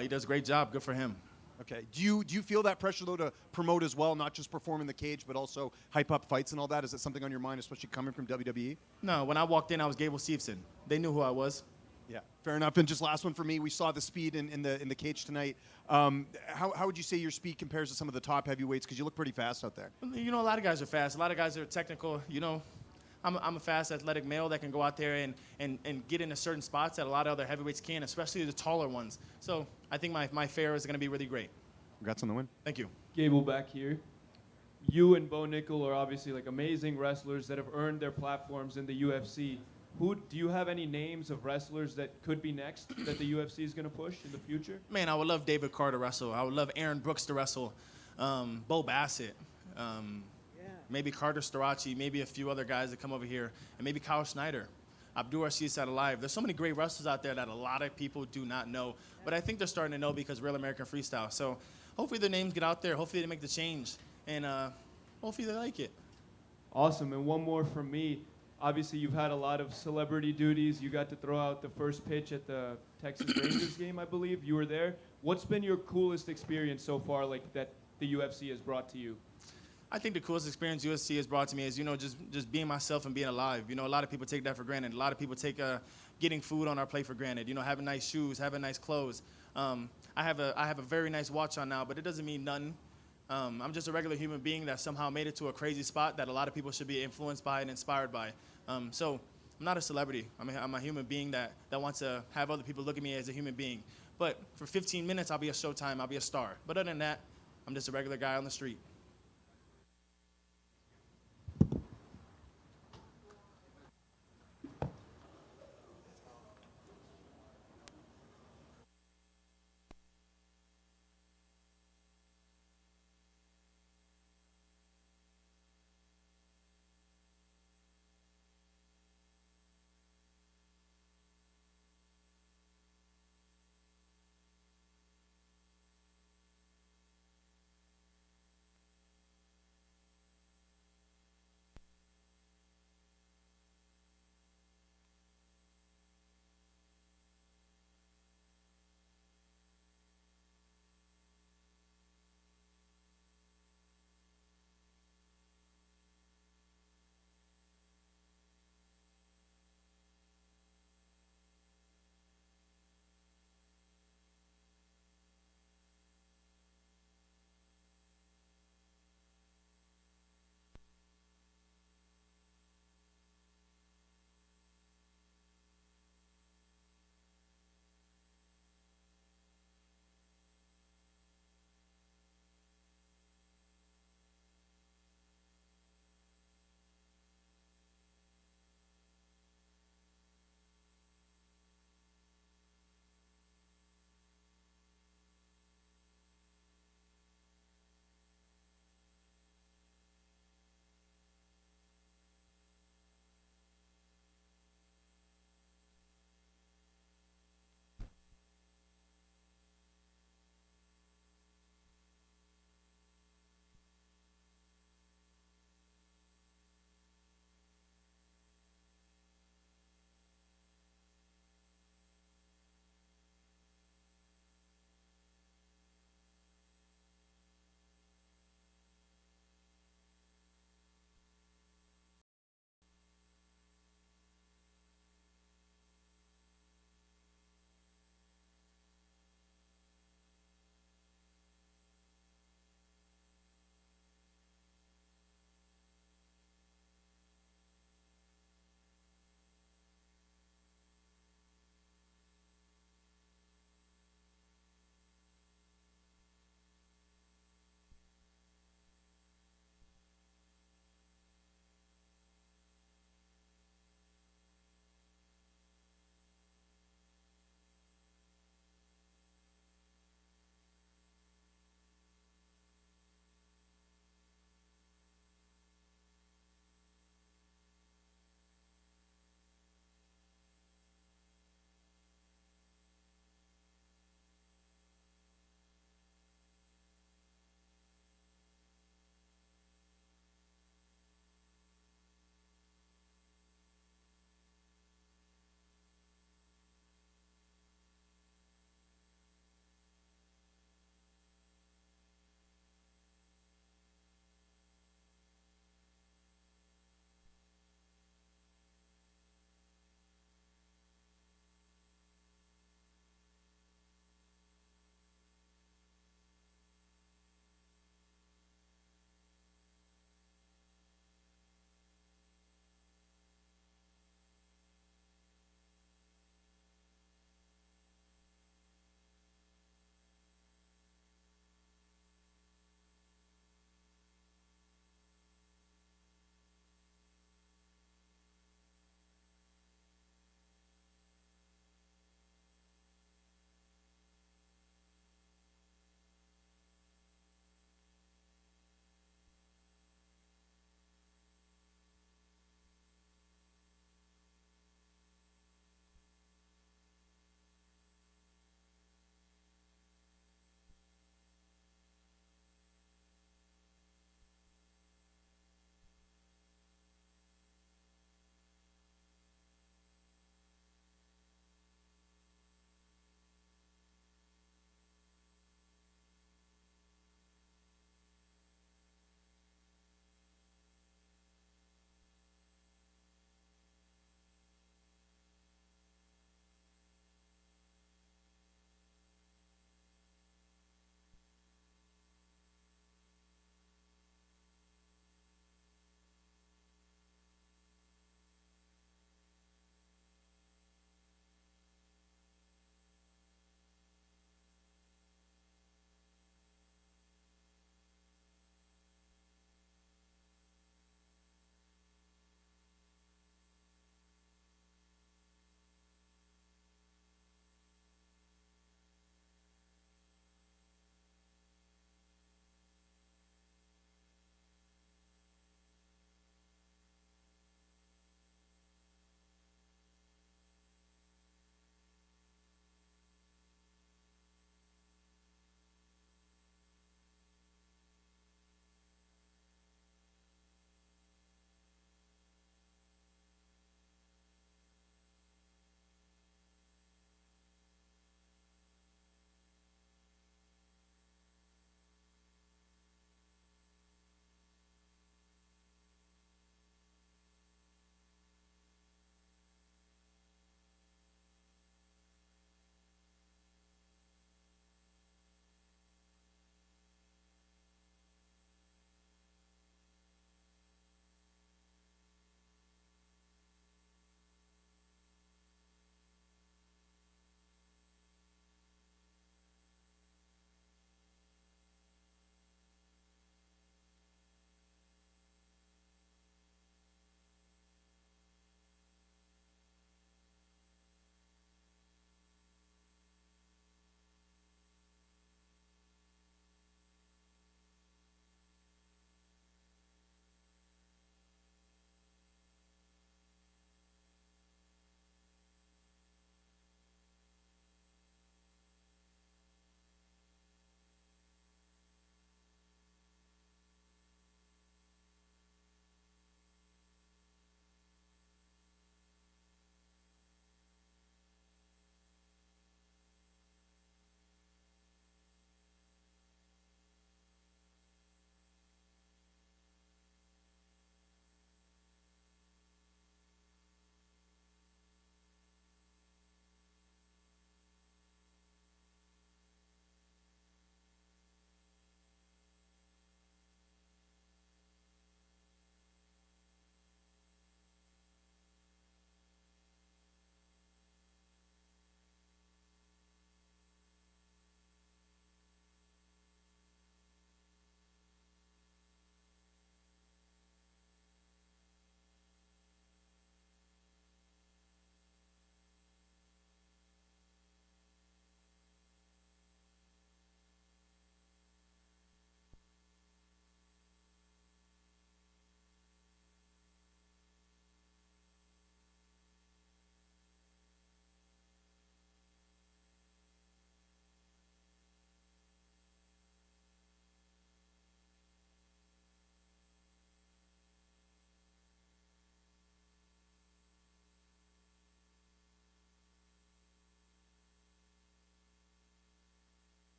He does a great job. Good for him. Okay. Do you feel that pressure though to promote as well, not just perform in the cage, but also hype up fights and all that? Is it something on your mind, especially coming from WWE? No. When I walked in, I was Gable Steveson. They knew who I was. Yeah, fair enough. And just last one for me, we saw the speed in the cage tonight. How would you say your speed compares to some of the top heavyweights? Because you look pretty fast out there. You know, a lot of guys are fast. A lot of guys are technical. You know, I'm a fast, athletic male that can go out there and get into certain spots that a lot of other heavyweights can, especially the taller ones. So I think my fare is going to be really great. Congrats on the win. Thank you. Gable back here. You and Bo Nickel are obviously like amazing wrestlers that have earned their platforms in the UFC. Do you have any names of wrestlers that could be next that the UFC is going to push in the future? Man, I would love David Carr to wrestle. I would love Aaron Brooks to wrestle. Bo Bassett. Maybe Carter Storaci. Maybe a few other guys that come over here. And maybe Kyle Schneider. Abdul Rashid Alive. There's so many great wrestlers out there that a lot of people do not know. But I think they're starting to know because Real American Freestyle. So hopefully their names get out there. Hopefully they make the change. And hopefully they like it. Awesome. And one more from me. Obviously, you've had a lot of celebrity duties. You got to throw out the first pitch at the Texas Rangers game, I believe. You were there. What's been your coolest experience so far, like that the UFC has brought to you? I think the coolest experience UFC has brought to me is, just being myself and being alive. A lot of people take that for granted. A lot of people take getting food on our plate for granted. Having nice shoes, having nice clothes. I have a very nice watch on now, but it doesn't mean nothing. I'm just a regular human being that somehow made it to a crazy spot that a lot of people should be influenced by and inspired by. So I'm not a celebrity. I'm a human being that wants to have other people look at me as a human being. But for 15 minutes, I'll be a Showtime. I'll be a star. But other than that, I'm just a regular guy on the street.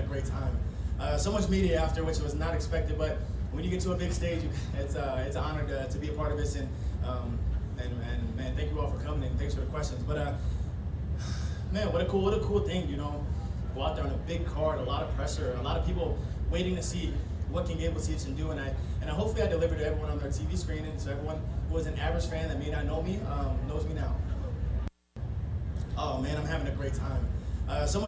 great time. So much media after, which was not expected, but when you get to a big stage, it's an honor to be a part of this, and man, thank you all for coming, and thanks for the questions. But man, what a cool thing, you know, go out there on a big card, a lot of pressure, a lot of people waiting to see what can Gabe Lecic can do, and hopefully I deliver to everyone on their TV screen, and so everyone who is an average fan that may not know me knows me now. Oh man, I'm having a great time. So much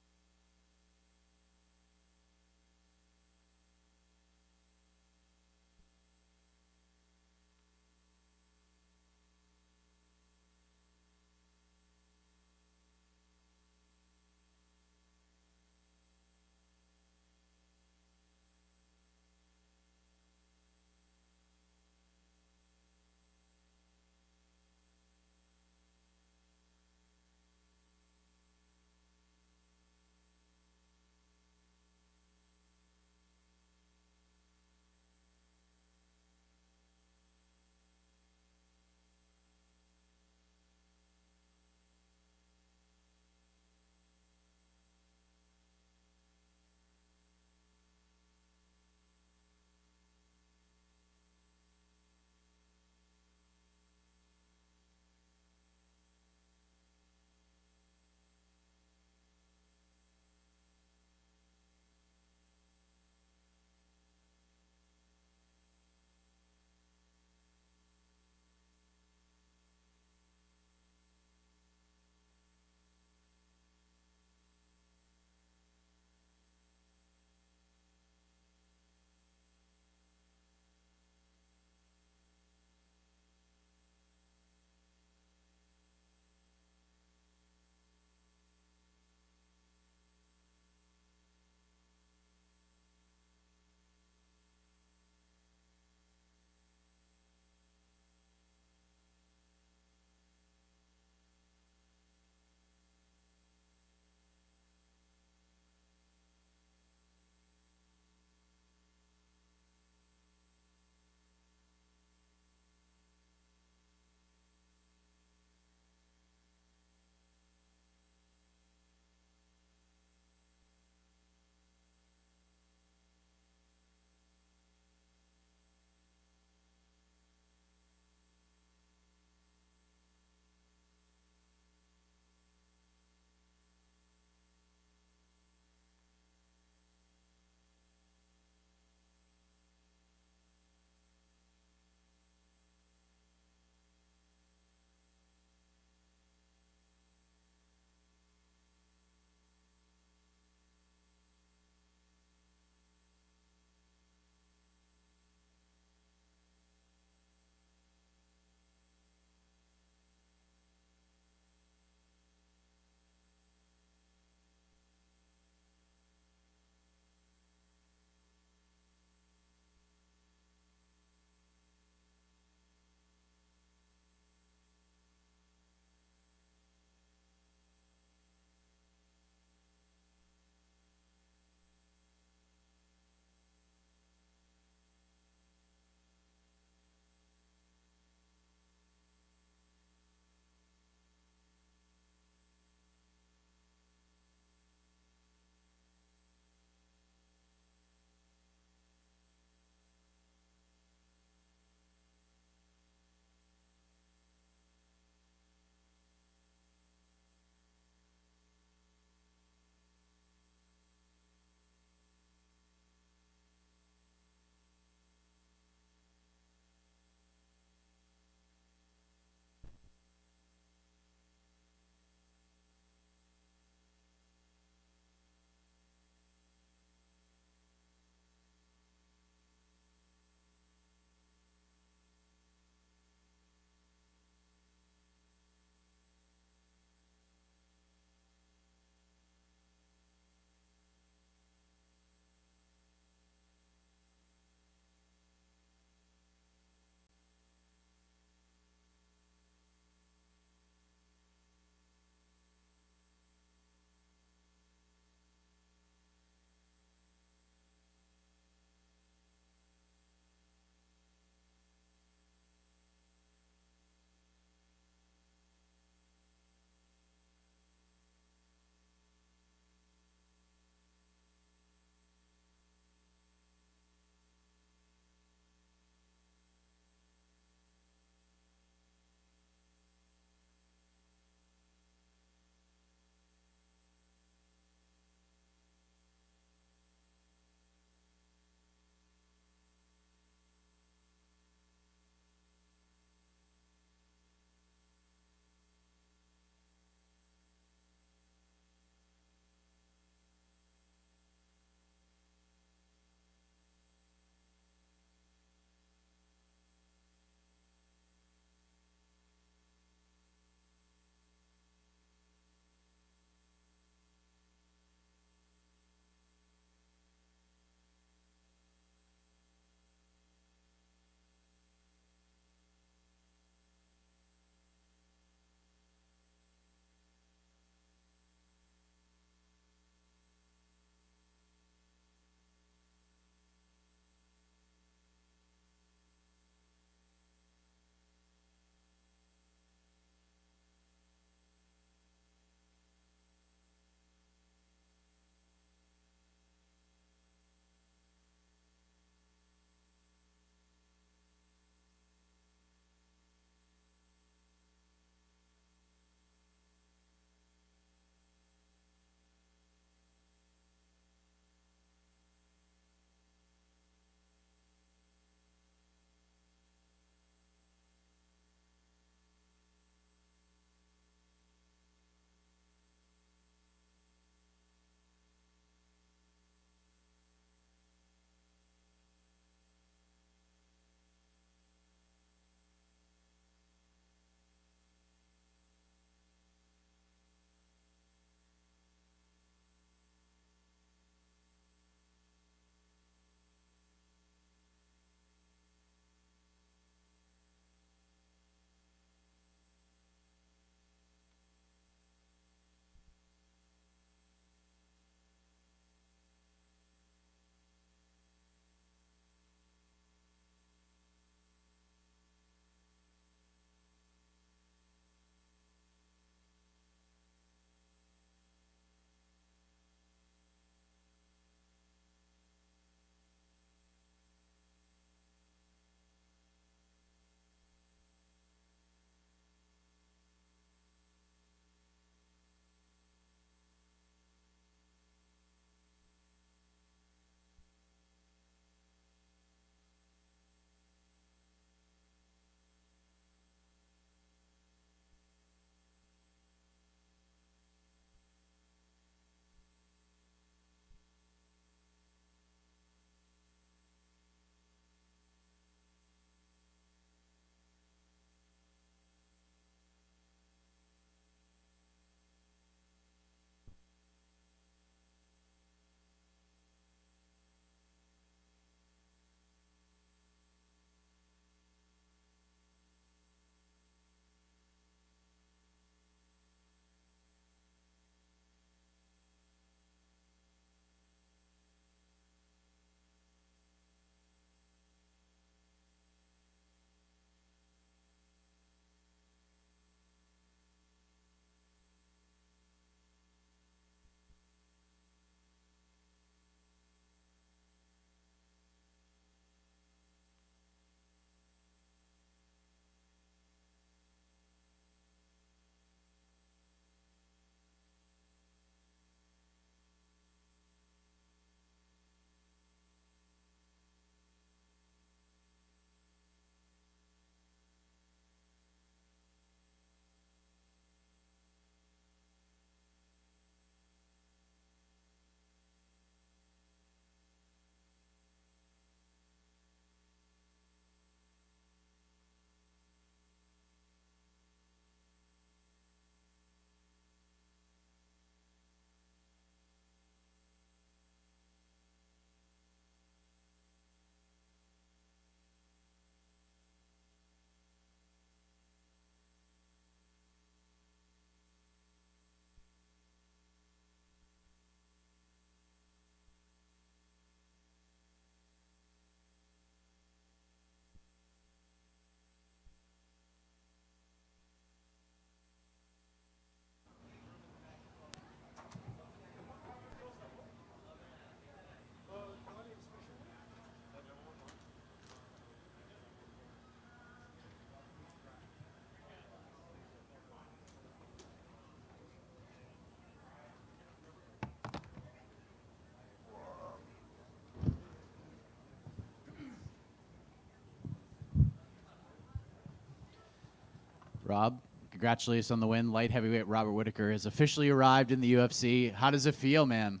Rob, congratulations on the win. Light heavyweight Robert Whittaker has officially arrived in the UFC. How does it feel, man?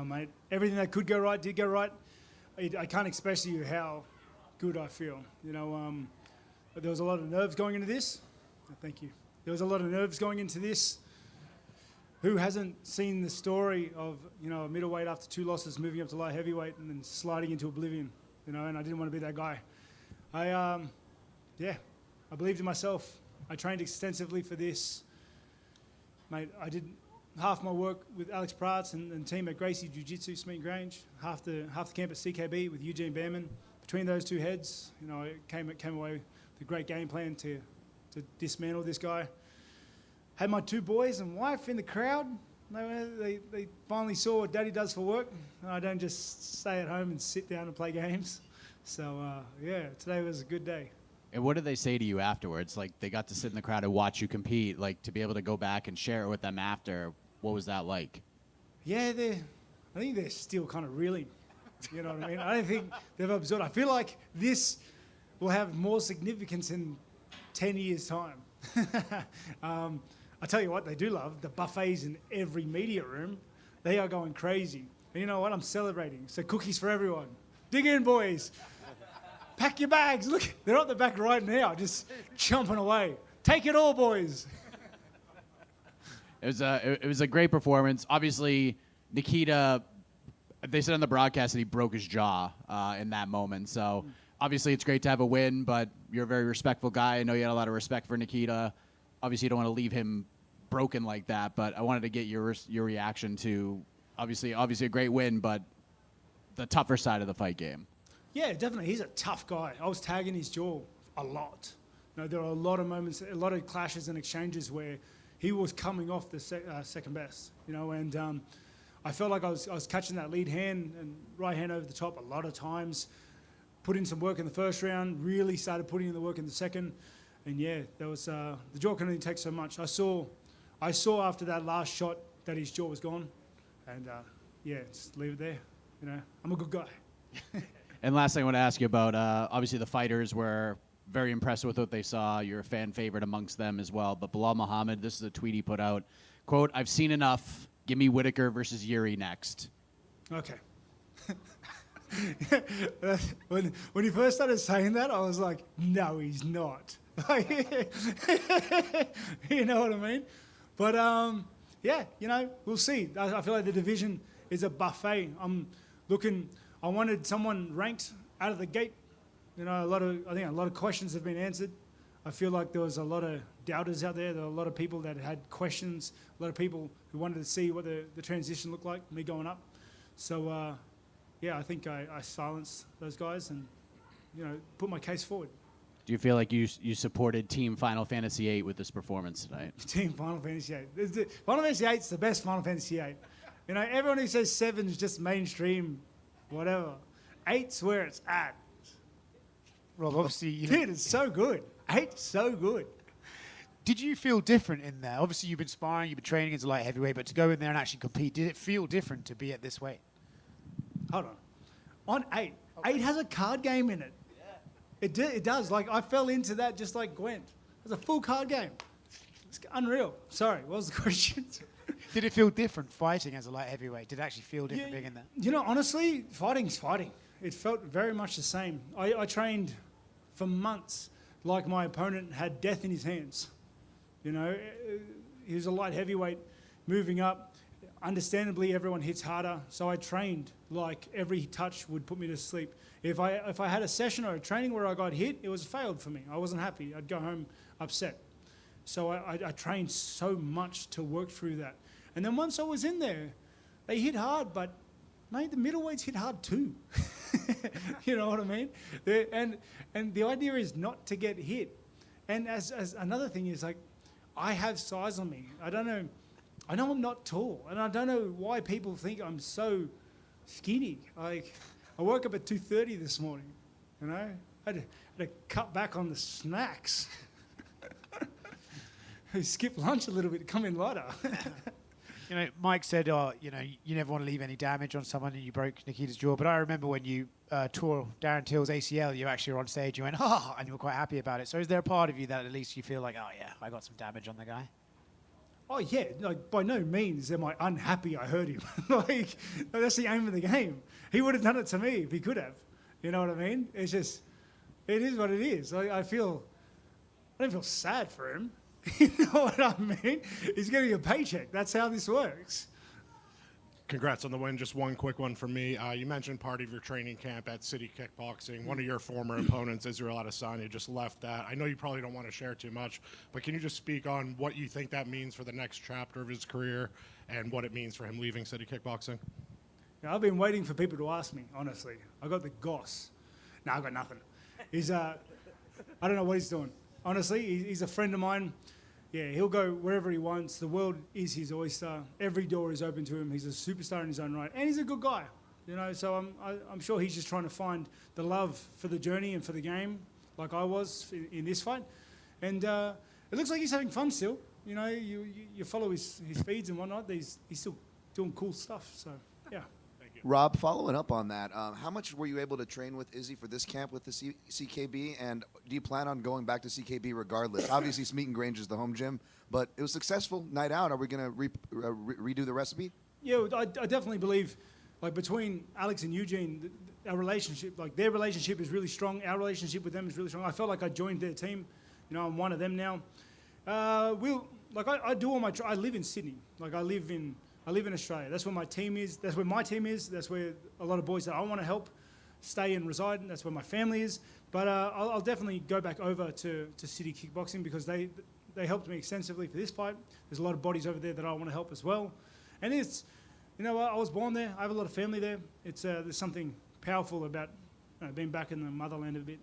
Mate, everything that could go right did go right. I can't express to you how good I feel. You know, there was a lot of nerves going into this. Thank you. There was a lot of nerves going into this. Who hasn't seen the story of, you know, a middleweight after 2 losses moving up to light heavyweight and then sliding into oblivion, you know, and I didn't want to be that guy. I believed in myself. I trained extensively for this. Mate, I did half my work with Alex Prats and team at Gracie Jiu-Jitsu, Smeaton Grange, half the camp at CKB with Eugene Behrman. Between those 2 heads, you know, I came away with a great game plan to dismantle this guy. Had my 2 boys and wife in the crowd. They finally saw what Daddy does for work. I don't just stay at home and sit down and play games. So, today was a good day. And what did they say to you afterwards? Like, they got to sit in the crowd and watch you compete. Like, to be able to go back and share it with them after, what was that like? Yeah, I think they're still kind of reeling. You know what I mean? I don't think they've absorbed. I feel like this will have more significance in 10 years' time. I tell you what, they do love the buffets in every media room. They are going crazy. And you know what? I'm celebrating. So cookies for everyone. Dig in, boys. Pack your bags. Look, they're at the back right now, just chomping away. Take it all, boys. It was a great performance. Obviously, Nikita, they said on the broadcast that he broke his jaw in that moment. So obviously it's great to have a win, but you're a very respectful guy. I know you had a lot of respect for Nikita. Obviously, you don't want to leave him broken like that, but I wanted to get your reaction to obviously a great win, but the tougher side of the fight game. Yeah, definitely. He's a tough guy. I was tagging his jaw a lot. You know, there were a lot of moments, a lot of clashes and exchanges where he was coming off the second best. You know, and I felt like I was catching that lead hand and right hand over the top a lot of times. Put in some work in the first round. Really started putting in the work in the second. And yeah, there was the jaw can only take so much. I saw after that last shot that his jaw was gone, and just leave it there. You know, I'm a good guy. And last thing I want to ask you about, obviously the fighters were very impressed with what they saw. You're a fan favorite amongst them as well. But Bilal Muhammad, this is a tweet he put out. Quote, "I've seen enough. Give me Whittaker versus Yuri next." Okay. When he first started saying that, I was like, no, he's not. You know what I mean? But you know, we'll see. I feel like the division is a buffet. I wanted someone ranked out of the gate. You know, I think a lot of questions have been answered. I feel like there was a lot of doubters out there. There were a lot of people that had questions. A lot of people who wanted to see what the transition looked like, me going up. So I think I silenced those guys and, you know, put my case forward. Do you feel like you supported Team Final Fantasy VIII with this performance tonight? Team Final Fantasy VIII. Final Fantasy VIII is the best Final Fantasy VIII. You know, everyone who says 7 is just mainstream, whatever. 8's where it's at. Rob, obviously, Dude, it's so good. 8's so good. Did you feel different in there? Obviously, you've been sparring, you've been training as a light heavyweight, but to go in there and actually compete, did it feel different to be at this weight? Hold on. On 8, 8 has a card game in it. It does. Like, I fell into that just like Gwent. It's a full card game. It's unreal. Sorry, what was the question? Did it feel different fighting as a light heavyweight? Did it actually feel different being in there? You know, honestly, fighting's fighting. It felt very much the same. I trained for months like my opponent had death in his hands. You know, he was a light heavyweight moving up. Understandably, everyone hits harder, so I trained like every touch would put me to sleep. If I had a session or a training where I got hit, it was failed for me. I wasn't happy. I'd go home upset. So I trained so much to work through that. And then once I was in there, they hit hard, but mate, the middleweights hit hard too. You know what I mean? And the idea is not to get hit. And as another thing is, like, I have size on me. I know I'm not tall, and I don't know why people think I'm so skinny. Like, I woke up at 2:30 this morning, you know? I had to cut back on the snacks. Skip lunch a little bit to come in lighter. You know, Mike said, you know, you never want to leave any damage on someone, and you broke Nikita's jaw. But I remember when you tore Darren Till's ACL, you actually were on stage, you went, oh, and you were quite happy about it. So is there a part of you that at least you feel like, oh, yeah, I got some damage on the guy? Oh yeah, like by no means am I unhappy I hurt him. Like that's the aim of the game. He would have done it to me if he could have. You know what I mean? It's just, it is what it is. I don't feel sad for him. You know what I mean? He's getting a paycheck. That's how this works. Congrats on the win. Just one quick one from me. You mentioned part of your training camp at City Kickboxing. One of your former opponents, Israel Adesanya, just left that. I know you probably don't want to share too much, but can you just speak on what you think that means for the next chapter of his career and what it means for him leaving City Kickboxing? Yeah, I've been waiting for people to ask me, honestly. I got the goss. No, I got nothing. He's, I don't know what he's doing. Honestly, he's a friend of mine. Yeah, he'll go wherever he wants. The world is his oyster. Every door is open to him. He's a superstar in his own right, and he's a good guy. You know, so I'm sure he's just trying to find the love for the journey and for the game, like I was in this fight. And it looks like he's having fun still. You know, you follow his feeds and whatnot. He's still doing cool stuff. So yeah. Rob, following up on that, how much were you able to train with Izzy for this camp with the CKB, and do you plan on going back to CKB regardless? Obviously, Smeaton Grange is the home gym, but it was a successful night out. Are we going to redo the recipe? Yeah, I definitely believe, like between Alex and Eugene, our relationship, like their relationship is really strong. Our relationship with them is really strong. I felt like I joined their team. You know, I'm one of them now. I do all my. I live in Sydney. Like I live in Australia. That's where my team is. That's where my team is. That's where a lot of boys that I want to help stay and reside. And that's where my family is. But I'll definitely go back over to City Kickboxing because they helped me extensively for this fight. There's a lot of bodies over there that I want to help as well. And it's, you know, I was born there. I have a lot of family there. It's there's something powerful about being back in the motherland a bit.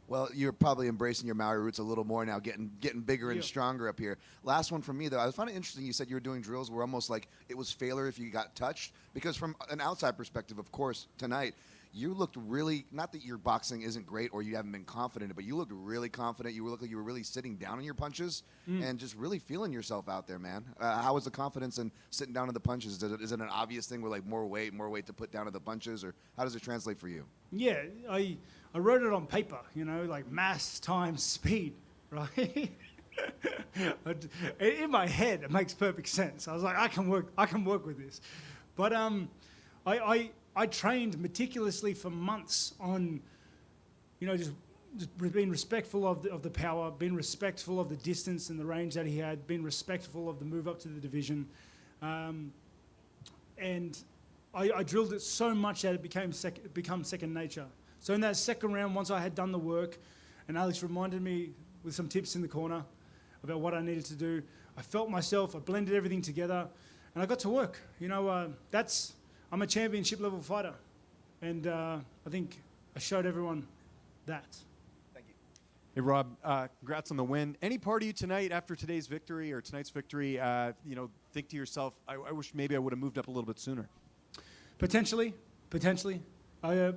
Well, you're probably embracing your Maori roots a little more now, getting bigger and stronger up here. Last one from me, though. I found it interesting you said you were doing drills where almost like it was failure if you got touched. Because from an outside perspective, of course, tonight, you looked really, not that your boxing isn't great or you haven't been confident, but you looked really confident. You looked like you were really sitting down on your punches and just really feeling yourself out there, man. How was the confidence in sitting down on the punches? Is it an obvious thing with like more weight to put down to the punches, or how does it translate for you? Yeah, I wrote it on paper, you know, like mass times speed, right? In my head, it makes perfect sense. I was like, I can work with this. But I trained meticulously for months on, you know, just being respectful of the power, being respectful of the distance and the range that he had, being respectful of the move up to the division. And I drilled it so much that it became second nature. So in that second round, once I had done the work, and Alex reminded me with some tips in the corner about what I needed to do, I felt myself, I blended everything together, and I got to work. You know, I'm a championship level fighter, and I think I showed everyone that. Hey, Rob, congrats on the win. Any part of you tonight after today's victory or tonight's victory, you know, think to yourself, I wish maybe I would have moved up a little bit sooner? Potentially.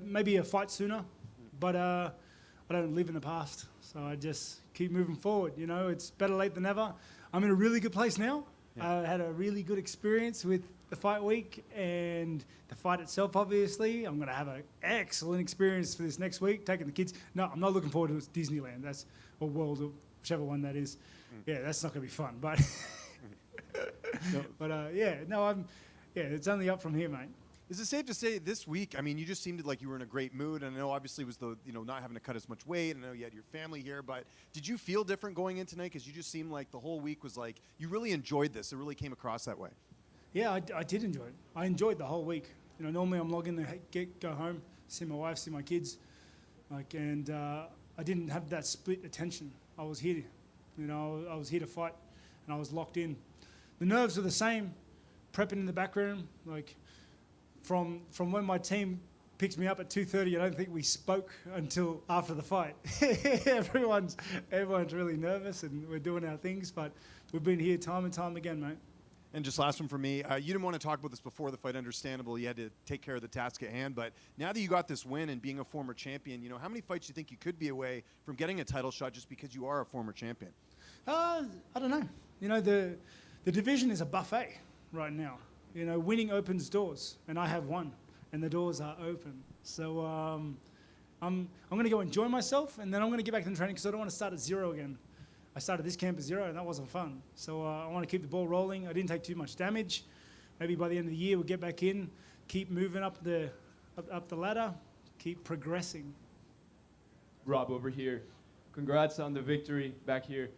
Maybe a fight sooner, but I don't live in the past, so I just keep moving forward. You know, it's better late than never. I'm in a really good place now. Yeah. I had a really good experience with the fight week and the fight itself, obviously. I'm going to have an excellent experience for this next week, taking the kids. No, I'm not looking forward to Disneyland. Or World, or whichever one that is. Yeah, that's not going to be fun, but... it's only up from here, mate. Is it safe to say this week, I mean, you just seemed like you were in a great mood, and I know obviously it was the, you know, not having to cut as much weight, and I know you had your family here, but did you feel different going in tonight? Because you just seemed like the whole week was like, you really enjoyed this. It really came across that way. Yeah, I did enjoy it. I enjoyed the whole week. You know, normally I'm logging to go home, see my wife, see my kids, and I didn't have that split attention. I was here, you know, I was here to fight, and I was locked in. The nerves are the same, prepping in the background, like, From when my team picked me up at 2:30, I don't think we spoke until after the fight. everyone's really nervous, and we're doing our things, but we've been here time and time again, mate. And just last one for me, you didn't want to talk about this before the fight, understandable. You had to take care of the task at hand, but now that you got this win and being a former champion, you know, how many fights do you think you could be away from getting a title shot just because you are a former champion? I don't know. You know, the division is a buffet. right now. You know, winning opens doors, and I have won, and the doors are open. So I'm going to go enjoy myself, and then I'm going to get back to the training because I don't want to start at zero again. I started this camp at zero, and that wasn't fun. So I want to keep the ball rolling. I didn't take too much damage. Maybe by the end of the year, we'll get back in, keep moving up the ladder, keep progressing. Rob, over here. Congrats on the victory back here.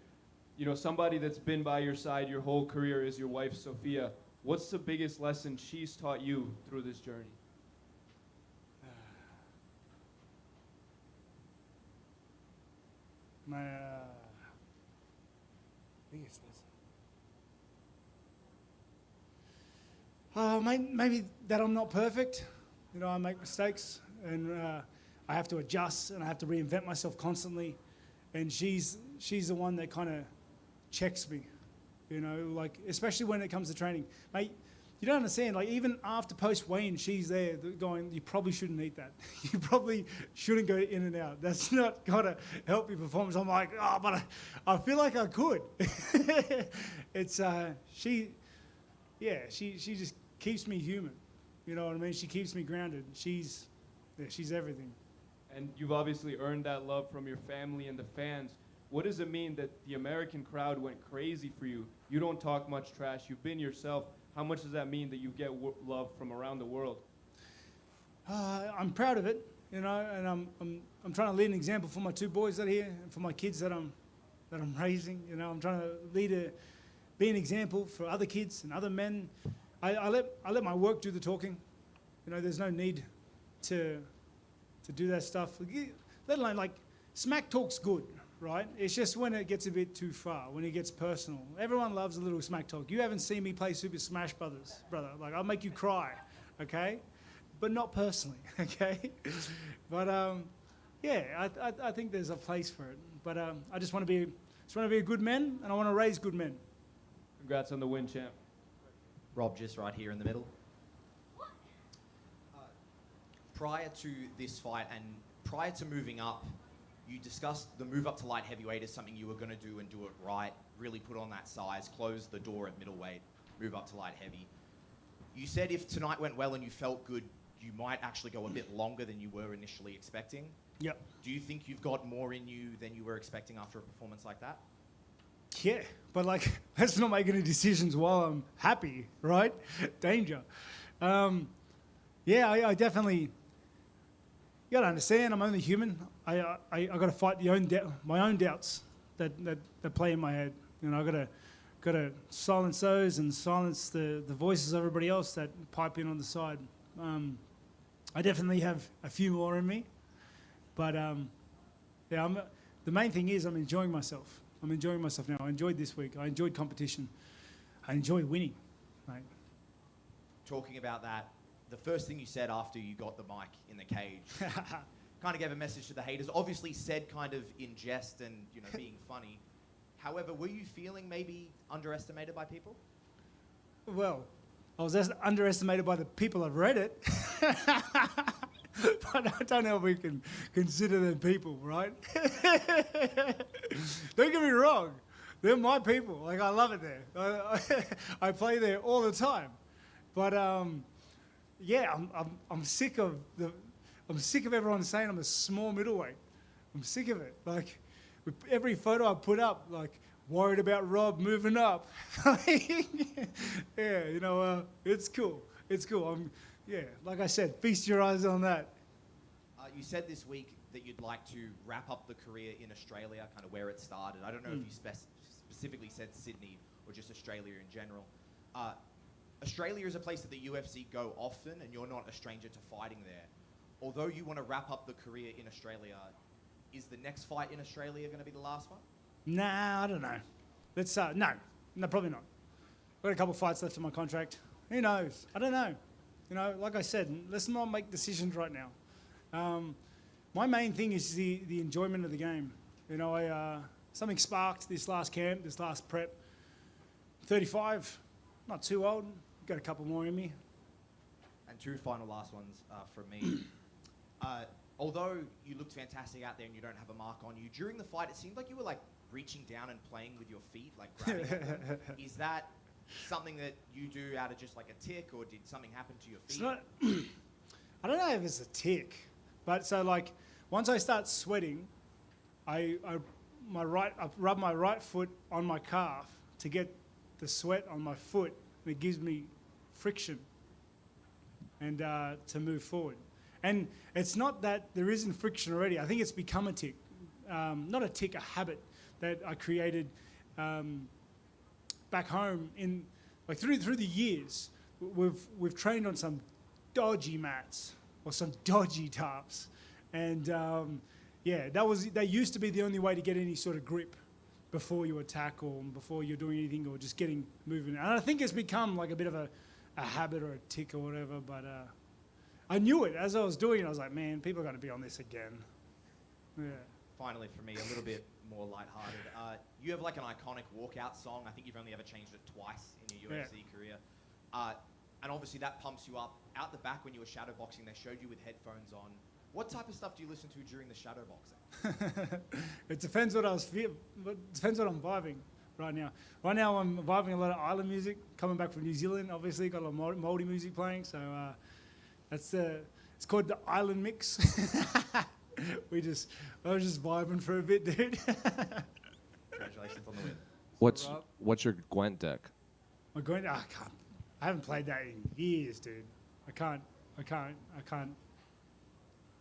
You know, somebody that's been by your side your whole career is your wife, Sophia. What's the biggest lesson she's taught you through this journey? My biggest lesson. Maybe that I'm not perfect. You know, I make mistakes, and I have to adjust, and I have to reinvent myself constantly. And she's the one that kind of checks me. You know, like especially when it comes to training, mate. You don't understand. Like even after post weigh-in, she's there going, "You probably shouldn't eat that. You probably shouldn't go in and out. That's not gonna help your performance." I'm like, "Oh, but I feel like I could." It's she just keeps me human. You know what I mean? She keeps me grounded. She's everything. And you've obviously earned that love from your family and the fans. What does it mean that the American crowd went crazy for you? You don't talk much trash. You've been yourself. How much does that mean that you get love from around the world? I'm proud of it, you know, and I'm trying to lead an example for my two boys that are here and for my kids that I'm raising. You know, I'm trying to be an example for other kids and other men. I let my work do the talking. You know, there's no need to do that stuff. Let alone like smack talk's good, right? It's just when it gets a bit too far, when it gets personal. Everyone loves a little smack talk. You haven't seen me play Super Smash Brothers, brother. Like I'll make you cry, okay? But not personally, okay? But yeah, I think there's a place for it. But I just want to be a good man, and I want to raise good men. Congrats on the win, champ. Rob, just right here in the middle. Prior to this fight and prior to moving up, you discussed the move up to light heavyweight as something you were going to do and do it right, really put on that size, close the door at middleweight, move up to light heavy. You said if tonight went well and you felt good, you might actually go a bit longer than you were initially expecting. Yep. Do you think you've got more in you than you were expecting after a performance like that? Yeah, but like, let's not make any decisions while I'm happy, right? Danger. Yeah, I definitely. You gotta understand, I'm only human. I gotta fight my own doubts that play in my head. You know, I gotta silence those and silence the voices of everybody else that pipe in on the side. I definitely have a few more in me, but yeah, the main thing is I'm enjoying myself. I'm enjoying myself now. I enjoyed this week. I enjoyed competition. I enjoyed winning. Right. Talking about that, the first thing you said after you got the mic in the cage kind of gave a message to the haters. Obviously said kind of in jest and, you know, being funny. However, were you feeling maybe underestimated by people? Well, I was underestimated by the people that read it. But I don't know if we can consider them people, right? Don't get me wrong. They're my people. Like, I love it there. I play there all the time. But, yeah, I'm sick of everyone saying I'm a small middleweight. I'm sick of it. Like, with every photo I put up, like, worried about Rob moving up. Yeah, you know, it's cool. It's cool. Yeah, like I said, feast your eyes on that. You said this week that you'd like to wrap up the career in Australia, kind of where it started. I don't know if you specifically said Sydney or just Australia in general. Australia is a place that the UFC go often, and you're not a stranger to fighting there. Although you want to wrap up the career in Australia, is the next fight in Australia going to be the last one? Nah, I don't know. Let's no, probably not. I've got a couple fights left in my contract. Who knows? I don't know. You know, like I said, let's not make decisions right now. My main thing is the enjoyment of the game. You know, something sparked this last camp, this last prep. 35, not too old. Got a couple more in me. And two final last ones from me. Although you looked fantastic out there and you don't have a mark on you, during the fight it seemed like you were like reaching down and playing with your feet, like grabbing at them. Is that something that you do out of just like a tick, or did something happen to your feet? It's not. I don't know if it's a tick, but so like once I start sweating, I rub my right foot on my calf to get the sweat on my foot, and it gives me friction and to move forward. And it's not that there isn't friction already. I think it's become a tick, not a tick, a habit that I created back home in like through the years. We've trained on some dodgy mats or some dodgy tarps, and that used to be the only way to get any sort of grip before you attack or before you're doing anything or just getting moving. And I think it's become like a bit of a habit or a tick or whatever. But I knew it as I was doing it. I was like, man, people are going to be on this again. Yeah. Finally, for me, a little bit more lighthearted. You have like an iconic walkout song. I think you've only ever changed it twice in your UFC career. And obviously that pumps you up. Out the back when you were shadowboxing, they showed you with headphones on. What type of stuff do you listen to during the shadowboxing? It depends what I was feeling. Depends what I'm vibing right now. Right now I'm vibing a lot of island music. Coming back from New Zealand, obviously got a lot of Māori music playing. So it's called the Island Mix. I was just vibing for a bit, dude. Congratulations on the win. What's your Gwent deck? My Gwent, I can't. I haven't played that in years, dude. I can't.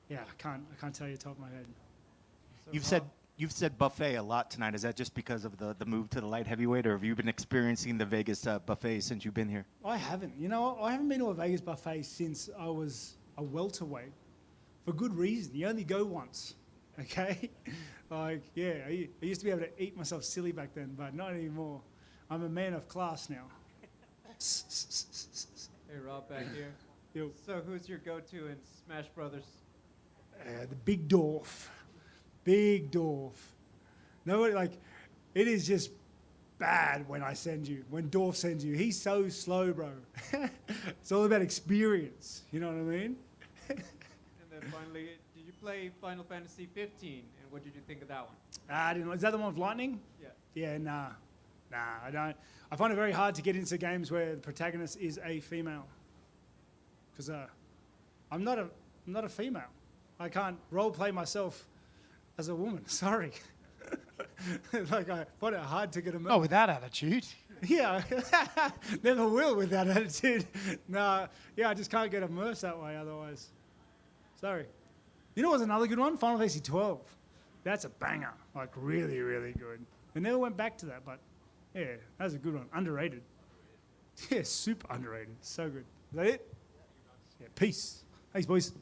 Yeah, I can't tell you top of my head. You've said buffet a lot tonight. Is that just because of the move to the light heavyweight, or have you been experiencing the Vegas buffet since you've been here? I haven't. You know, I haven't been to a Vegas buffet since I was a welterweight. For good reason. You only go once, okay? Like, yeah, I used to be able to eat myself silly back then, but not anymore. I'm a man of class now. Hey, Rob, back here. Yo. So who's your go-to in Smash Brothers? The Big Dwarf. Big Dwarf. Nobody, like, it is just bad when Dwarf sends you. He's so slow, bro. It's all about experience. You know what I mean? And then finally, did you play Final Fantasy 15? And what did you think of that one? I didn't know. Is that the one with lightning? Yeah. Yeah, nah, I don't. I find it very hard to get into games where the protagonist is a female. Because I'm not a female. I can't role play myself as a woman. Sorry. Like, I find it hard to get a. Not with that attitude. Yeah, never will with that attitude. Nah, yeah, I just can't get immersed that way otherwise. Sorry. You know what's another good one? Final Fantasy 12. That's a banger. Like, really, really good. I never went back to that, but yeah, that's a good one. Underrated. Yeah, super underrated. So good. Is that it? Yeah, peace. Thanks, boys.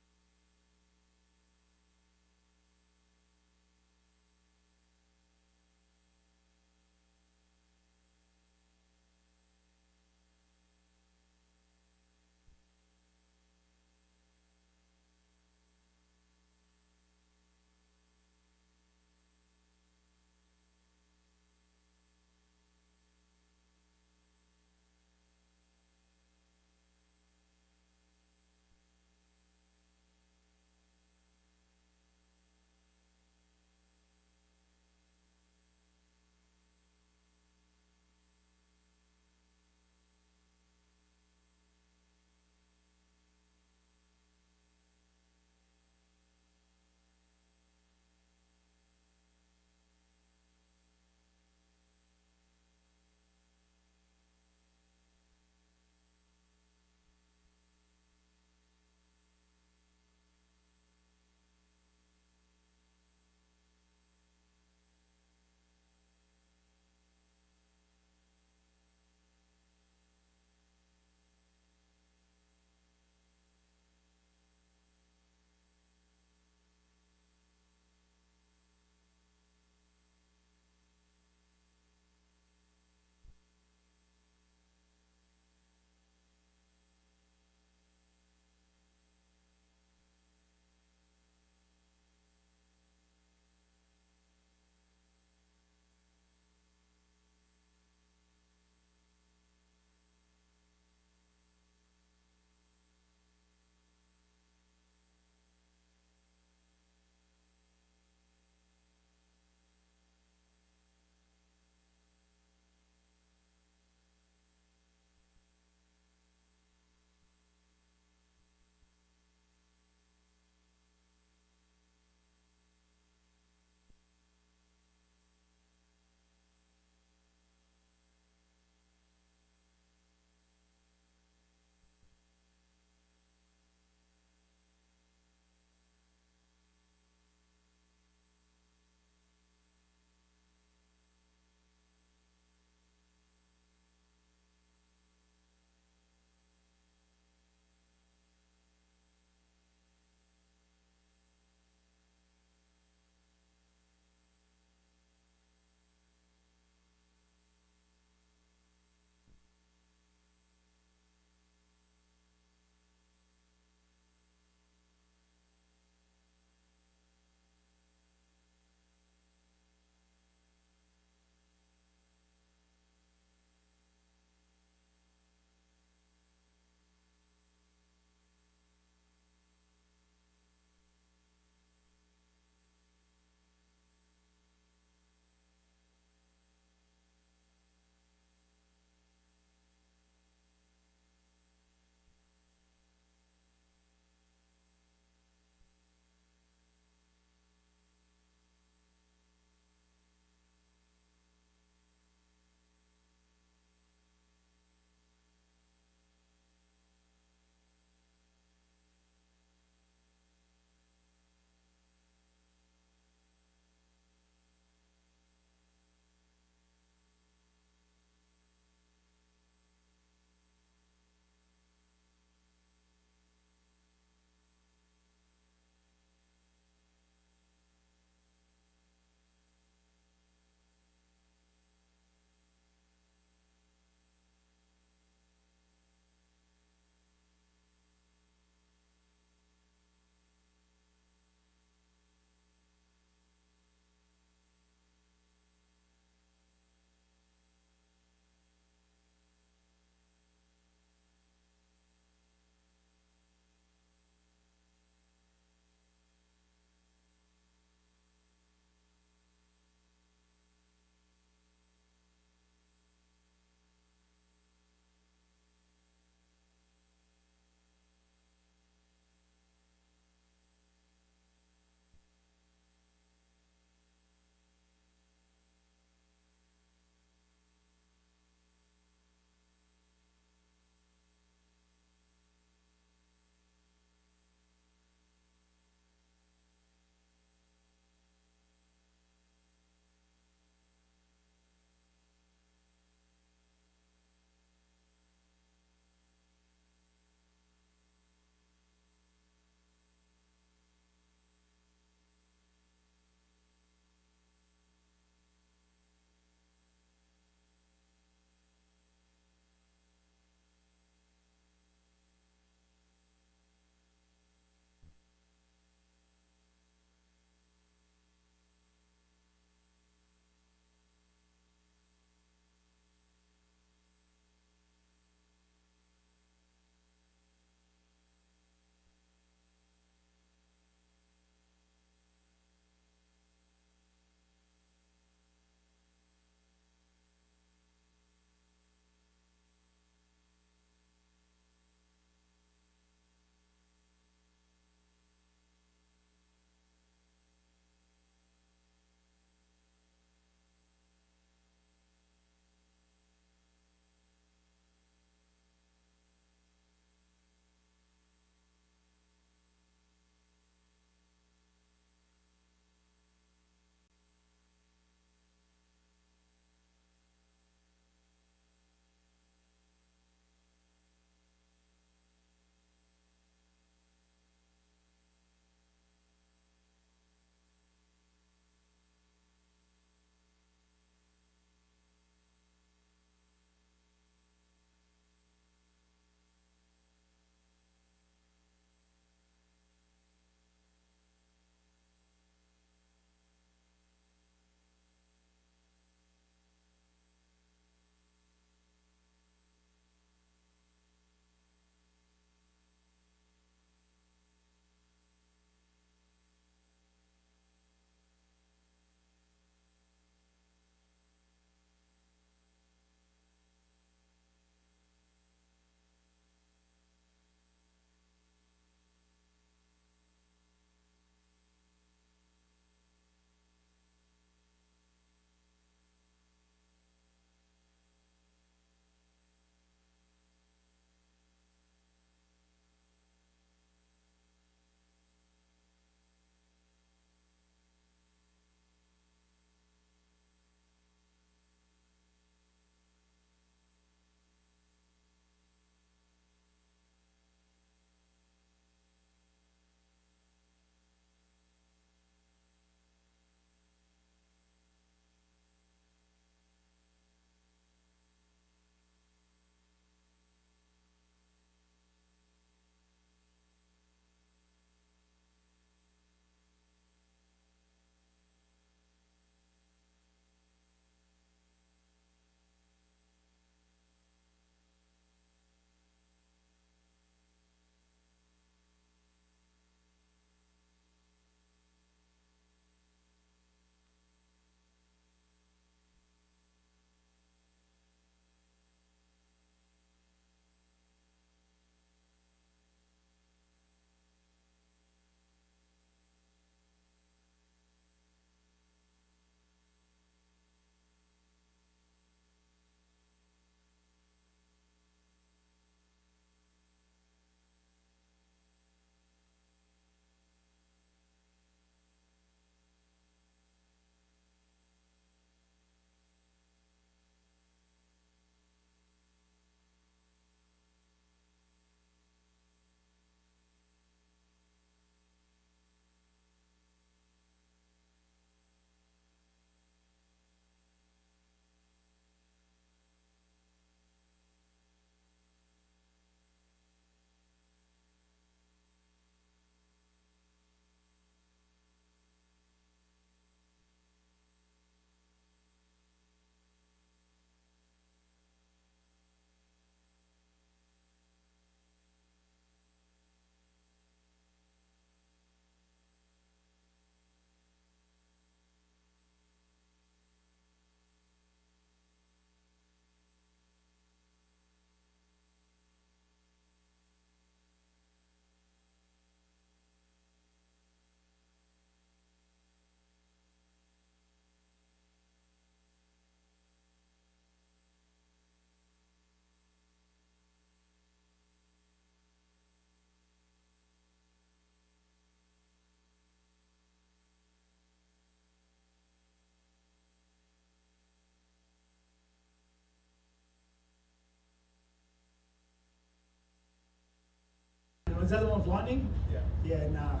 is that the one with lightning? Yeah. Yeah, nah,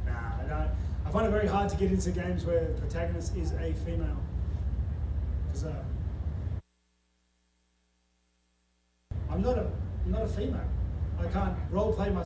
I don't. I find it very hard to get into games where the protagonist is a female. Because I'm not a female. I can't role play myself.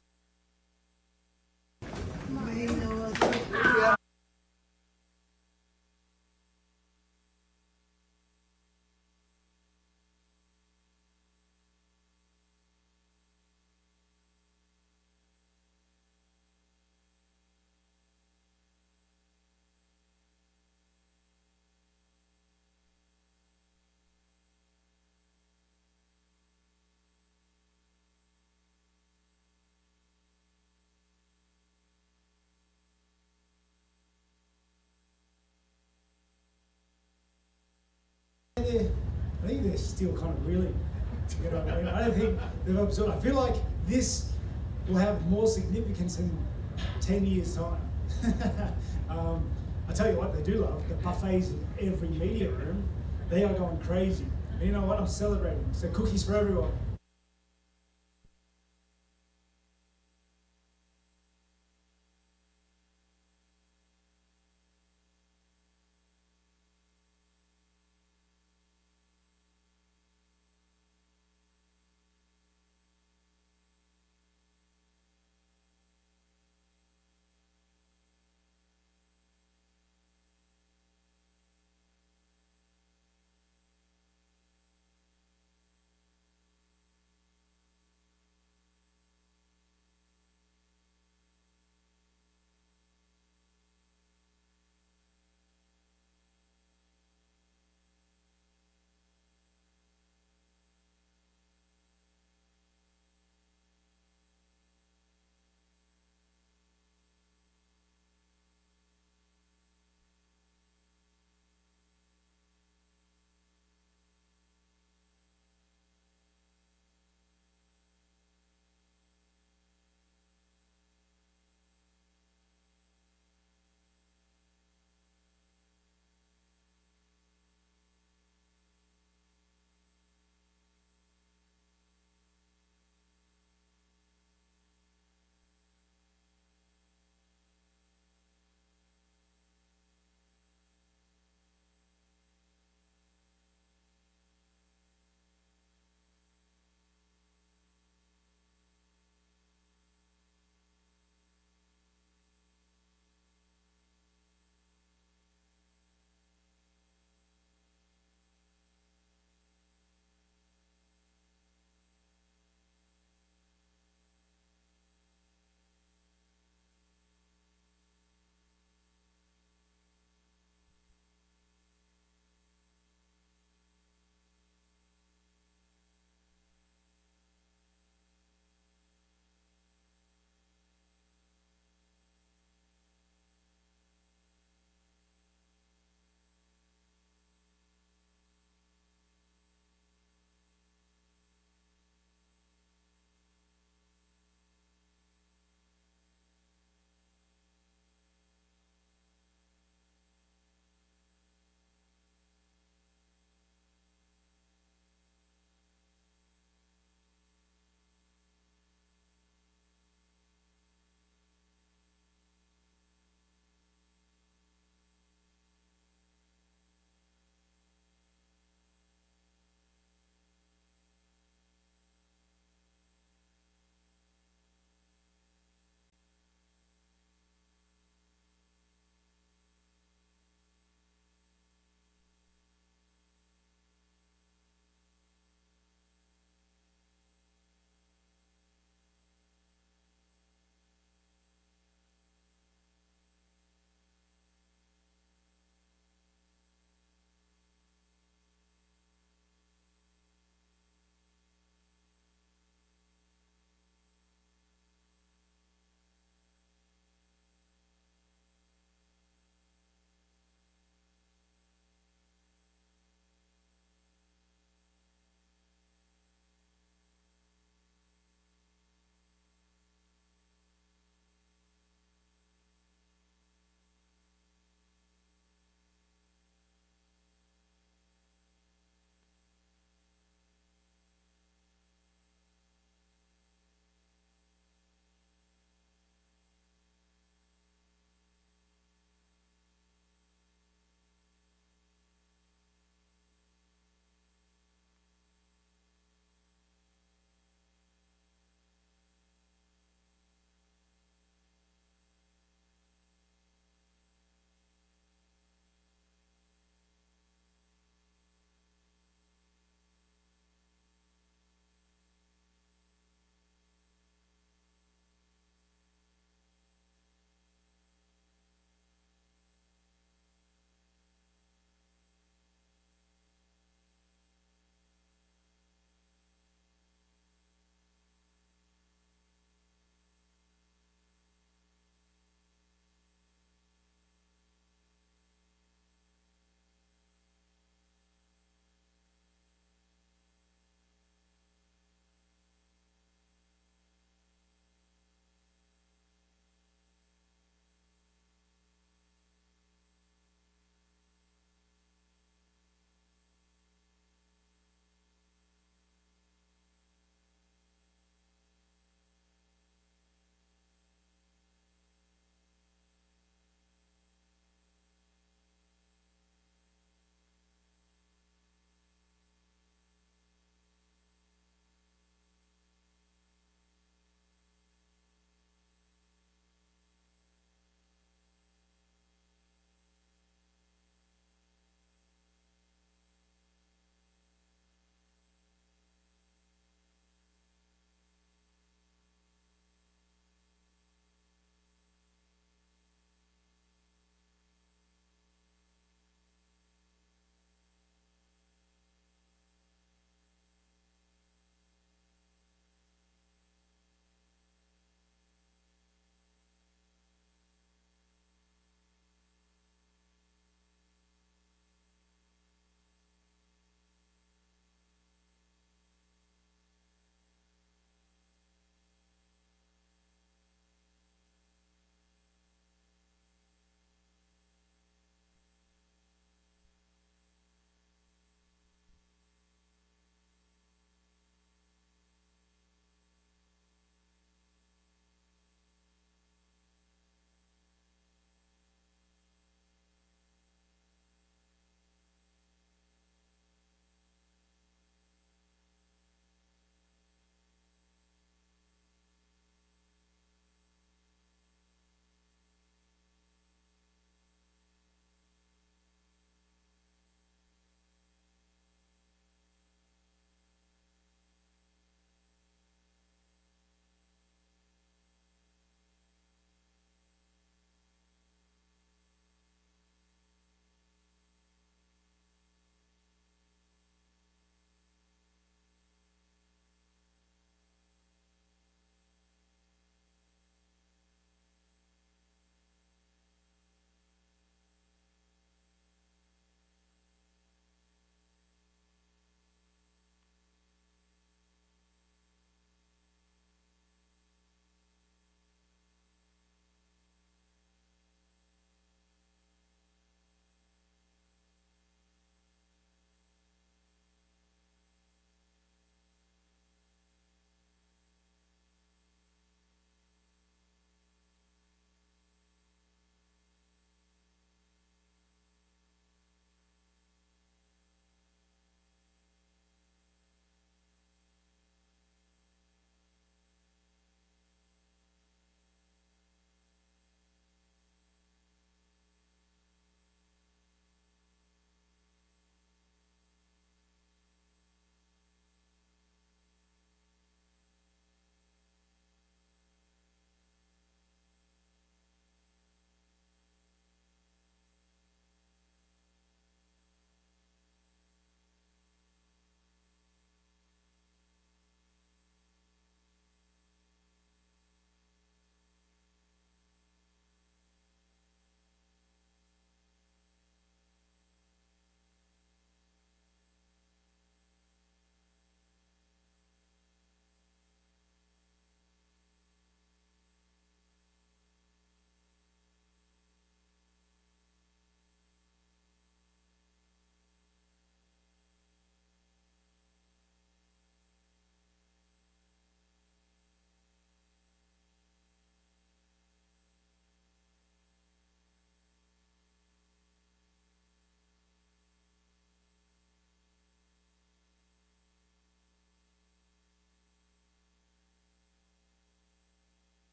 I think they're still kind of reeling. You know what I mean? I don't think they've absorbed. I feel like this will have more significance in 10 years' time. I tell you what, they do love the buffets in every media room. They are going crazy. And you know what? I'm celebrating. So cookies for everyone.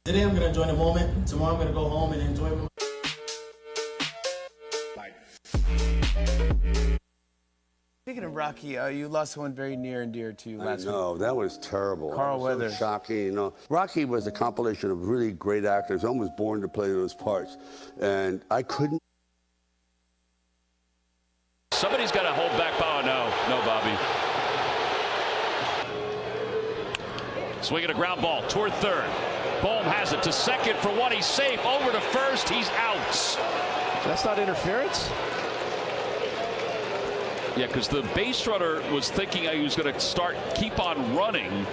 Today I'm gonna enjoy the moment. Tomorrow I'm gonna go home and enjoy my Speaking of Rocky, you lost one very near and dear to you last week. No, that was terrible. Carl That was Weathers. So shocking, you know. Rocky was a compilation of really great actors, almost born to play those parts. And I couldn't. Somebody's got to hold back. Oh, no, Bobby. Swinging a ground ball toward third. Bohm has it to second for one. He's safe. Over to first. He's out. That's not interference? Yeah, because the base runner was thinking he was going to keep on running.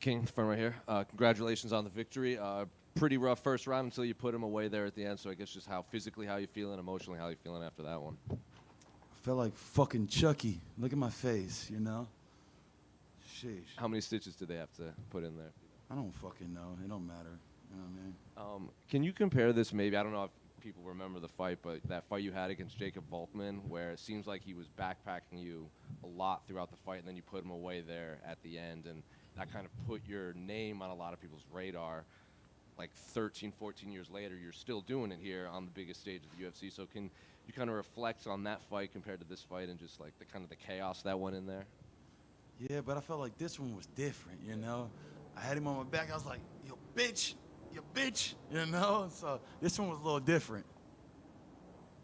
King from right here. Congratulations on the victory. Pretty rough first round until you put him away there at the end. So I guess just how you feeling, emotionally, how you feeling after that one? I felt like fucking Chucky. Look at my face, you know? Sheesh. How many stitches did they have to put in there? I don't fucking know. It don't matter. You know what I mean? Can you compare this maybe? I don't know if people remember the fight, but that fight you had against Jacob Volkman, where it seems like he was backpacking you a lot throughout the fight, and then you put him away there at the end, and that kind of put your name on a lot of people's radar. Like 13, 14 years later, you're still doing it here on the biggest stage of the UFC. So can you kind of reflect on that fight compared to this fight and just like the kind of the chaos that went in there? Yeah, but I felt like this one was different, you know? I had him on my back. I was like, yo, bitch, you know? So this one was a little different.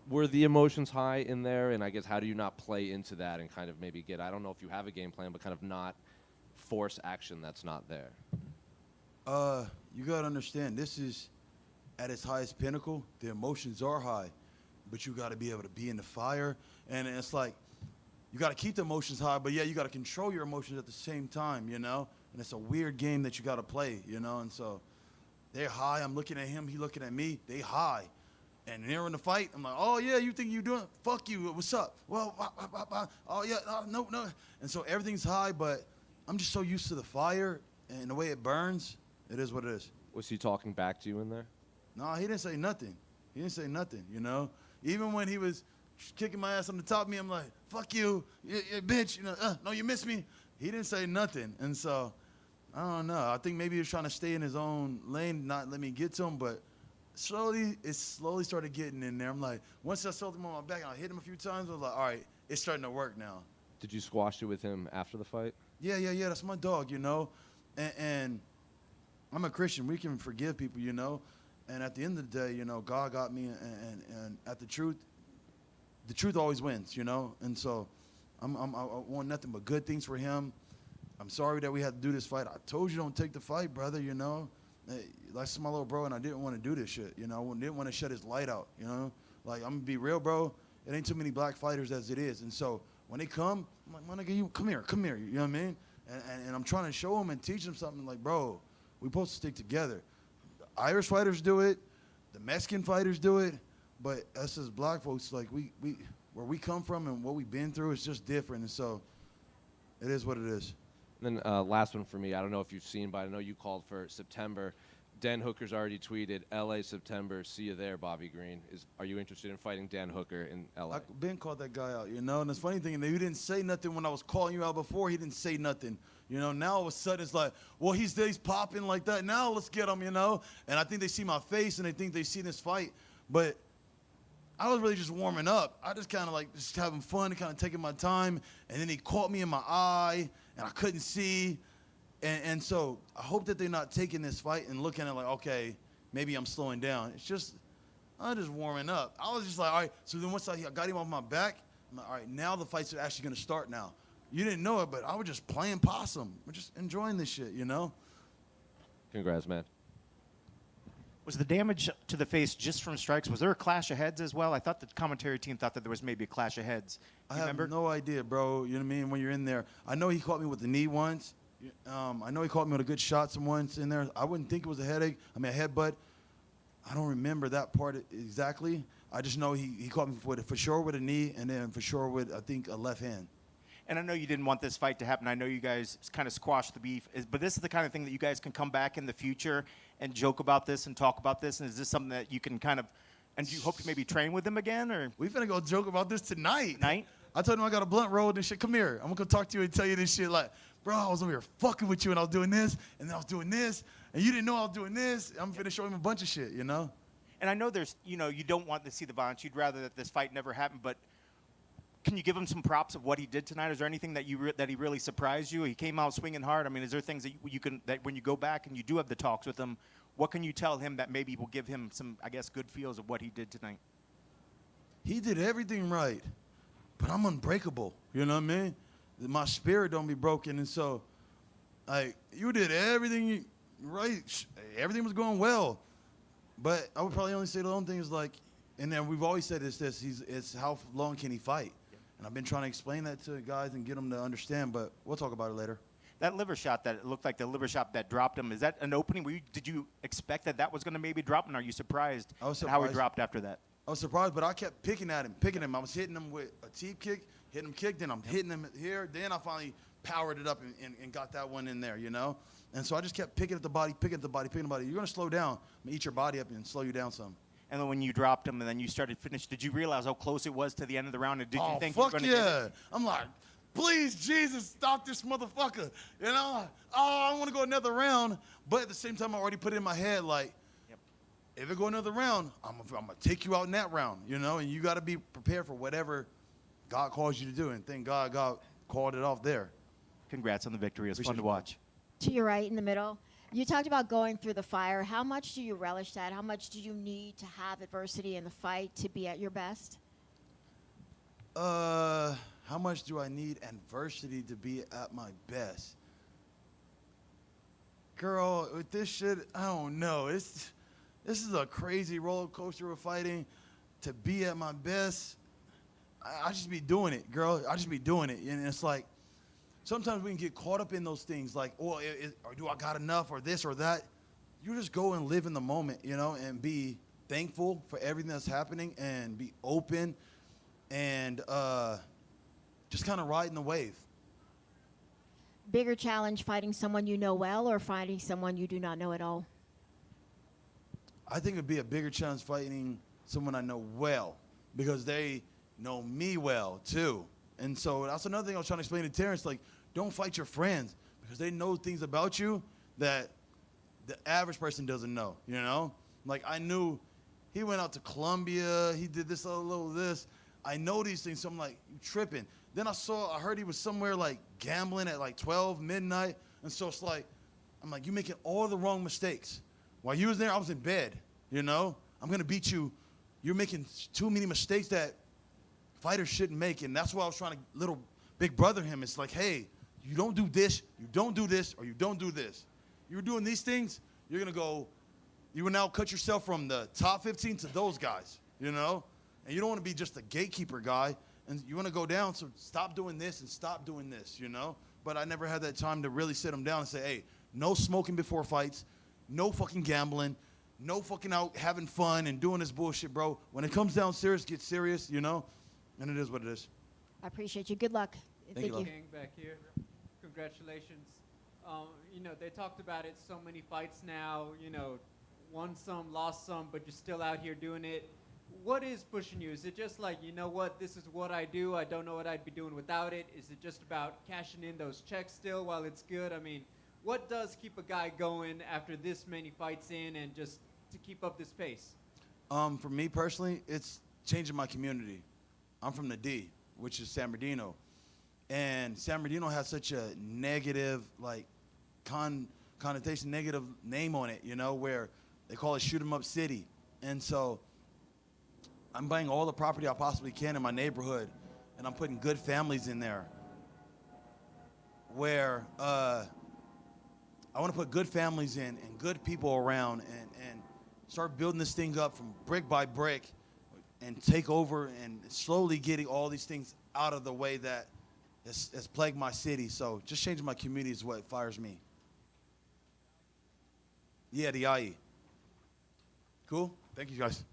Were the emotions high in there? And I guess how do you not play into that and kind of maybe get, I don't know if you have a game plan, but kind of not force action that's not there? You gotta understand, this is at its highest pinnacle. The emotions are high, but you gotta be able to be in the fire. And it's like, you gotta keep the emotions high, but yeah, you gotta control your emotions at the same time, you know? And it's a weird game that you gotta play, you know? And so they're high, I'm looking at him, he looking at me, they high. And they're in the fight, I'm like, oh yeah, you think you doing? Fuck you, what's up? Well, oh yeah, no. And so everything's high, but I'm just so used to the fire and the way it burns. It is what it is. Was he talking back to you in there? No, he didn't say nothing. He didn't say nothing, you know? Even when he was kicking my ass on the top of me, I'm like, fuck you, you bitch, you know, no, you missed me. He didn't say nothing. And so, I don't know. I think maybe he was trying to stay in his own lane, not let me get to him, but it slowly started getting in there. I'm like, once I sold him on my back and I hit him a few times, I was like, all right, it's starting to work now. Did you squash it with him after the fight? Yeah, that's my dog, you know? And I'm a Christian. We can forgive people, you know? And at the end of the day, you know, God got me, and at the truth always wins, you know? And so I want nothing but good things for him. I'm sorry that we had to do this fight. I told you don't take the fight, brother, you know? That's my little bro, and I didn't want to do this shit, you know? I didn't want to shut his light out, you know? Like, I'm going to be real, bro. It ain't too many black fighters as it is. And so when they come, I'm like, my nigga, you come here, you know what I mean? And I'm trying to show them and teach them something like, bro, we're supposed to stick together. The Irish fighters do it, the Mexican fighters do it, but us as black folks, like where we come from and what we've been through is just different. And so it is what it is. And then last one for me. I don't know if you've seen, but I know you called for September. Dan Hooker's already tweeted, LA September, see you there, Bobby Green. Are you interested in fighting Dan Hooker in LA? I've been called that guy out, you know? And the funny thing, you didn't say nothing when I was calling you out before. He didn't say nothing. You know, now all of a sudden it's like, well, he's popping like that. Now let's get him, you know? And I think they see my face and they think they see this fight. But I was really just warming up. I just kind of like just having fun, kind of taking my time. And then he caught me in my eye and I couldn't see. And so I hope that they're not taking this fight and looking at like, okay, maybe I'm slowing down. It's just, I'm just warming up. I was just like, all right. So then once I got him off my back, I'm like, all right, now the fights are actually going to start now. You didn't know it, but I was just playing possum. We're just enjoying this shit, you know? Congrats, man. Was the damage to the face just from strikes? Was there a clash of heads as well? I thought the commentary team thought that there was maybe a clash of heads. I have no idea, bro. You know what I mean? When you're in there. I know he caught me with the knee once. I know he caught me with a good shot once in there. I wouldn't think it was a a headbutt. I don't remember that part exactly. I just know he caught me for sure with a knee and then for sure with, I think, a left hand. And I know you didn't want this fight to happen. I know you guys kind of squashed the beef. But this is the kind of thing that you guys can come back in the future and joke about this and talk about this? And is this something that you can kind of, and do you hope to maybe train with him again? Or we finna go joke about this tonight. I told him I got a blunt rolled and shit. Come here. I'm gonna talk to you and tell you this shit like, bro, I was over here fucking with you and I was doing this and then I was doing this and you didn't know I was doing this. I'm finna show him a bunch of shit, you know? And I know there's, you know, you don't want to see the violence. You'd rather that this fight never happened, but can you give him some props of what he did tonight? Is there anything that that he really surprised you? He came out swinging hard. I mean, is there things that you can, that when you go back and you do have the talks with him, what can you tell him that maybe will give him some, I guess, good feels of what he did tonight? He did everything right, but I'm unbreakable. You know what I mean? My spirit don't be broken, and so, like, you did everything right. Everything was going well, but I would probably only say the only thing is like, and then we've always said it's how long can he fight? And I've been trying to explain that to guys and get them to understand, but we'll talk about it later. That liver shot that looked like the liver shot that dropped him, is that an opening? Did you expect that was going to maybe drop, and are you surprised at how he dropped after that? I was surprised, but I kept picking at him. I was hitting him with a teep kick, hitting him kick, then I'm hitting him here. Then I finally powered it up and got that one in there, you know? And so I just kept picking at the body. You're going to slow down. I'm going to eat your body up and slow you down some. And then when you dropped him and then you started finish, did you realize how close it was to the end of the round? And did you think you were going to get it? I'm like, please, Jesus, stop this motherfucker. You know? Oh, I want to go another round. But at the same time, I already put it in my head, like, if it go another round, I'm going to take you out in that round, you know? And you got to be prepared for whatever God calls you to do. And thank God called it off there. Congrats on the victory. It was fun to watch. To your right in the middle, you talked about going through the fire. How much do you relish that? How much do you need to have adversity in the fight to be at your best? How much do I need adversity to be at my best? Girl, with this shit, I don't know. This is a crazy roller coaster of fighting. To be at my best, I just be doing it, girl. I just be doing it. And it's like, sometimes we can get caught up in those things like, or do I got enough or this or that? You just go and live in the moment, you know, and be thankful for everything that's happening and be open and just kind of riding the wave. Bigger challenge, fighting someone you know well or fighting someone you do not know at all? I think it'd be a bigger challenge fighting someone I know well because they know me well too. And so that's another thing I was trying to explain to Terrence, like, don't fight your friends because they know things about you that the average person doesn't know, you know? Like, I knew he went out to Colombia, he did this, a little this. I know these things, so I'm like, you tripping. Then I heard he was somewhere, like, gambling at, like, 12, midnight. And so it's like, I'm like, you're making all the wrong mistakes. While you was there, I was in bed, you know? I'm going to beat you. You're making too many mistakes that fighters shouldn't make, and that's why I was trying to little big brother him. It's like, hey, you don't do this, you don't do this, or you don't do this. You're doing these things, you're going to go, you will now cut yourself from the top 15 to those guys, you know? And you don't want to be just a gatekeeper guy, and you want to go down, so stop doing this and stop doing this, you know? But I never had that time to really sit him down and say, hey, no smoking before fights, no fucking gambling, no fucking out having fun and doing this bullshit, bro. When it comes down serious, get serious, you know? And it is what it is. I appreciate you. Good luck. Thank you. Gang back here. Congratulations. You know, they talked about it, so many fights now, you know, won some, lost some, but you're still out here doing it. What is pushing you? Is it just like, you know what, this is what I do, I don't know what I'd be doing without it? Is it just about cashing in those checks still while it's good? I mean, what does keep a guy going after this many fights in and just to keep up this pace? For me personally, it's changing my community. I'm from the D, which is San Bernardino. And San Bernardino has such a negative, like, connotation, negative name on it, you know, where they call it shoot 'em up city. And so I'm buying all the property I possibly can in my neighborhood, and I'm putting good families in there where I want to put good families in and good people around and start building this thing up from brick by brick and take over and slowly getting all these things out of the way that has plagued my city. So just changing my community is what fires me. Yeah, the IE. Cool? Thank you, guys.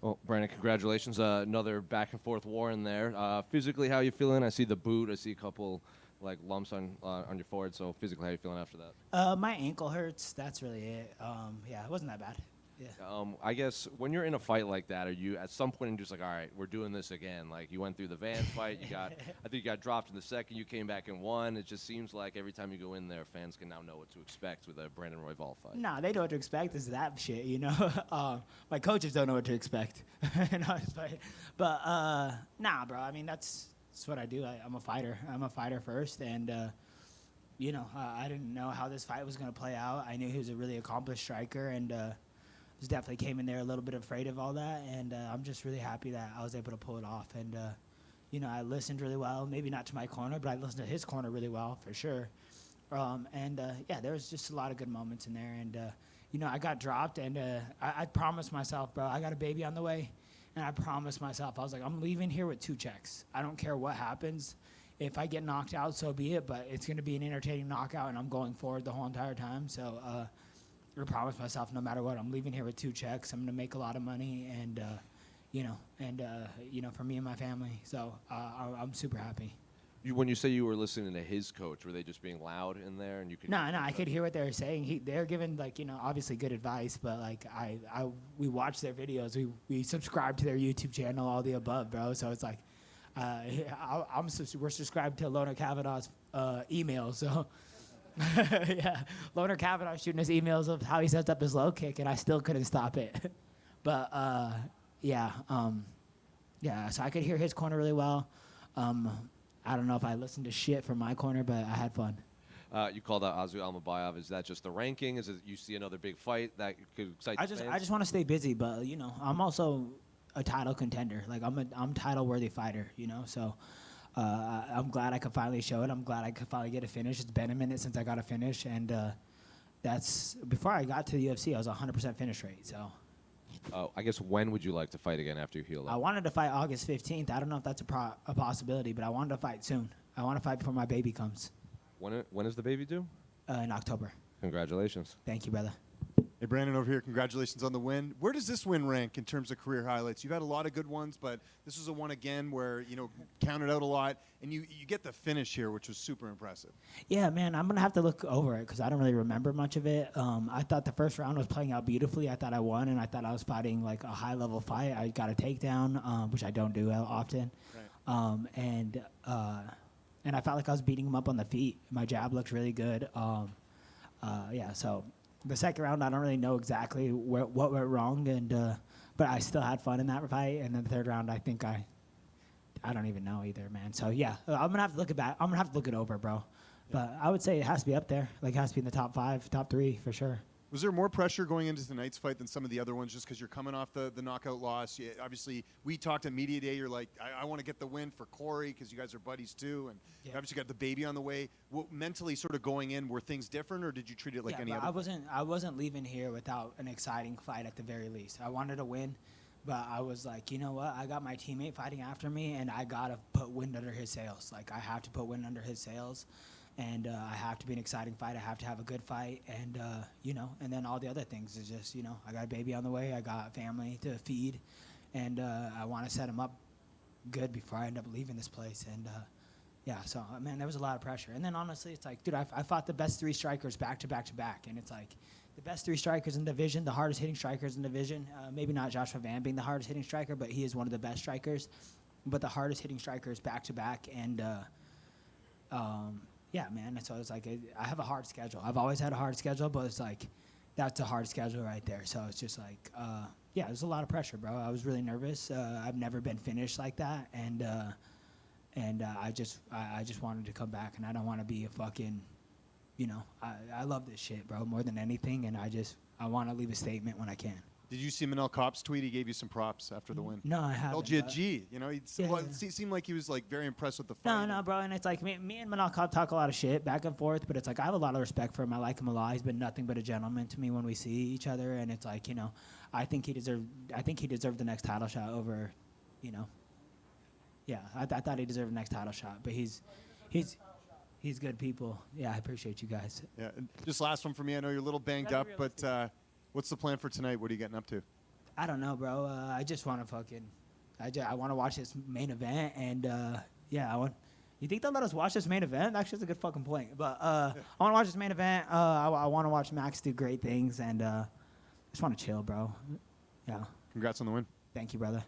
Well, Brandon, congratulations. Another back and forth war in there. Physically, how you feeling? I see the boot. I see a couple like lumps on your forehead. So physically, how you feeling after that? My ankle hurts. That's really it. Yeah, it wasn't that bad. Yeah. I guess when you're in a fight like that, are you at some point just like, all right, we're doing this again? Like you went through the Van fight, I think you got dropped in the second, you came back and won. It just seems like every time you go in there, fans can now know what to expect with a Brandon Royval fight. Nah, they know what to expect. Is that shit, you know? My coaches don't know what to expect. But nah, bro. I mean, that's what I do. I'm a fighter. I'm a fighter first, and you know, I didn't know how this fight was gonna play out. I knew he was a really accomplished striker, and just definitely came in there a little bit afraid of all that, and I'm just really happy that I was able to pull it off. And you know, I listened really well. Maybe not to my corner, but I listened to his corner really well for sure. Yeah, there was just a lot of good moments in there. And you know, I got dropped, and I promised myself, bro, I got a baby on the way, and I promised myself, I was like, I'm leaving here with 2 checks. I don't care what happens. If I get knocked out, so be it. But it's gonna be an entertaining knockout, and I'm going forward the whole entire time. So. I promised myself, no matter what, I'm leaving here with 2 checks. I'm gonna make a lot of money, and you know, for me and my family. So I'm super happy. When you say you were listening to his coach, were they just being loud in there, and you could? No, I could hear what they were saying. They're giving, like, you know, obviously good advice, but like we watch their videos, we subscribe to their YouTube channel, all the above, bro. So it's like, we're subscribed to Loner Kavanaugh's email, so. Yeah, Loner Kavanaugh shooting us emails of how he sets up his low kick, and I still couldn't stop it. But yeah, so I could hear his corner really well. I don't know if I listened to shit from my corner, but I had fun. You called out Azu Almabayev. Is that just the ranking? Is it you see another big fight that could excite I fans? just want to stay busy, but you know, I'm also a title contender. Like I'm title worthy fighter, you know. So. I'm glad I could finally show it. I'm glad I could finally get a finish. It's been a minute since I got a finish, and that's before I got to the UFC. I was 100% finish rate. So. I guess when would you like to fight again after you heal up? I wanted to fight August 15th. I don't know if that's a possibility, but I wanted to fight soon. I want to fight before my baby comes. When is the baby due? In October. Congratulations. Thank you, brother. Hey, Brandon over here, congratulations on the win. Where does this win rank in terms of career highlights? You've had a lot of good ones, but this was a one again where, you know, counted out a lot, and you get the finish here, which was super impressive. Yeah, man, I'm going to have to look over it because I don't really remember much of it. I thought the first round was playing out beautifully. I thought I won, and I thought I was fighting like a high-level fight. I got a takedown, which I don't do often. Right. And I felt like I was beating him up on the feet. My jab looked really good. Yeah, so... The second round, I don't really know exactly what went wrong, but I still had fun in that fight. And then the third round, I think I don't even know either, man. So yeah, I'm gonna have to look it back. I'm gonna have to look it over, bro. Yeah. But I would say it has to be up there. Like it has to be in the top 5, top 3 for sure. Was there more pressure going into tonight's fight than some of the other ones just because you're coming off the knockout loss? Obviously, we talked at Media Day. You're like, I want to get the win for Corey because you guys are buddies too. And you obviously got the baby on the way. Mentally sort of going in, were things different or did you treat it like any other? I wasn't leaving here without an exciting fight at the very least. I wanted to win, but I was like, you know what? I got my teammate fighting after me, and I got to put wind under his sails. Like, I have to put wind under his sails. And I have to be an exciting fight. I have to have a good fight. And, you know, and then all the other things is just, you know, I got a baby on the way. I got family to feed. And I want to set him up good before I end up leaving this place. And, yeah, so, man, there was a lot of pressure. And then, honestly, it's like, dude, I fought the best 3 strikers back to back to back. And it's like the best 3 strikers in the division, the hardest hitting strikers in the division. Maybe not Joshua Van being the hardest hitting striker, but he is one of the best strikers. But the hardest hitting strikers back to back. And, yeah, man. So it's like I have a hard schedule. I've always had a hard schedule, but it's like that's a hard schedule right there. So it's just like, yeah, there's a lot of pressure, bro. I was really nervous. I've never been finished like that, and I just wanted to come back, and I don't want to be a fucking, you know, I love this shit, bro, more than anything, and I want to leave a statement when I can. Did you see Manel Kopp's tweet? He gave you some props after the win. No, I haven't. LGG, you know, it seemed like he was like very impressed with the fight. No, bro, and it's like me and Manel Kopp talk a lot of shit back and forth, but it's like I have a lot of respect for him. I like him a lot. He's been nothing but a gentleman to me when we see each other, and it's like, you know, I think he deserved the next title shot over, you know. Yeah, I thought he deserved the next title shot, but he's good people. Yeah, I appreciate you guys. Yeah, and just last one for me. I know you're a little banged up, but what's the plan for tonight? What are you getting up to? I don't know, bro. I just want to I want to watch this main event, and yeah, I want. You think they'll let us watch this main event? Actually, that's a good fucking point. But I want to watch this main event. I want to watch Max do great things, and just want to chill, bro. Yeah. Congrats on the win. Thank you, brother.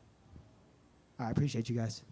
I appreciate you guys.